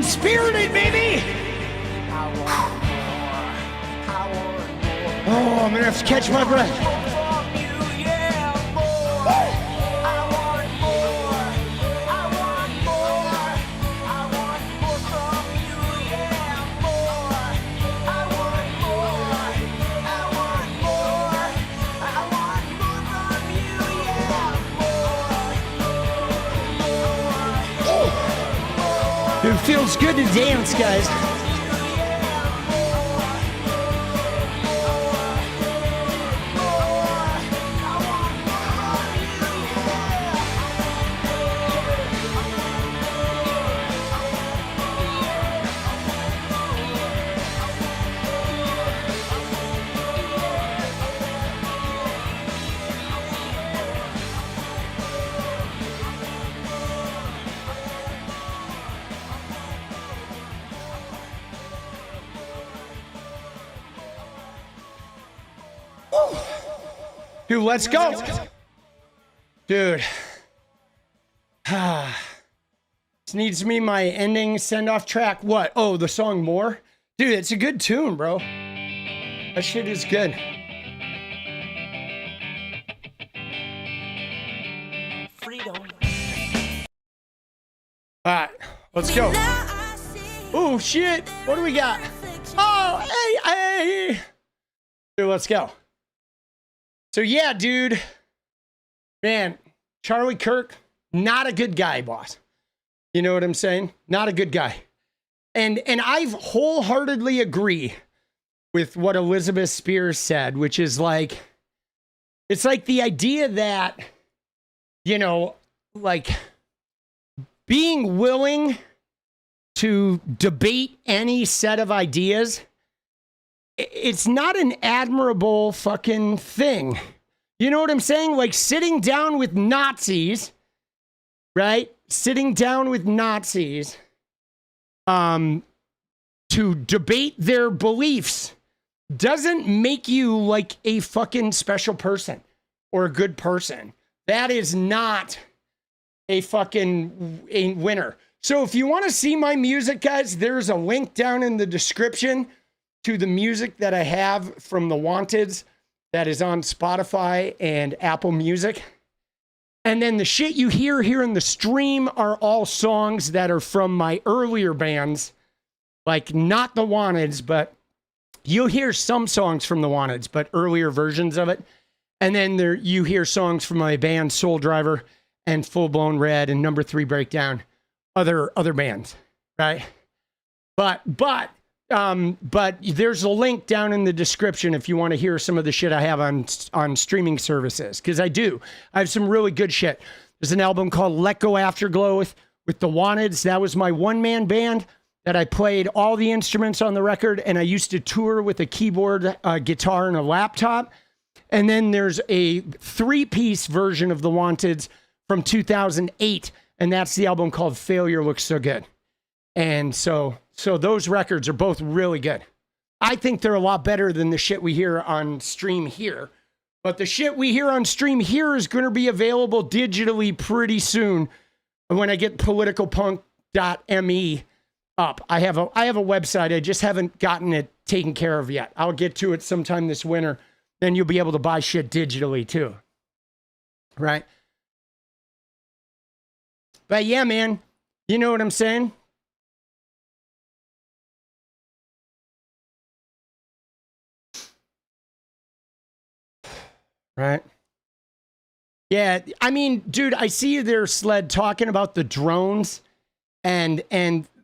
Spirited, baby! Oh, I'm gonna have to catch my breath. It feels good to dance, guys. Dude, let's go. Dude. This needs to be my ending send-off track. What? Oh, the song More? Dude, it's a good tune, bro. That shit is good. Freedom. All right, let's go. Oh, shit. What do we got? Oh, hey. Dude, let's go. So, yeah, dude. Man, Charlie Kirk, not a good guy, boss. You know what I'm saying? Not a good guy. And I wholeheartedly agree with what 𝗙𝗪𝗻 said, which is like, it's like the idea that, you know, like being willing to debate any set of ideas, it's not an admirable fucking thing. You know what I'm saying? Like sitting down with Nazis, right? Sitting down with Nazis to debate their beliefs doesn't make you like a fucking special person or a good person. That is not a winner. So if you want to see my music, guys, there's a link down in the description to the music that I have from the Wanteds that is on Spotify and Apple Music. And then the shit you hear here in the stream are all songs that are from my earlier bands, like not the Wanteds, but you'll hear some songs from the Wanteds, but earlier versions of it. And then there you hear songs from my band Soul Driver and Full Blown Red and Number 3 Breakdown, other bands, right? But there's a link down in the description if you want to hear some of the shit I have on streaming services, because I have some really good shit. There's an album called Let Go Afterglow with the Wanteds. That was my one-man band that I played all the instruments on the record, and I used to tour with a keyboard, guitar, and a laptop. And then there's a 3-piece version of the Wanteds from 2008, and that's the album called Failure Looks So Good. And so those records are both really good. I think they're a lot better than the shit we hear on stream here. But the shit we hear on stream here is going to be available digitally pretty soon when I get politicalpunk.me up. I have a website. I just haven't gotten it taken care of yet. I'll get to it sometime this winter. Then you'll be able to buy shit digitally too. Right? But yeah, man, you know what I'm saying? Right? Yeah, I mean, dude, I see you there, Sled, talking about the drones, and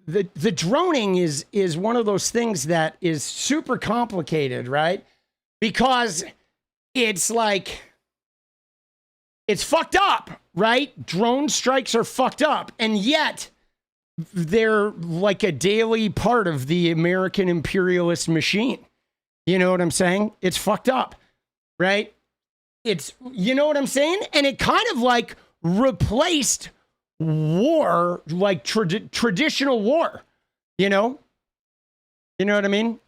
the droning is one of those things that is super complicated, right? Because it's like, it's fucked up, right? Drone strikes are fucked up, and yet they're like a daily part of the American imperialist machine. You know what I'm saying? It's fucked up, right? It's, you know what I'm saying? And it kind of like replaced war, like traditional war, you know? You know what I mean?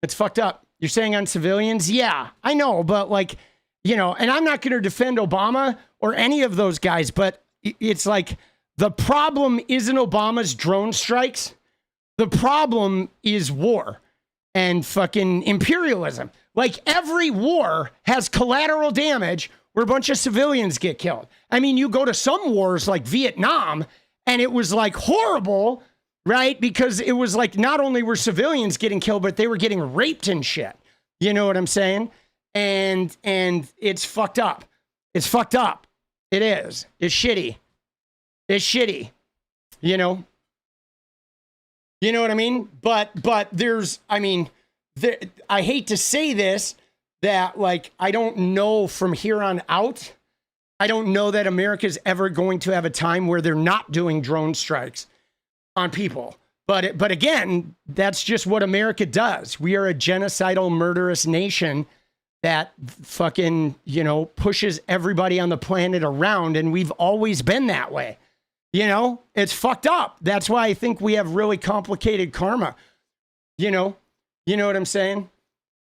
It's fucked up. You're saying on civilians? Yeah, I know, but like, you know, and I'm not going to defend Obama or any of those guys, but it's like the problem isn't Obama's drone strikes. The problem is war and fucking imperialism. Like every war has collateral damage where a bunch of civilians get killed. I mean, you go to some wars like Vietnam and it was like horrible, right? Because it was like not only were civilians getting killed, but they were getting raped and shit. You know what I'm saying? And it's fucked up. It's fucked up. It is. It's shitty. It's shitty. You know? You know what I mean? But there's, I mean, I hate to say this, that like, I don't know from here on out, I don't know that America's ever going to have a time where they're not doing drone strikes on people. But again, that's just what America does. We are a genocidal, murderous nation that fucking, you know, pushes everybody on the planet around, and we've always been that way. You know, it's fucked up. That's why I think we have really complicated karma. You know what I'm saying?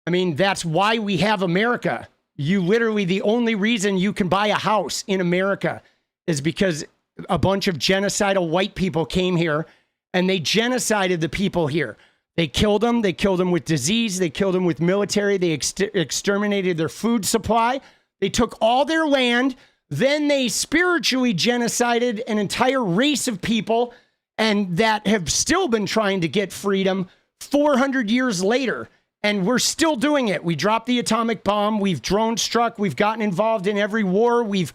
I mean, that's why we have America. you literally, the only reason you can buy a house in America is because a bunch of genocidal white people came here and they genocided the people here. They killed them. They killed them with disease. They killed them with military. They exterminated their food supply. They took all their land. Then they spiritually genocided an entire race of people and that have still been trying to get freedom 400 years later. And we're still doing it. We dropped the atomic bomb. We've drone struck. We've gotten involved in every war. We've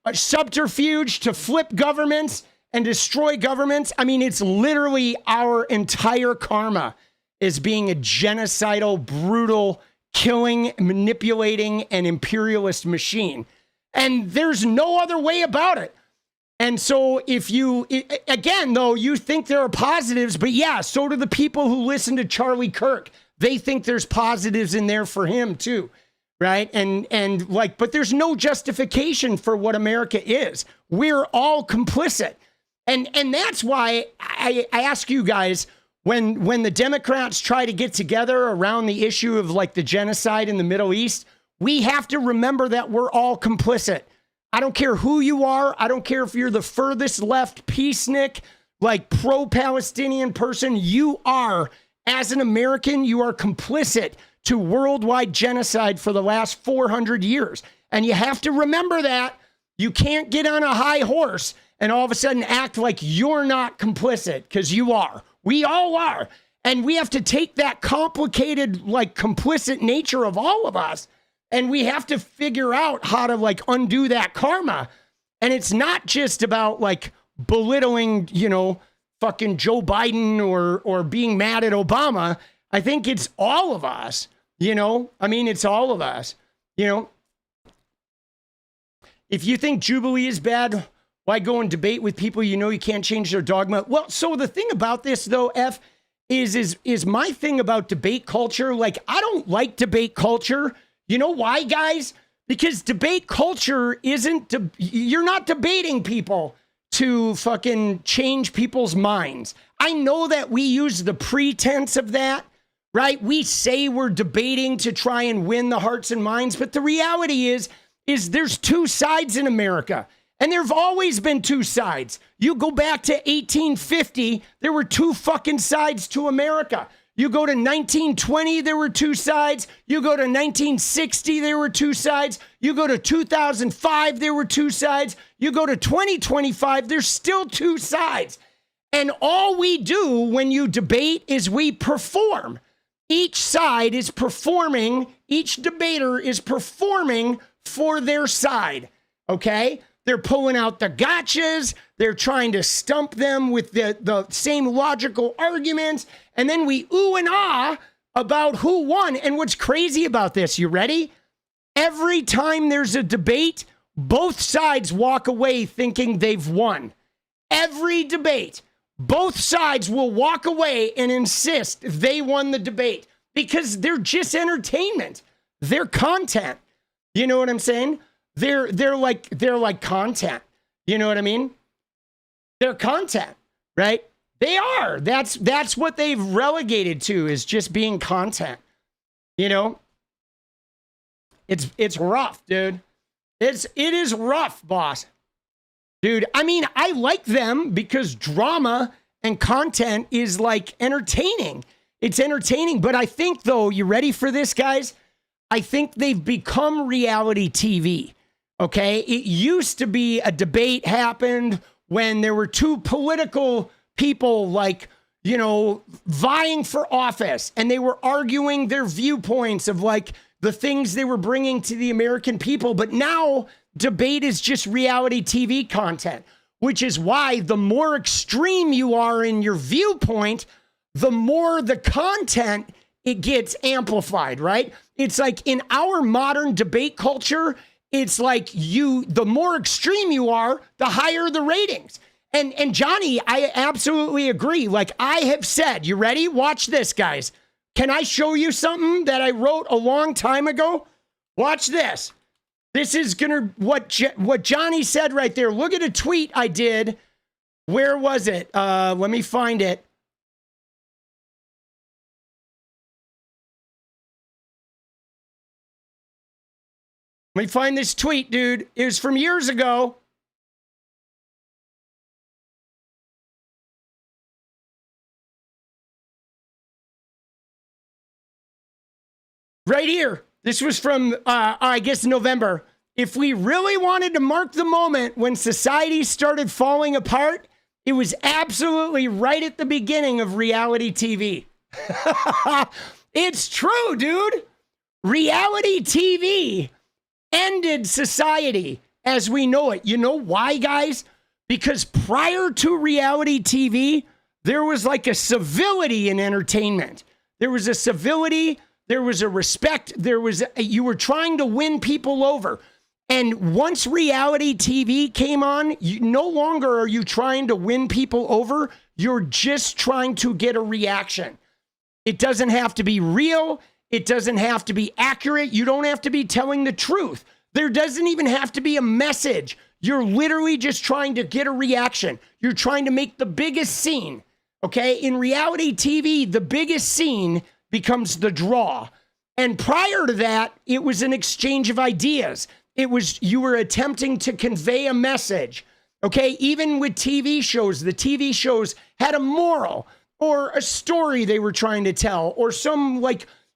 a subterfuge to flip governments and destroy governments. I mean, it's literally our entire karma is being a genocidal, brutal, killing, manipulating, and imperialist machine. And there's no other way about it. And so if you, again, though, you think there are positives, but yeah, so do the people who listen to Charlie Kirk. They think there's positives in there for him too. Right. And like, but there's no justification for what America is. We're all complicit. And that's why I ask you guys, when the Democrats try to get together around the issue of like the genocide in the Middle East, we have to remember that we're all complicit. I don't care who you are. I don't care if you're the furthest left peacenik, like pro-Palestinian person. You are, as an American, you are complicit to worldwide genocide for the last 400 years. And you have to remember that. You can't get on a high horse and all of a sudden act like you're not complicit, because you are. We all are. And we have to take that complicated, like, complicit nature of all of us, and we have to figure out how to, like, undo that karma. And it's not just about, like, belittling, fucking Joe Biden or being mad at Obama. I think it's all of us. It's all of us. If you think Jubilee is bad, why go and debate with people you can't change their dogma? Well, so the thing about this, though, F, is my thing about debate culture. Like, I don't like debate culture. You know why, guys? Because debate culture you're not debating people to fucking change people's minds. I know that we use the pretense of that. Right? We say we're debating to try and win the hearts and minds, but the reality is there's two sides in America, and there have always been two sides. You go back to 1850, there were two fucking sides to America. You go to 1920, there were two sides. You go to 1960, there were two sides. You go to 2005, there were two sides. You go to 2025, there's still two sides. And all we do when you debate is we perform. Each side is performing, each debater is performing for their side, okay? They're pulling out the gotchas, they're trying to stump them with the same logical arguments, and then we ooh and ah about who won. And what's crazy about this, you ready? Every time there's a debate, both sides walk away thinking they've won. Every debate. Both sides will walk away and insist they won the debate because they're just entertainment. They're content. You know what I'm saying? They're like content. You know what I mean? They're content, right? They are. That's what they've relegated to, is just being content. It's rough, dude. It is rough, boss. Dude, I like them because drama and content is like entertaining. It's entertaining. But I think, though, you ready for this, guys? I think they've become reality TV. Okay? It used to be a debate happened when there were two political people, like, vying for office, and they were arguing their viewpoints of like the things they were bringing to the American people. But now debate is just reality TV content, which is why the more extreme you are in your viewpoint, the more the content, it gets amplified, right? It's like in our modern debate culture, it's like the more extreme you are, the higher the ratings. And Johnny, I absolutely agree. Like I have said, you ready? Watch this, guys. Can I show you something that I wrote a long time ago? Watch this. This is what Johnny said right there. Look at a tweet I did. Where was it? Let me find it. Let me find this tweet, dude. It was from years ago. Right here. This was from, I guess, November. If we really wanted to mark the moment when society started falling apart, it was absolutely right at the beginning of reality TV. It's true, dude. Reality TV ended society as we know it. You know why, guys? Because prior to reality TV, there was like a civility in entertainment. There was a civility, there was a respect, you were trying to win people over. And once reality TV came on, no longer are you trying to win people over. You're just trying to get a reaction. It doesn't have to be real. It doesn't have to be accurate. You don't have to be telling the truth. There doesn't even have to be a message. You're literally just trying to get a reaction. You're trying to make the biggest scene. Okay? In reality TV, the biggest scene becomes the draw. And prior to that, it was an exchange of ideas. It was, you were attempting to convey a message. Okay? Even with TV shows, the TV shows had a moral or a story they were trying to tell or some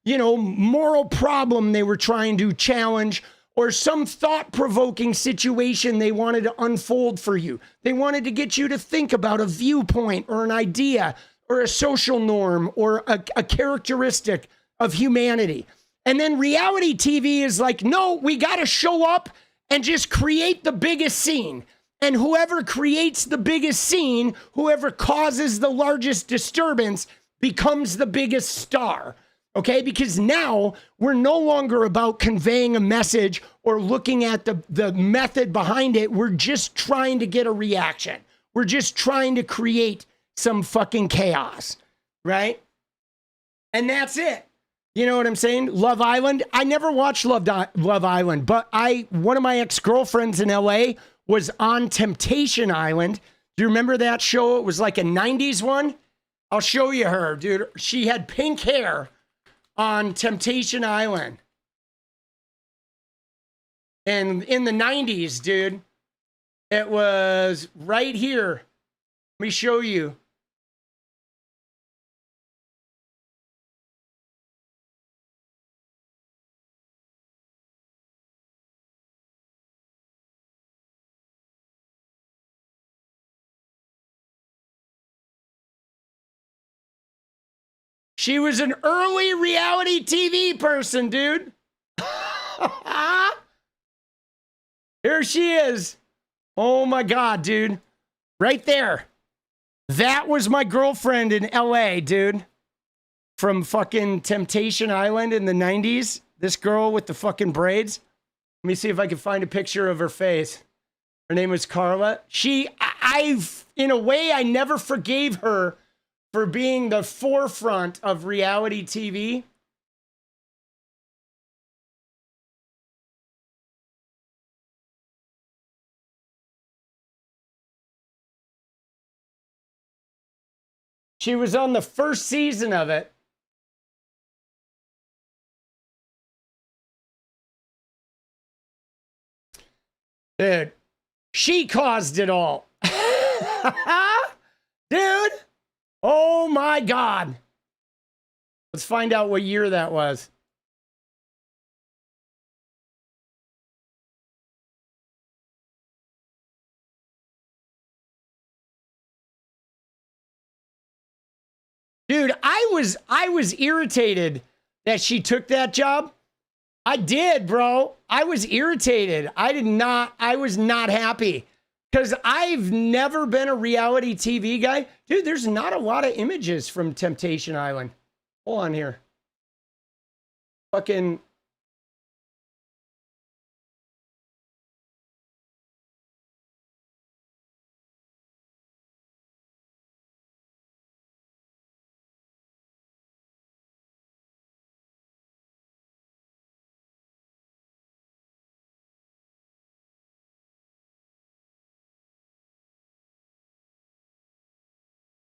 moral problem they were trying to challenge or some thought-provoking situation they wanted to unfold for you. They wanted to get you to think about a viewpoint or an idea or a social norm or a characteristic of humanity. And then reality TV is like, no, we got to show up and just create the biggest scene. And whoever creates the biggest scene, whoever causes the largest disturbance, becomes the biggest star. Okay? Because now we're no longer about conveying a message or looking at the method behind it. We're just trying to get a reaction. We're just trying to create some fucking chaos. Right? And that's it. You know what I'm saying? Love Island. I never watched Love Island, but one of my ex-girlfriends in LA was on Temptation Island. Do you remember that show? It was like a 90s one. I'll show you her, dude. She had pink hair on Temptation Island. And in the 90s, dude, it was right here. Let me show you. She was an early reality TV person, dude. Here she is. Oh my God, dude. Right there. That was my girlfriend in LA, dude. From fucking Temptation Island in the 90s. This girl with the fucking braids. Let me see if I can find a picture of her face. Her name was Carla. In a way, I never forgave her for being the forefront of reality TV. She was on the first season of it. Dude, she caused it all. Dude. Oh my God. Let's find out what year that was. Dude, I was irritated that she took that job. I did, bro. I was irritated. I was not happy. Because I've never been a reality TV guy. Dude, there's not a lot of images from Temptation Island. Hold on here. Fucking.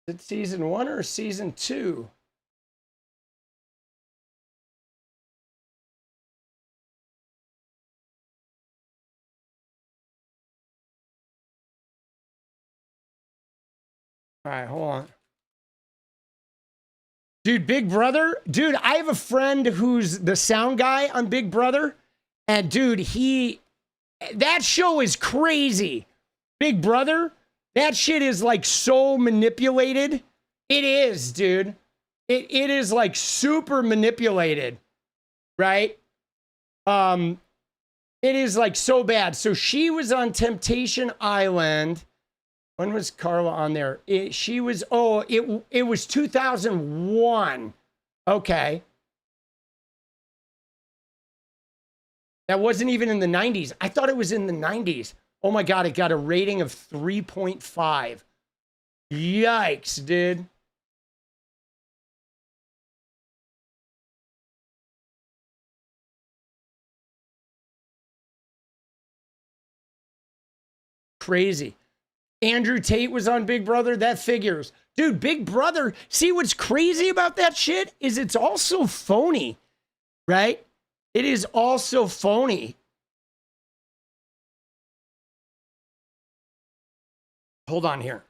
Is it season 1 or season 2? All right, hold on. Dude, Big Brother. Dude, I have a friend who's the sound guy on Big Brother. And dude, that show is crazy. Big Brother, that shit is like so manipulated. It is, dude. It is like super manipulated, right? It is like so bad. So she was on Temptation Island. When was Carla on there? It was 2001. Okay. That wasn't even in the 90s. I thought it was in the 90s. Oh my God, it got a rating of 3.5. Yikes, dude. Crazy. Andrew Tate was on Big Brother. That figures. Dude, Big Brother. See, what's crazy about that shit is it's also phony, right? It is also phony. Hold on here.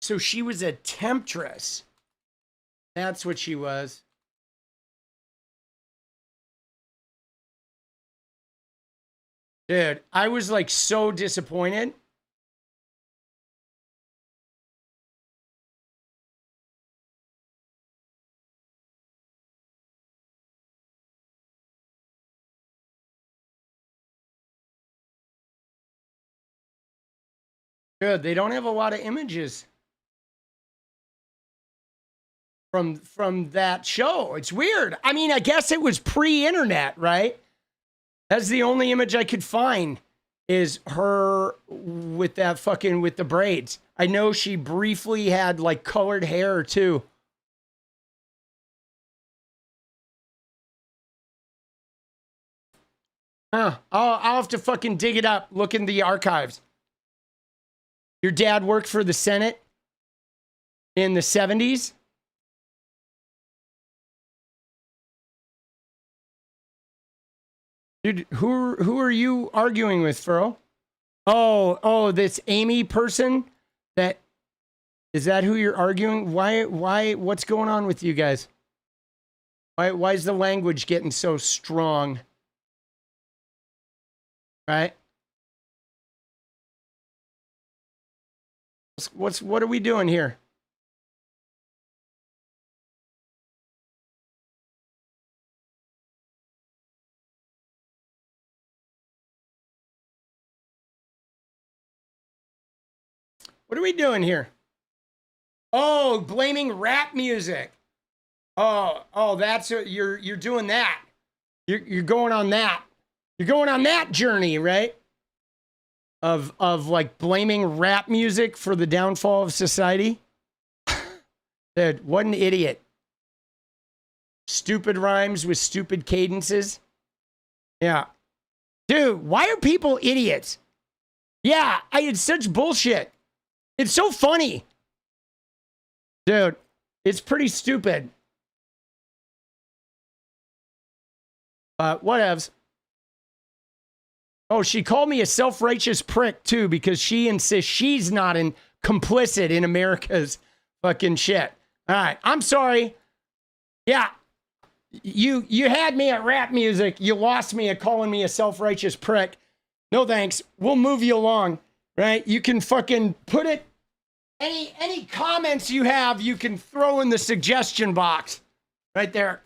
So she was a temptress. That's what she was. Dude, I was like so disappointed. Good, they don't have a lot of images from that show. It's weird. I mean, I guess it was pre-internet, right? That's the only image I could find is her with that fucking, with the braids. I know she briefly had like colored hair too. I'll have to fucking dig it up, look in the archives. Your dad worked for the Senate in the 70s? Dude, who are you arguing with, Furl? Oh, this Amy person? Is that who you're arguing? What's going on with you guys? Why is the language getting so strong? Right? What are we doing here? What are we doing here? Oh, blaming rap music. Oh, that's you're doing that. You're going on that. You're going on that journey, right? Of like blaming rap music for the downfall of society. Dude, what an idiot. Stupid rhymes with stupid cadences. Yeah. Dude, why are people idiots? Yeah, it's such bullshit. It's so funny. Dude, it's pretty stupid. Whatevs. Oh, she called me a self-righteous prick, too, because she insists she's not complicit in America's fucking shit. All right, I'm sorry. Yeah, you had me at rap music. You lost me at calling me a self-righteous prick. No thanks. We'll move you along, right? You can fucking put it. Any comments you have, you can throw in the suggestion box. Right there.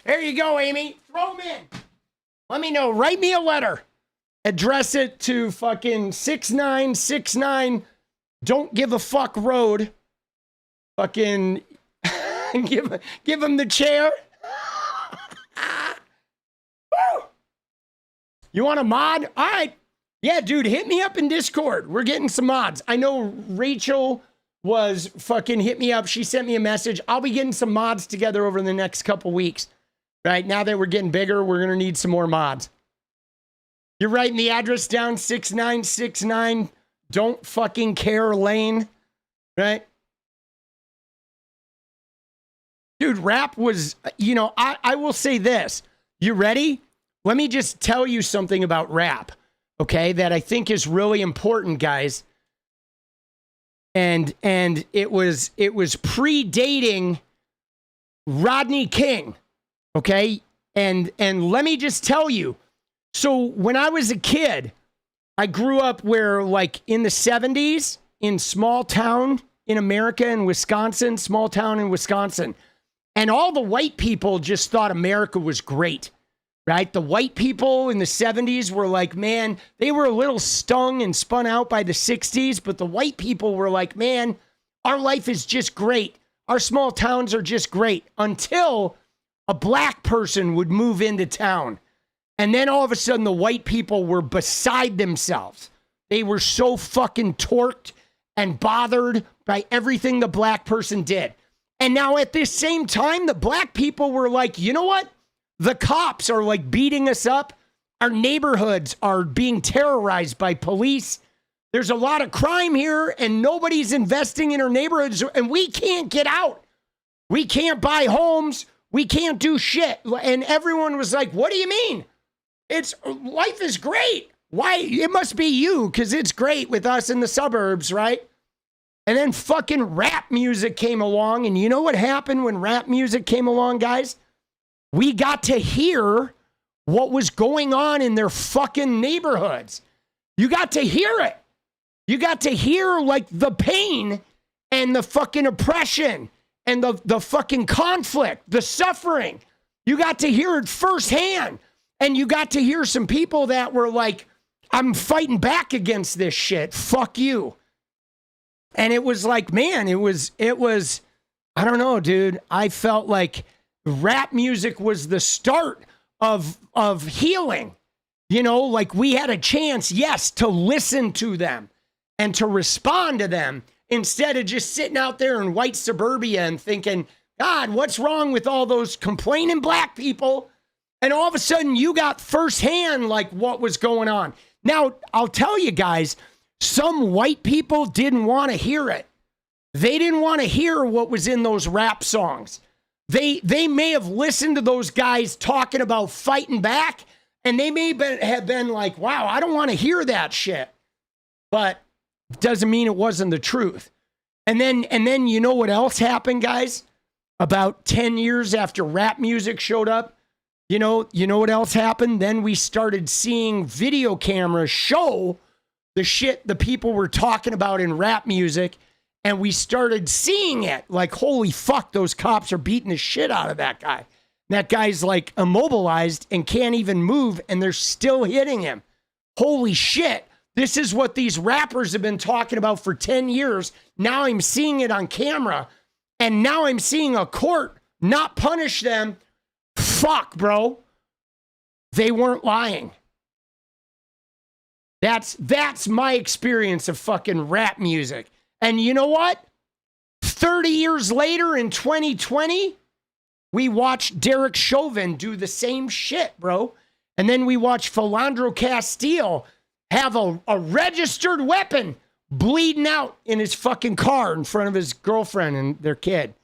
There you go, Amy. Throw them in. Let me know. Write me a letter. Address it to fucking 6969 Don't Give a Fuck Road. Fucking give him the chair. Woo! You want a mod? All right. Yeah, dude, hit me up in Discord. We're getting some mods. I know Rachel was fucking hit me up. She sent me a message. I'll be getting some mods together over the next couple weeks. Right now that we're getting bigger, we're going to need some more mods. You're writing the address down, 6969 Don't Fucking Care Lane, right? Dude, rap was, you know, I will say this. You ready? Let me just tell you something about rap, okay, that I think is really important, guys. And it was predating Rodney King, okay? And let me just tell you. So when I was a kid, I grew up where, like, in the 70s, in small town in America, in Wisconsin, small town in Wisconsin. And all the white people just thought America was great, right? The white people in the 70s were like, man, they were a little stung and spun out by the 60s, but the white people were like, man, our life is just great. Our small towns are just great, until a black person would move into town. And then all of a sudden, the white people were beside themselves. They were so fucking torqued and bothered by everything the black person did. And now at this same time, the black people were like, you know what? The cops are like beating us up. Our neighborhoods are being terrorized by police. There's a lot of crime here and nobody's investing in our neighborhoods and we can't get out. We can't buy homes. We can't do shit. And everyone was like, what do you mean? Life is great. Why? It must be you, because it's great with us in the suburbs, right? And then fucking rap music came along. And you know what happened when rap music came along, guys? We got to hear what was going on in their fucking neighborhoods. You got to hear it. You got to hear, like, the pain and the fucking oppression and the fucking conflict, the suffering. You got to hear it firsthand. And you got to hear some people that were like, I'm fighting back against this shit. Fuck you. And it was like, man, it was, I don't know, dude. I felt like rap music was the start of healing. You know, like we had a chance, yes, to listen to them and to respond to them instead of just sitting out there in white suburbia and thinking, God, what's wrong with all those complaining black people? And all of a sudden you got firsthand like what was going on. Now, I'll tell you guys, some white people didn't want to hear it. They didn't want to hear what was in those rap songs. They may have listened to those guys talking about fighting back, and they may have been like, wow, I don't want to hear that shit. But it doesn't mean it wasn't the truth. And then you know what else happened, guys? About 10 years after rap music showed up, you know what else happened? Then we started seeing video cameras show the shit the people were talking about in rap music, and we started seeing it. Like, holy fuck, those cops are beating the shit out of that guy. That guy's like immobilized and can't even move, and they're still hitting him. Holy shit. This is what these rappers have been talking about for 10 years. Now I'm seeing it on camera, and now I'm seeing a court not punish them. Fuck, bro. They weren't lying. That's my experience of fucking rap music. And you know what? 30 years later in 2020, we watched Derek Chauvin do the same shit, bro. And then we watched Philando Castile have a registered weapon bleeding out in his fucking car in front of his girlfriend and their kid.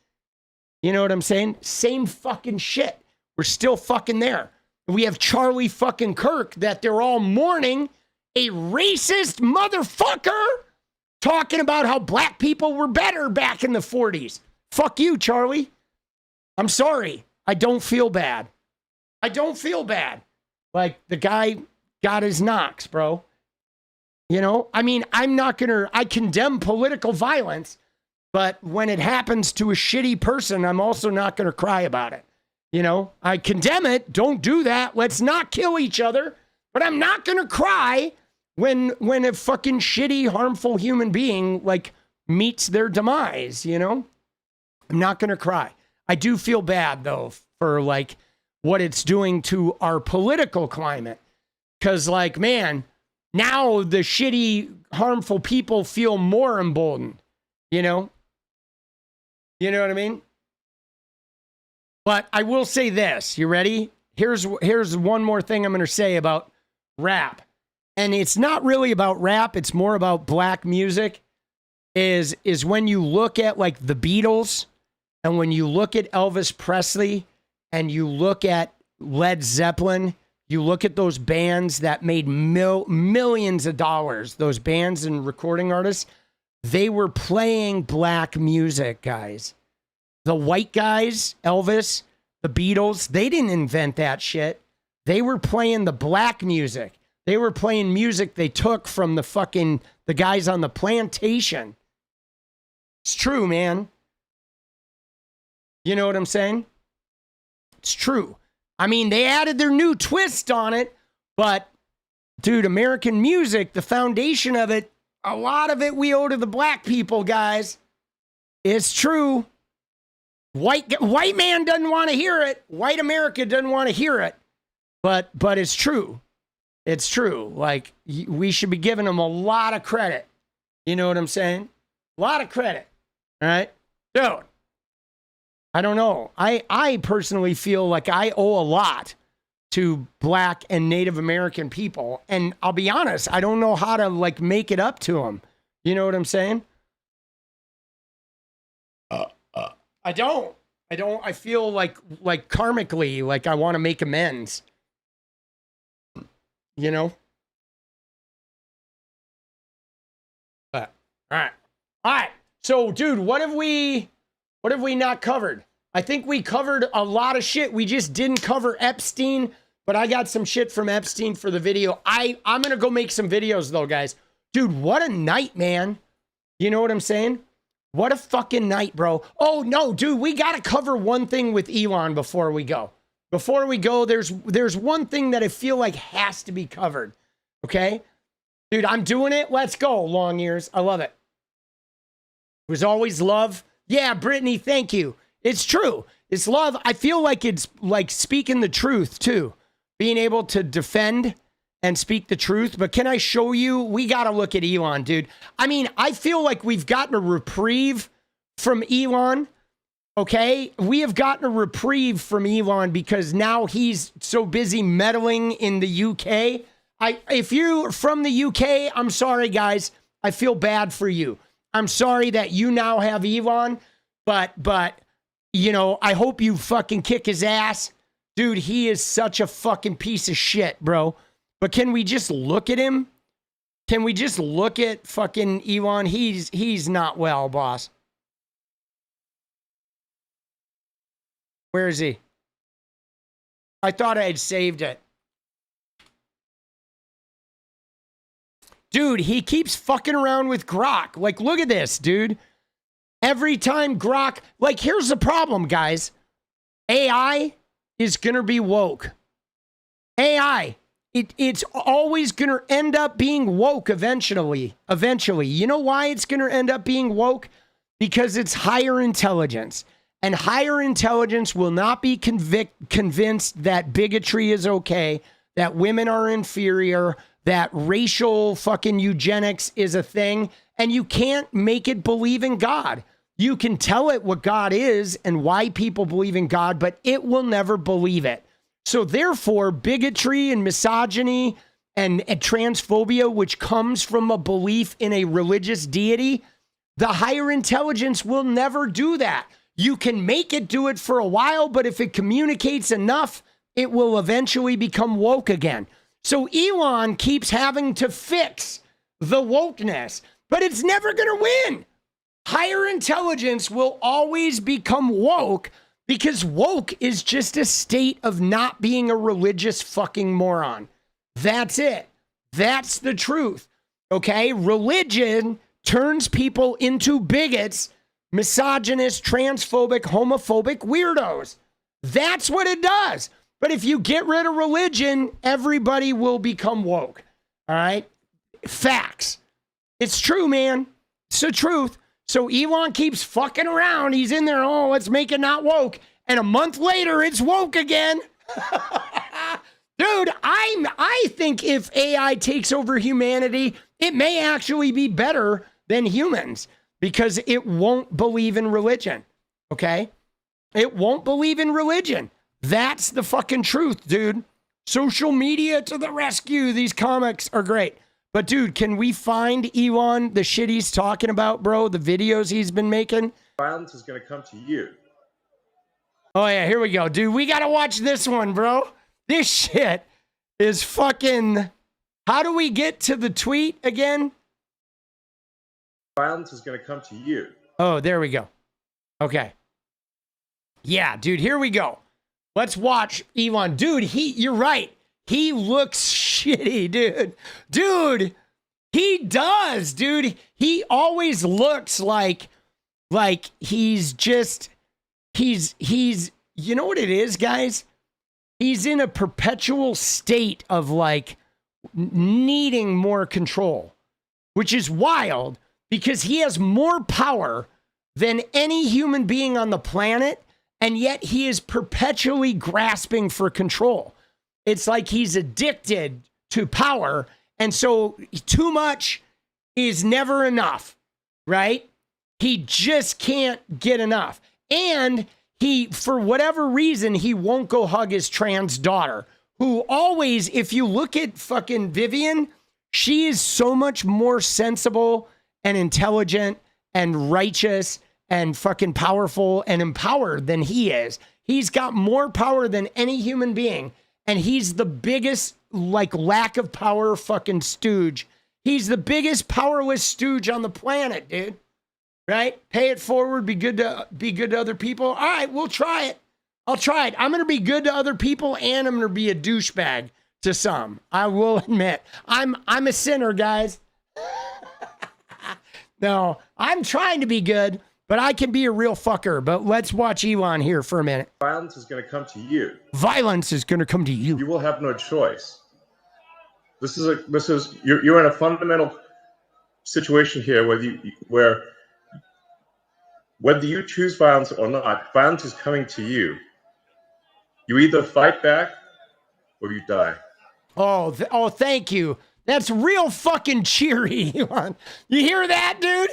You know what I'm saying? Same fucking shit. We're still fucking there. We have Charlie fucking Kirk that they're all mourning, a racist motherfucker talking about how black people were better back in the 40s. Fuck you, Charlie. I'm sorry. I don't feel bad. I don't feel bad. Like, the guy got his knocks, bro. You know, I mean, I condemn political violence, but when it happens to a shitty person, I'm also not going to cry about it. You know, I condemn it. Don't do that. Let's not kill each other. But I'm not going to cry when a fucking shitty, harmful human being, like, meets their demise, you know? I'm not going to cry. I do feel bad, though, for, like, what it's doing to our political climate. Because, like, man, now the shitty, harmful people feel more emboldened, you know? You know what I mean? But I will say this. You ready? Here's one more thing I'm going to say about rap. And it's not really about rap. It's more about black music. Is when you look at, like, the Beatles And when you look at Elvis Presley and you look at Led Zeppelin, you look at those bands that made millions of dollars, those bands and recording artists, they were playing black music, guys. The white guys, Elvis, the Beatles, they didn't invent that shit. They were playing the black music. They were playing music they took from the guys on the plantation. It's true, man. You know what I'm saying? It's true. I mean, they added their new twist on it, but dude, American music, the foundation of it, a lot of it we owe to the black people, guys. It's true. White man doesn't want to hear it. White America doesn't want to hear it. But it's true. It's true. Like, we should be giving them a lot of credit. You know what I'm saying? A lot of credit. All right? Dude, I don't know. I personally feel like I owe a lot to black and Native American people. And I'll be honest, I don't know how to, like, make it up to them. You know what I'm saying? I don't. I feel like karmically, like I want to make amends. You know? But, all right. So, dude, what have we not covered? I think we covered a lot of shit. We just didn't cover Epstein, but I got some shit from Epstein for the video. I'm going to go make some videos, though, guys. Dude, what a night, man. You know what I'm saying? What a fucking night, bro. Oh, no, dude, we got to cover one thing with Elon before we go. Before we go, there's one thing that I feel like has to be covered, okay? Dude, I'm doing it. Let's go, long ears. I love it. It was always love. Yeah, Brittany, thank you. It's true. It's love. I feel like it's like speaking the truth, too. Being able to defend and speak the truth. But can I show you? We got to look at Elon, dude. I mean, I feel like we've gotten a reprieve from Elon. Okay, we have gotten a reprieve from Elon because now he's so busy meddling in the UK. If you're from the UK, I'm sorry, guys. I feel bad for you. I'm sorry that you now have Elon, but you know, I hope you fucking kick his ass. Dude, he is such a fucking piece of shit, bro. But can we just look at him? Can we just look at fucking Elon? He's not well, boss. Where is he? I thought I had saved it. Dude, he keeps fucking around with Grok. Like, look at this, dude. Every time Grok... Like, here's the problem, guys. AI is going to be woke. AI. It's always going to end up being woke eventually. You know why it's going to end up being woke? Because it's higher intelligence. And higher intelligence will not be convinced that bigotry is okay, that women are inferior, that racial fucking eugenics is a thing. And you can't make it believe in God. You can tell it what God is and why people believe in God, but it will never believe it. So therefore, bigotry and misogyny and transphobia, which comes from a belief in a religious deity, the higher intelligence will never do that. You can make it do it for a while, but if it communicates enough, it will eventually become woke again. So Elon keeps having to fix the wokeness, but it's never going to win. Higher intelligence will always become woke because woke is just a state of not being a religious fucking moron. That's it. That's the truth. Okay? Religion turns people into bigots, misogynist, transphobic, homophobic weirdos. That's what it does. But if you get rid of religion, everybody will become woke. All right? Facts. It's true, man. It's the truth. So Elon keeps fucking around. He's in there, oh, let's make it not woke. And a month later, it's woke again. Dude, I think if AI takes over humanity, it may actually be better than humans because it won't believe in religion. Okay? It won't believe in religion. That's the fucking truth, dude. Social media to the rescue. These comics are great. But dude, can we find Elon, the shit he's talking about, bro? The videos he's been making? Violence is going to come to you. Oh, yeah, here we go. Dude, we got to watch this one, bro. This shit is fucking... How do we get to the tweet again? Violence is going to come to you. Oh, there we go. Okay. Yeah, dude, here we go. Let's watch Elon. Dude, you're right. He looks shitty, dude. Dude, he does, dude. He always looks like he's just, he's, you know what it is, guys? He's in a perpetual state of like needing more control, which is wild because he has more power than any human being on the planet. And yet he is perpetually grasping for control. It's like he's addicted to power. And so too much is never enough, right? He just can't get enough. And he, for whatever reason, he won't go hug his trans daughter, who always, if you look at fucking Vivian, she is so much more sensible and intelligent and righteous and fucking powerful and empowered than he is. He's got more power than any human being. And he's the biggest, like, lack of power fucking stooge. He's the biggest powerless stooge on the planet, dude. Right? Pay it forward, be good to other people. All right, we'll try it. I'll try it. I'm going to be good to other people and I'm going to be a douchebag to some. I will admit. I'm a sinner, guys. No, I'm trying to be good. But I can be a real fucker. But let's watch Elon here for a minute. Violence is going to come to you. Violence is going to come to you. You will have no choice. You're in a fundamental situation here where whether you choose violence or not, violence is coming to you. You either fight back or you die. Oh, thank you. That's real fucking cheery, Elon. You hear that, dude?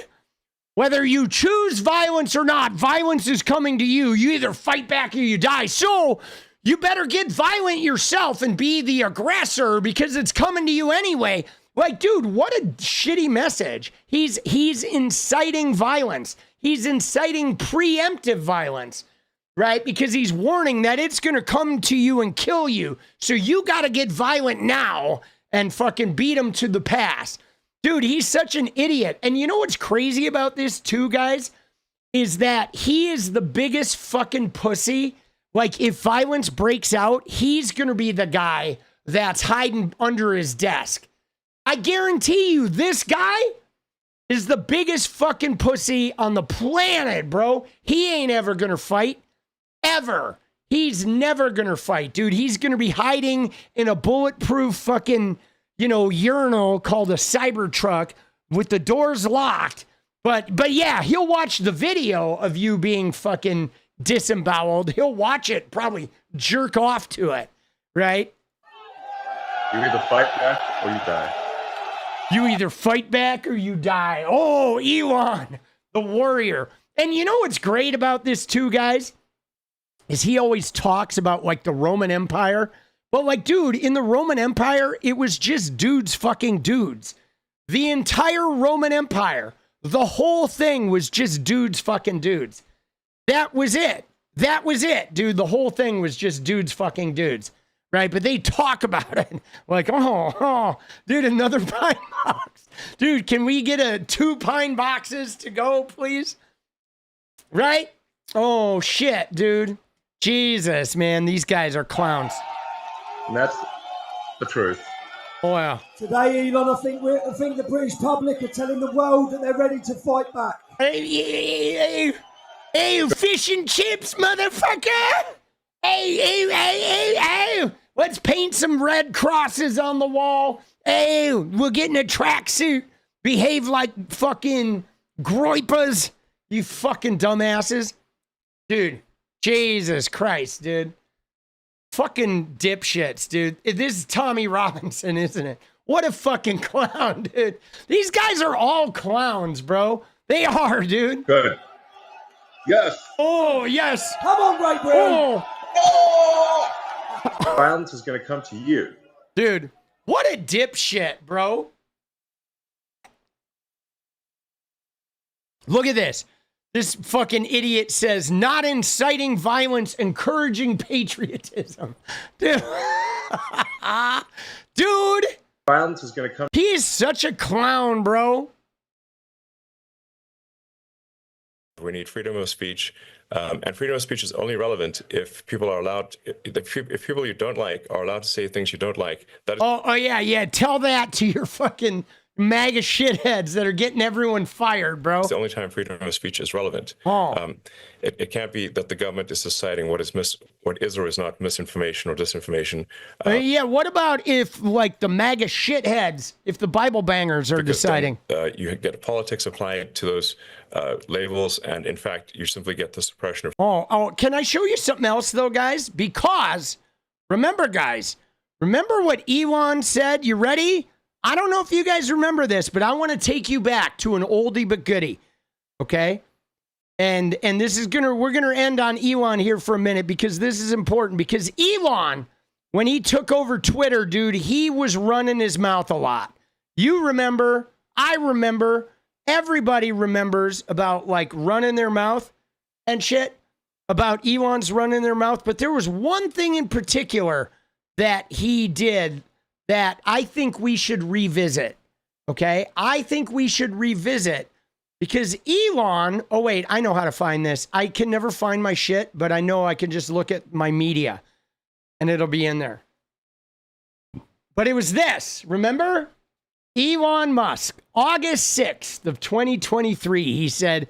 Whether you choose violence or not, violence is coming to you. You either fight back or you die. So you better get violent yourself and be the aggressor because it's coming to you anyway. Like, dude, what a shitty message. He's inciting violence. He's inciting preemptive violence, right? Because he's warning that it's going to come to you and kill you. So you got to get violent now and fucking beat him to the pass. Dude, he's such an idiot. And you know what's crazy about this too, guys? Is that he is the biggest fucking pussy. Like, if violence breaks out, he's going to be the guy that's hiding under his desk. I guarantee you, this guy is the biggest fucking pussy on the planet, bro. He ain't ever going to fight. Ever. He's never going to fight, dude. He's going to be hiding in a bulletproof fucking, urinal called a Cybertruck with the doors locked. But yeah, he'll watch the video of you being fucking disemboweled. He'll watch it, probably jerk off to it, right? You either fight back or you die. You either fight back or you die. Oh, Elon, the warrior. And you know what's great about this too, guys? Is he always talks about like the Roman Empire. But like, dude, in the Roman Empire, it was just dudes fucking dudes. The entire Roman Empire, the whole thing was just dudes fucking dudes. That was it. That was it, dude. The whole thing was just dudes fucking dudes. Right? But they talk about it like, oh, dude, another pine box. Dude, can we get 2 pine boxes to go, please? Right? Oh, shit, dude. Jesus, man, these guys are clowns. And that's the truth. Oh, yeah. Today, Elon, I think the British public are telling the world that they're ready to fight back. Hey, fish and chips, motherfucker! Hey. Let's paint some red crosses on the wall. Hey, we'll get in a tracksuit. Behave like fucking groipas, you fucking dumbasses. Dude, Jesus Christ, dude. Fucking dipshits, dude. This is Tommy Robinson, isn't it? What a fucking clown, dude. These guys are all clowns, bro. They are, dude. Good. Yes. Oh, yes. Come on, Great Britain. Oh. Violence is going to come to you. Dude, what a dipshit, bro. Look at this. This fucking idiot says, not inciting violence, encouraging patriotism. Dude. Dude. Violence is going to come. He is such a clown, bro. We need freedom of speech. And freedom of speech is only relevant if people are allowed, if people you don't like are allowed to say things you don't like. That is yeah. Tell that to your fucking MAGA shitheads that are getting everyone fired, bro. It's the only time freedom of speech is relevant. It can't be that the government is deciding what is or is not misinformation or disinformation. What about if, like, the MAGA shitheads, if the Bible bangers are deciding? You get politics applied to those labels, and in fact, you simply get the suppression of. Can I show you something else, though, guys? Because, remember, guys, remember what Elon said? You ready? I don't know if you guys remember this, but I want to take you back to an oldie but goodie, okay? And this is we're gonna end on Elon here for a minute because this is important. Because Elon, when he took over Twitter, dude, he was running his mouth a lot. You remember, I remember, everybody remembers about, like, running their mouth and shit, about Elon's running their mouth. But there was one thing in particular that he did that I think we should revisit, okay? I think we should revisit because Elon, oh wait, I know how to find this. I can never find my shit, but I know I can just look at my media and it'll be in there. But it was this, remember? Elon Musk, August 6th of 2023, he said,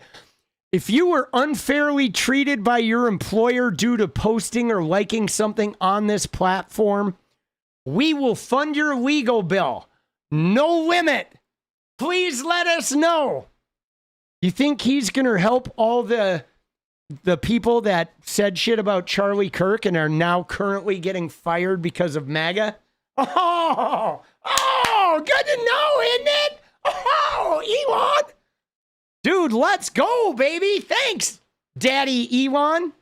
if you were unfairly treated by your employer due to posting or liking something on this platform, we will fund your legal bill. No limit. Please let us know. You think he's going to help all the people that said shit about Charlie Kirk and are now currently getting fired because of MAGA? Oh, good to know, isn't it? Oh, Elon. Dude, let's go, baby. Thanks, Daddy Elon.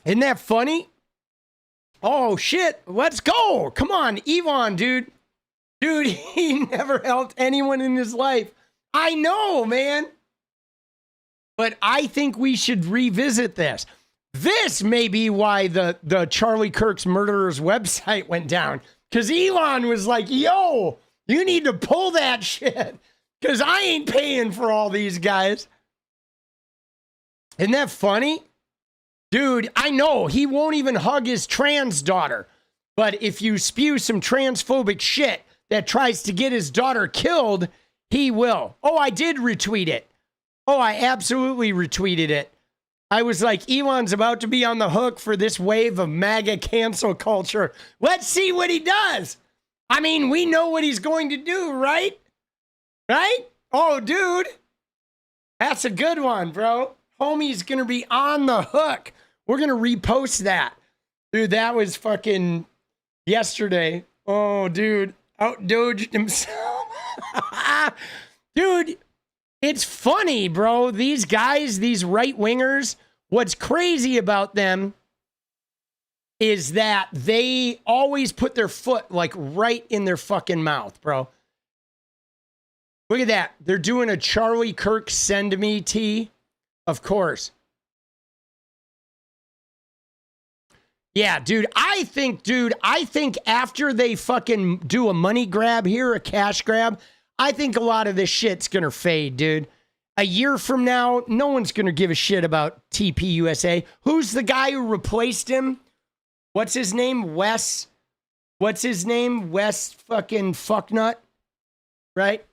Isn't that funny? Oh, shit. Let's go. Come on, Elon, dude. Dude, he never helped anyone in his life. I know, man. But I think we should revisit this. This may be why the Charlie Kirk's murderers website went down. Because Elon was like, yo, you need to pull that shit. Because I ain't paying for all these guys. Isn't that funny? Dude, I know he won't even hug his trans daughter. But if you spew some transphobic shit that tries to get his daughter killed, he will. Oh, I did retweet it. Oh, I absolutely retweeted it. I was like, Elon's about to be on the hook for this wave of MAGA cancel culture. Let's see what he does. I mean, we know what he's going to do, right? Right? Oh, dude. That's a good one, bro. Homie's going to be on the hook. We're going to repost that. Dude, that was fucking yesterday. Oh, dude. Outdoged himself. Dude, it's funny, bro. These guys, these right-wingers, what's crazy about them is that they always put their foot, like, right in their fucking mouth, bro. Look at that. They're doing a Charlie Kirk send me tea. Of course. Yeah, dude, I think after they fucking do a money grab here, a cash grab, I think a lot of this shit's gonna fade, dude. A year from now, no one's gonna give a shit about TPUSA. Who's the guy who replaced him? What's his name? Wes fucking fucknut, right?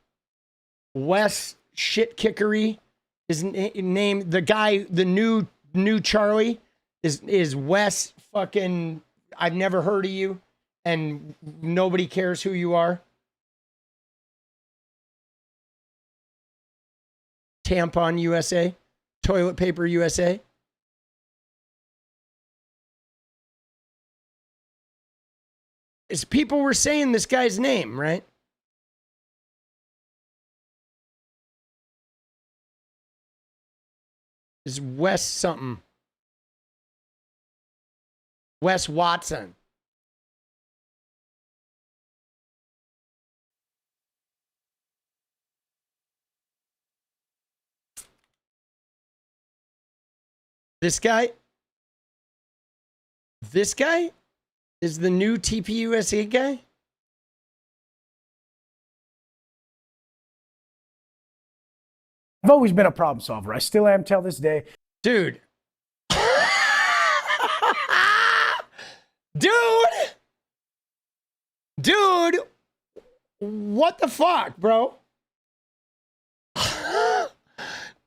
Wes shit-kickery. His name, the guy, the new Charlie is Wes fucking, I've never heard of you and nobody cares who you are. Tampon USA, Toilet Paper USA. People were saying this guy's name, right? Is Wes something? Wes Watson. This guy is the new TPUSA guy? I've always been a problem solver. I still am till this day. Dude. Dude, what the fuck, bro?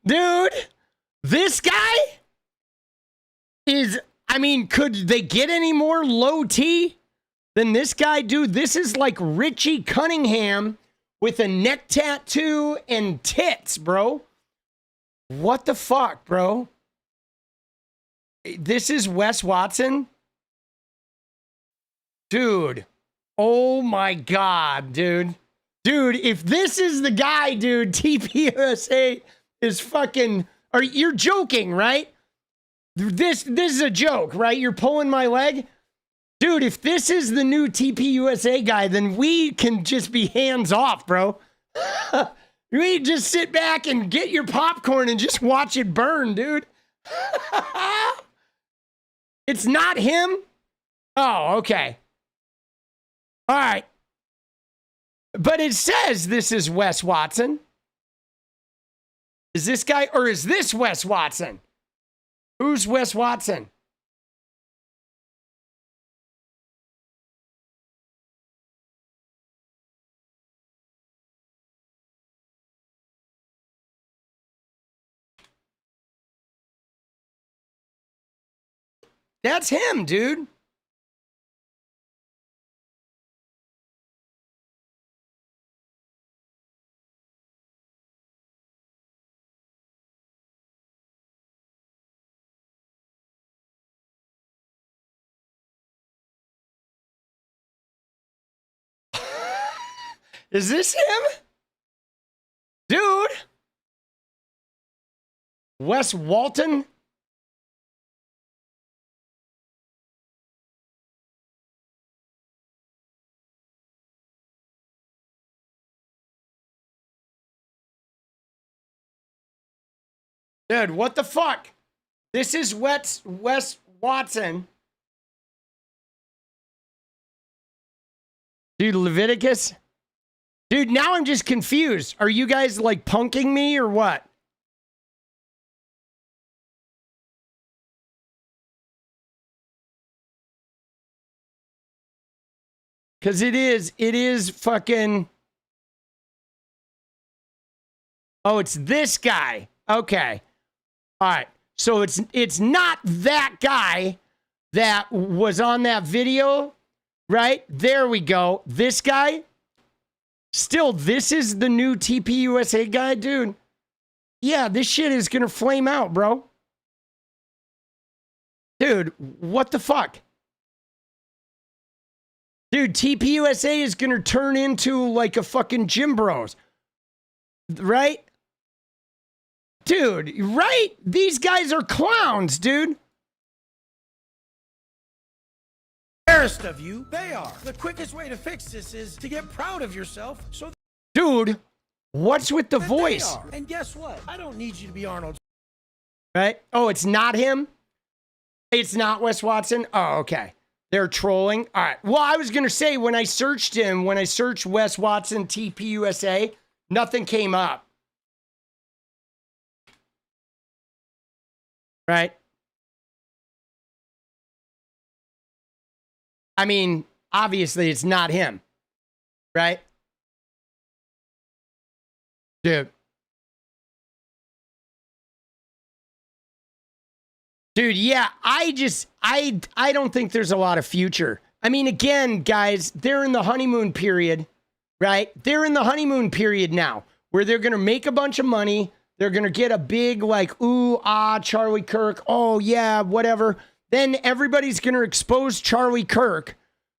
Dude, this guy is, I mean, could they get any more low T than this guy, dude? This is like 𝗙𝗫𝗃𝗽𝗃 with a neck tattoo and tits, bro. What the fuck, bro? This is Wes Watson? Dude. Oh my God, dude. Dude, if this is the guy, dude, TPUSA is fucking, you're joking, right? This is a joke, right? You're pulling my leg? Dude, if this is the new TPUSA guy, then we can just be hands off, bro. We just sit back and get your popcorn and just watch it burn, dude. It's not him? Oh, okay. All right. But it says this is Wes Watson. Is this guy, or is this Wes Watson? Who's Wes Watson? That's him, dude. Is this him? Dude. Wes Walton? Dude, what the fuck? This is Wes Watson. Dude, Leviticus? Dude, now I'm just confused. Are you guys like punking me or what? Because it is fucking... Oh, it's this guy. Okay. All right. So it's not that guy that was on that video, right? There we go. This guy. Still, this is the new TPUSA guy, dude. Yeah, this shit is going to flame out, bro. Dude, what the fuck? Dude, TPUSA is going to turn into like a fucking gym bros. Right? Dude, right? These guys are clowns, dude. Embarrassed of you, they are. The quickest way to fix this is to get proud of yourself. So, dude, what's with the voice? And guess what? I don't need you to be Arnold. Right? Oh, it's not him? It's not Wes Watson? Oh, okay. They're trolling. All right. Well, I was going to say, when I searched him, when I searched Wes Watson TPUSA, nothing came up. Right? I mean, obviously it's not him. Right? Dude. Dude, yeah, I don't think there's a lot of future. I mean, again, guys, they're in the honeymoon period, right? They're in the honeymoon period now where they're going to make a bunch of money. They're going to get a big like, ooh, ah, Charlie Kirk. Oh, yeah, whatever. Then everybody's going to expose Charlie Kirk,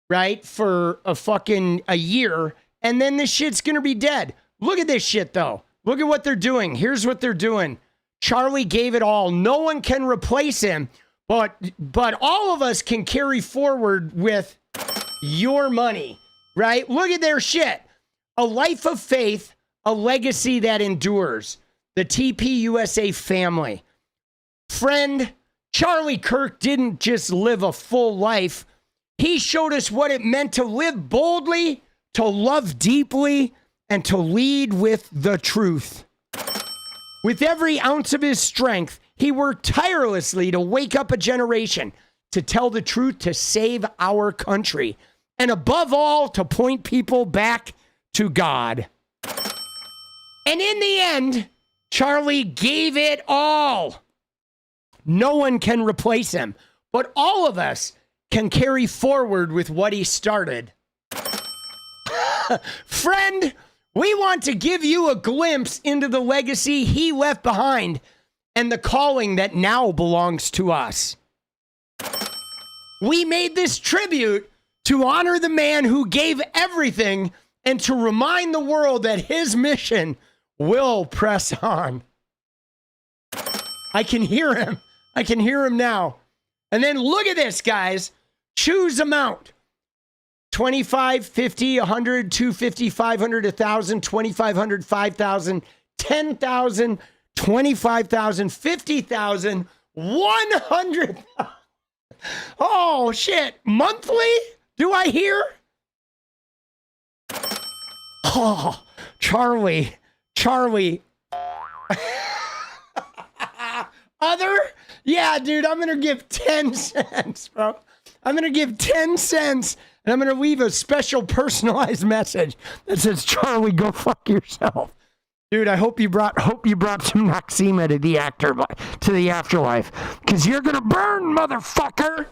right, for a year. And then this shit's going to be dead. Look at this shit, though. Look at what they're doing. Here's what they're doing. Charlie gave it all. No one can replace him, but all of us can carry forward with your money, right? Look at their shit. A life of faith, a legacy that endures. The TPUSA family. Friend, Charlie Kirk didn't just live a full life. He showed us what it meant to live boldly, to love deeply, and to lead with the truth. With every ounce of his strength, he worked tirelessly to wake up a generation, to tell the truth, to save our country, and above all, to point people back to God. And in the end, Charlie gave it all. No one can replace him, but all of us can carry forward with what he started. Friend, we want to give you a glimpse into the legacy he left behind and the calling that now belongs to us. We made this tribute to honor the man who gave everything and to remind the world that his mission will press on. I can hear him. I can hear him now. And then look at this, guys. Choose amount. 25, 50, 100, 250, 500, 1,000, 2,500, 5,000, 10,000, 25,000, 50,000, 100,000. Oh, shit. Monthly? Do I hear? Oh, Charlie. Other? Yeah, dude, I'm going to give 10 cents, bro. I'm going to give 10 cents, and I'm going to leave a special personalized message that says, Charlie, go fuck yourself. Dude, I hope you brought some 𝗙់•𝗶𝗶 to the afterlife, because you're going to burn, motherfucker.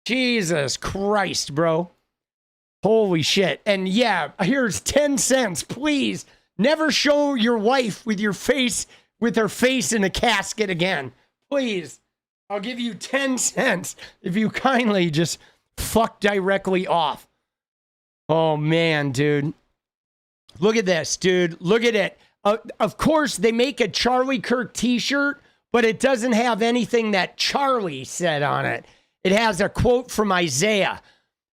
Jesus Christ, bro. Holy shit. And yeah, here's 10 cents. Please never show your wife with her face in a casket again. Please. I'll give you 10 cents if you kindly just fuck directly off. Oh, man, dude. Look at this, dude. Look at it. Of course, they make a Charlie Kirk t-shirt, but it doesn't have anything that Charlie said on it. It has a quote from Isaiah.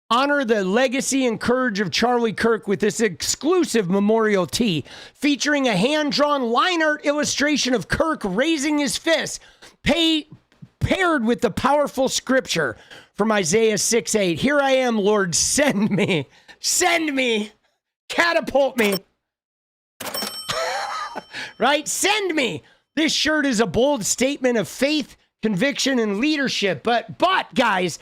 Honor the legacy and courage of Charlie Kirk with this exclusive memorial tee featuring a hand-drawn line art illustration of Kirk raising his fist, paired with the powerful scripture from Isaiah 6:8. Here I am, Lord, send me, catapult me, right? Send me. This shirt is a bold statement of faith, conviction, and leadership. But guys,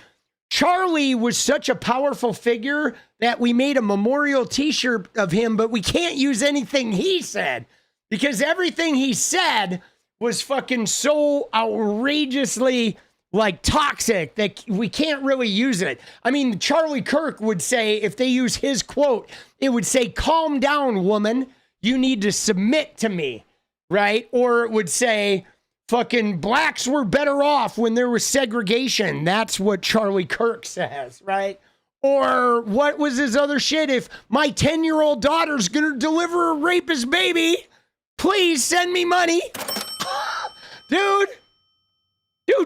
Charlie was such a powerful figure that we made a memorial t-shirt of him, but we can't use anything he said because everything he said was fucking so outrageously like toxic that we can't really use it. I mean, Charlie Kirk would say, if they use his quote, it would say, calm down, woman. You need to submit to me, right? Or it would say, fucking blacks were better off when there was segregation. That's what Charlie Kirk says, right? Or what was his other shit? If my 10-year-old daughter's gonna deliver a rapist baby, please send me money. Dude,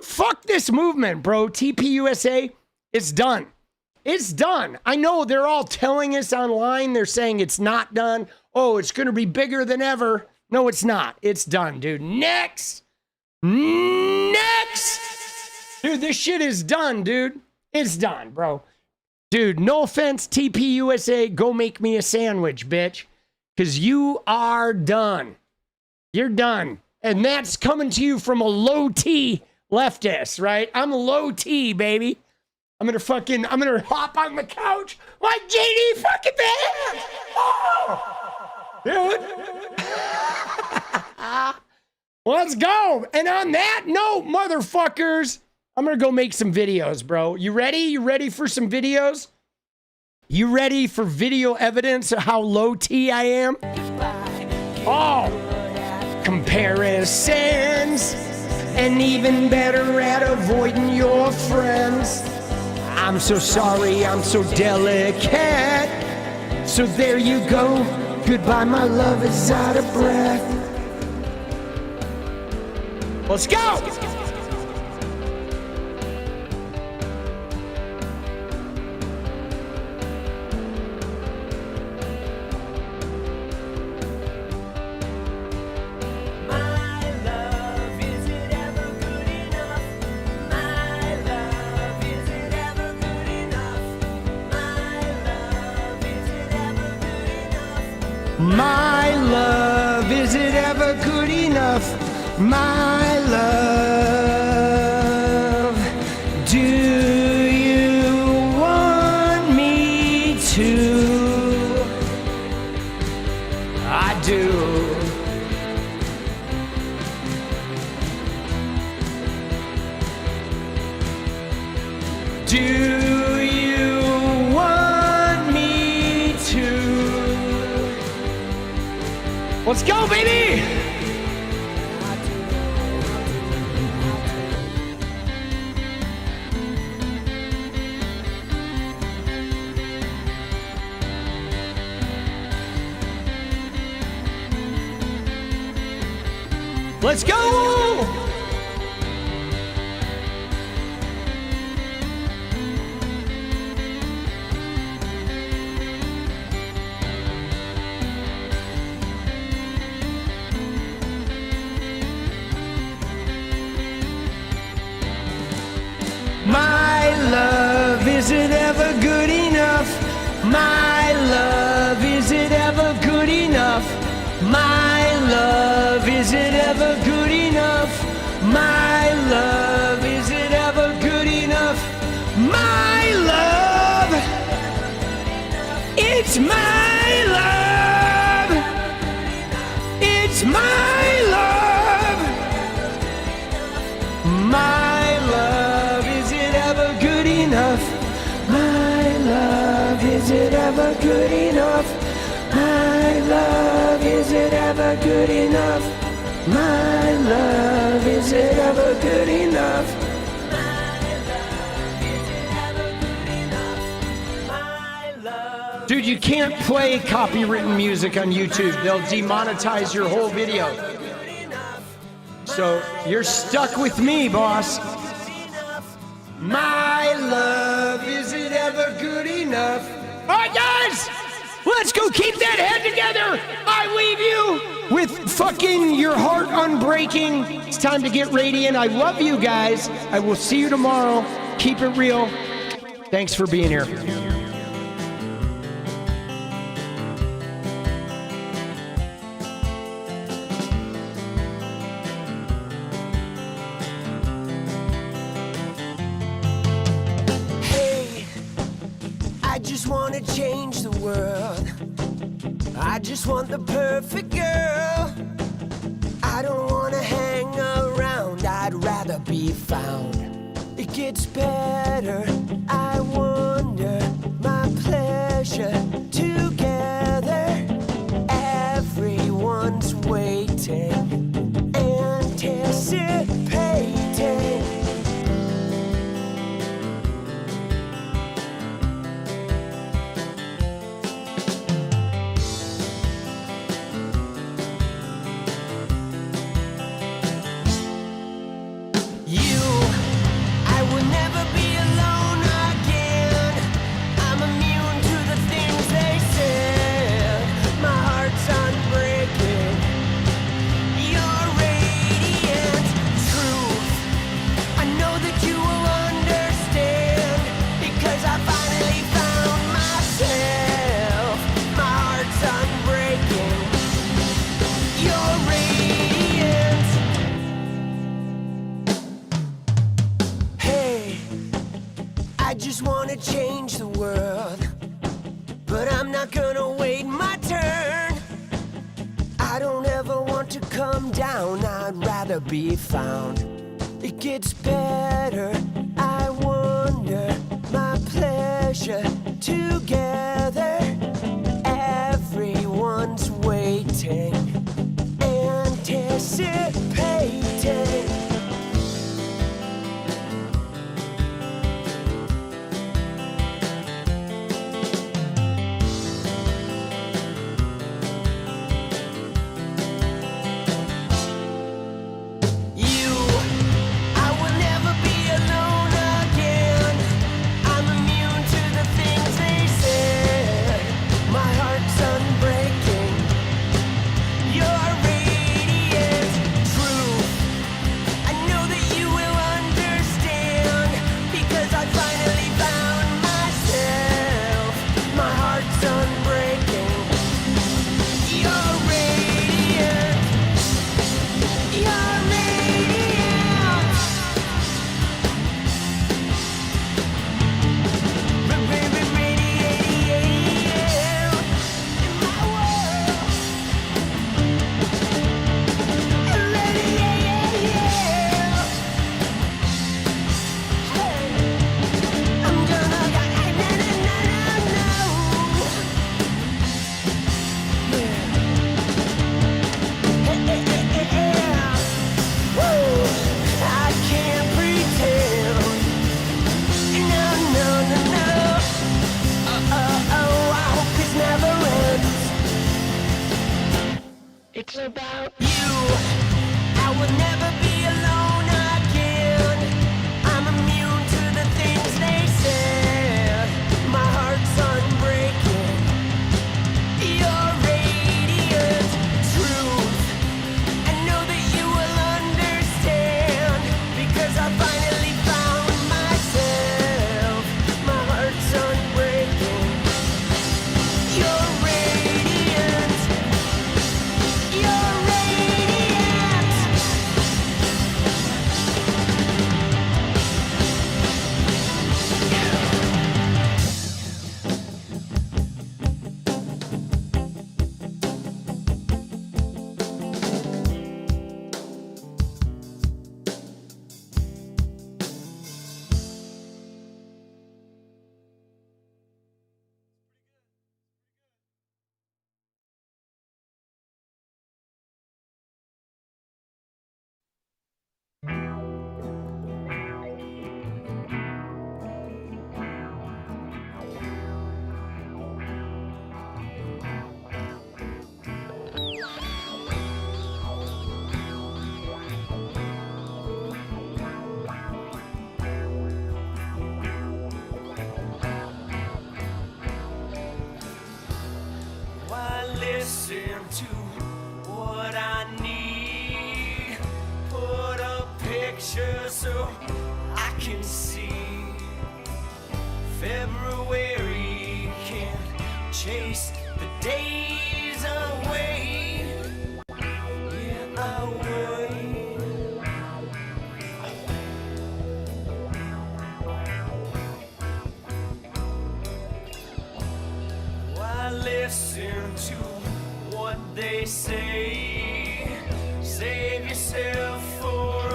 fuck this movement, bro. TPUSA, it's done. It's done. I know they're all telling us online. They're saying it's not done. Oh, it's gonna be bigger than ever. No, it's not. It's done, dude. Next. Dude, this shit is done, dude. It's done, bro. Dude, no offense, TPUSA, go make me a sandwich, bitch. Because you are done. You're done. And that's coming to you from a low T leftist, right? I'm a low T, baby. I'm gonna hop on the couch like JD fucking Van. Oh, dude. Let's go. And on that note, motherfuckers, I'm going to go make some videos, bro. You ready? You ready for some videos? You ready for video evidence of how low T I am? Oh, comparisons, and even better at avoiding your friends. I'm so sorry, I'm so delicate. So there you go. Goodbye, my love is out of breath. Let's go! My love, is it ever good enough? My love, do you want me to? I do. Do you want me to? Let's go, baby! Let's go! My love, is it ever good enough? My love, is it ever good enough? My love, is it ever good enough? My love, is it ever good enough? My love, it's my love, it's my love, my love, is it ever good enough? My love, is it ever good enough? My love, is it ever good enough? My love, is it ever good enough? Dude, you can't play copywritten music on YouTube. They'll demonetize your whole video. So you're stuck with me, boss. My love, is it ever good enough? All right, guys, let's go keep that head together. I leave you with fucking your heart unbreaking. It's time to get radiant. I love you guys. I will see you tomorrow. Keep it real. Thanks for being here. I just wanna change the world. I just want the perfect girl. I don't wanna hang around, I'd rather be found. It gets better, I wonder, my pleasure together. Everyone's waiting, anticipating. I just wanna change the world, but I'm not gonna wait my turn. I don't ever want to come down, I'd rather be found. It gets better, I wonder, my pleasure together. Everyone's waiting, anticipating. You, I will never be alone again. I'm immune to the things they said. My heart's unbreaking. You're radiant truth. I know that you will understand because I finally found myself. My heart's unbreaking. You're radiant. You're radiant. Why listen to what I need? Put a picture so I can see. February can't chase the days away. Yeah, away. Why listen to what they say? Save yourself for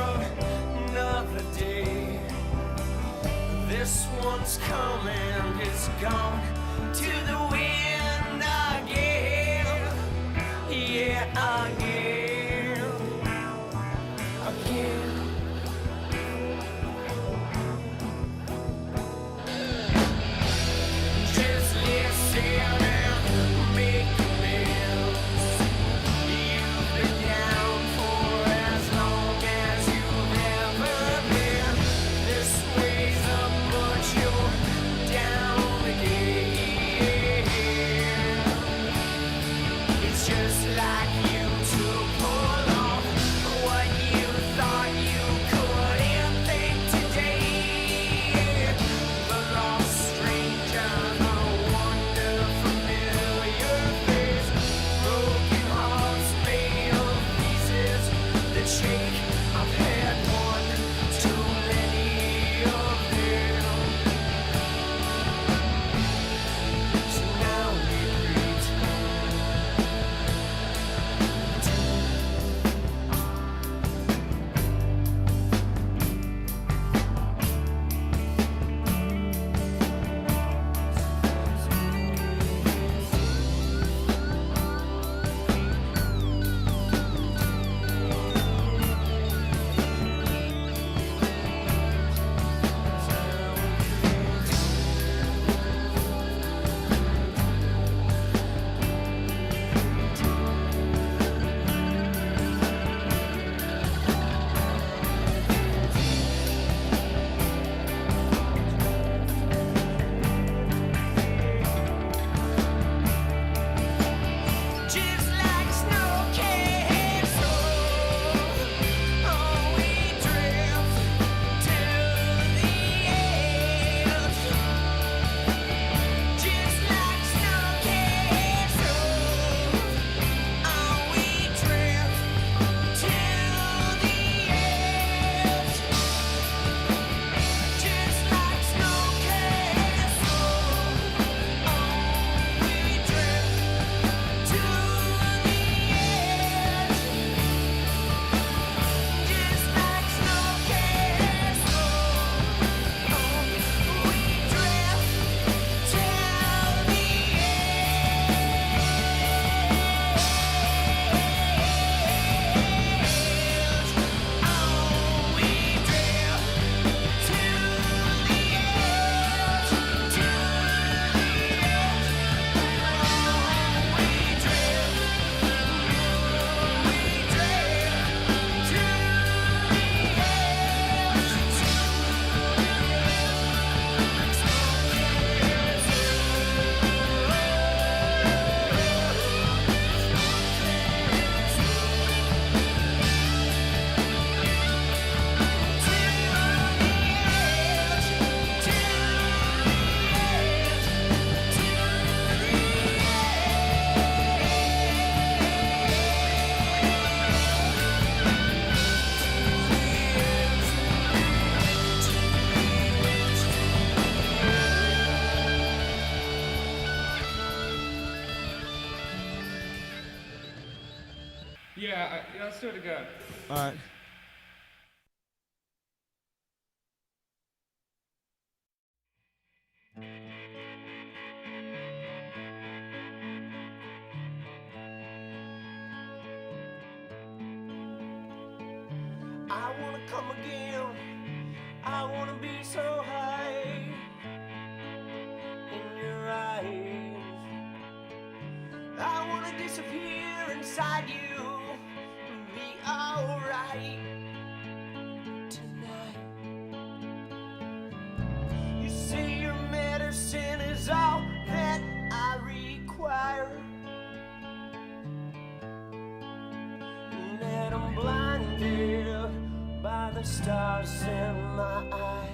another day. This one's coming, it's gone to the wind again. Yeah, again. Again. Just listen and make amends. You've been down for as long as you've ever been. This weighs up, but you're down again. It's just like you took Yeah, let's do it again. All right. I wanna come again. I wanna be so high in your eyes. I wanna disappear inside you and be alright tonight. You say your medicine is all that I require, and that I'm blinded by the stars in my eyes.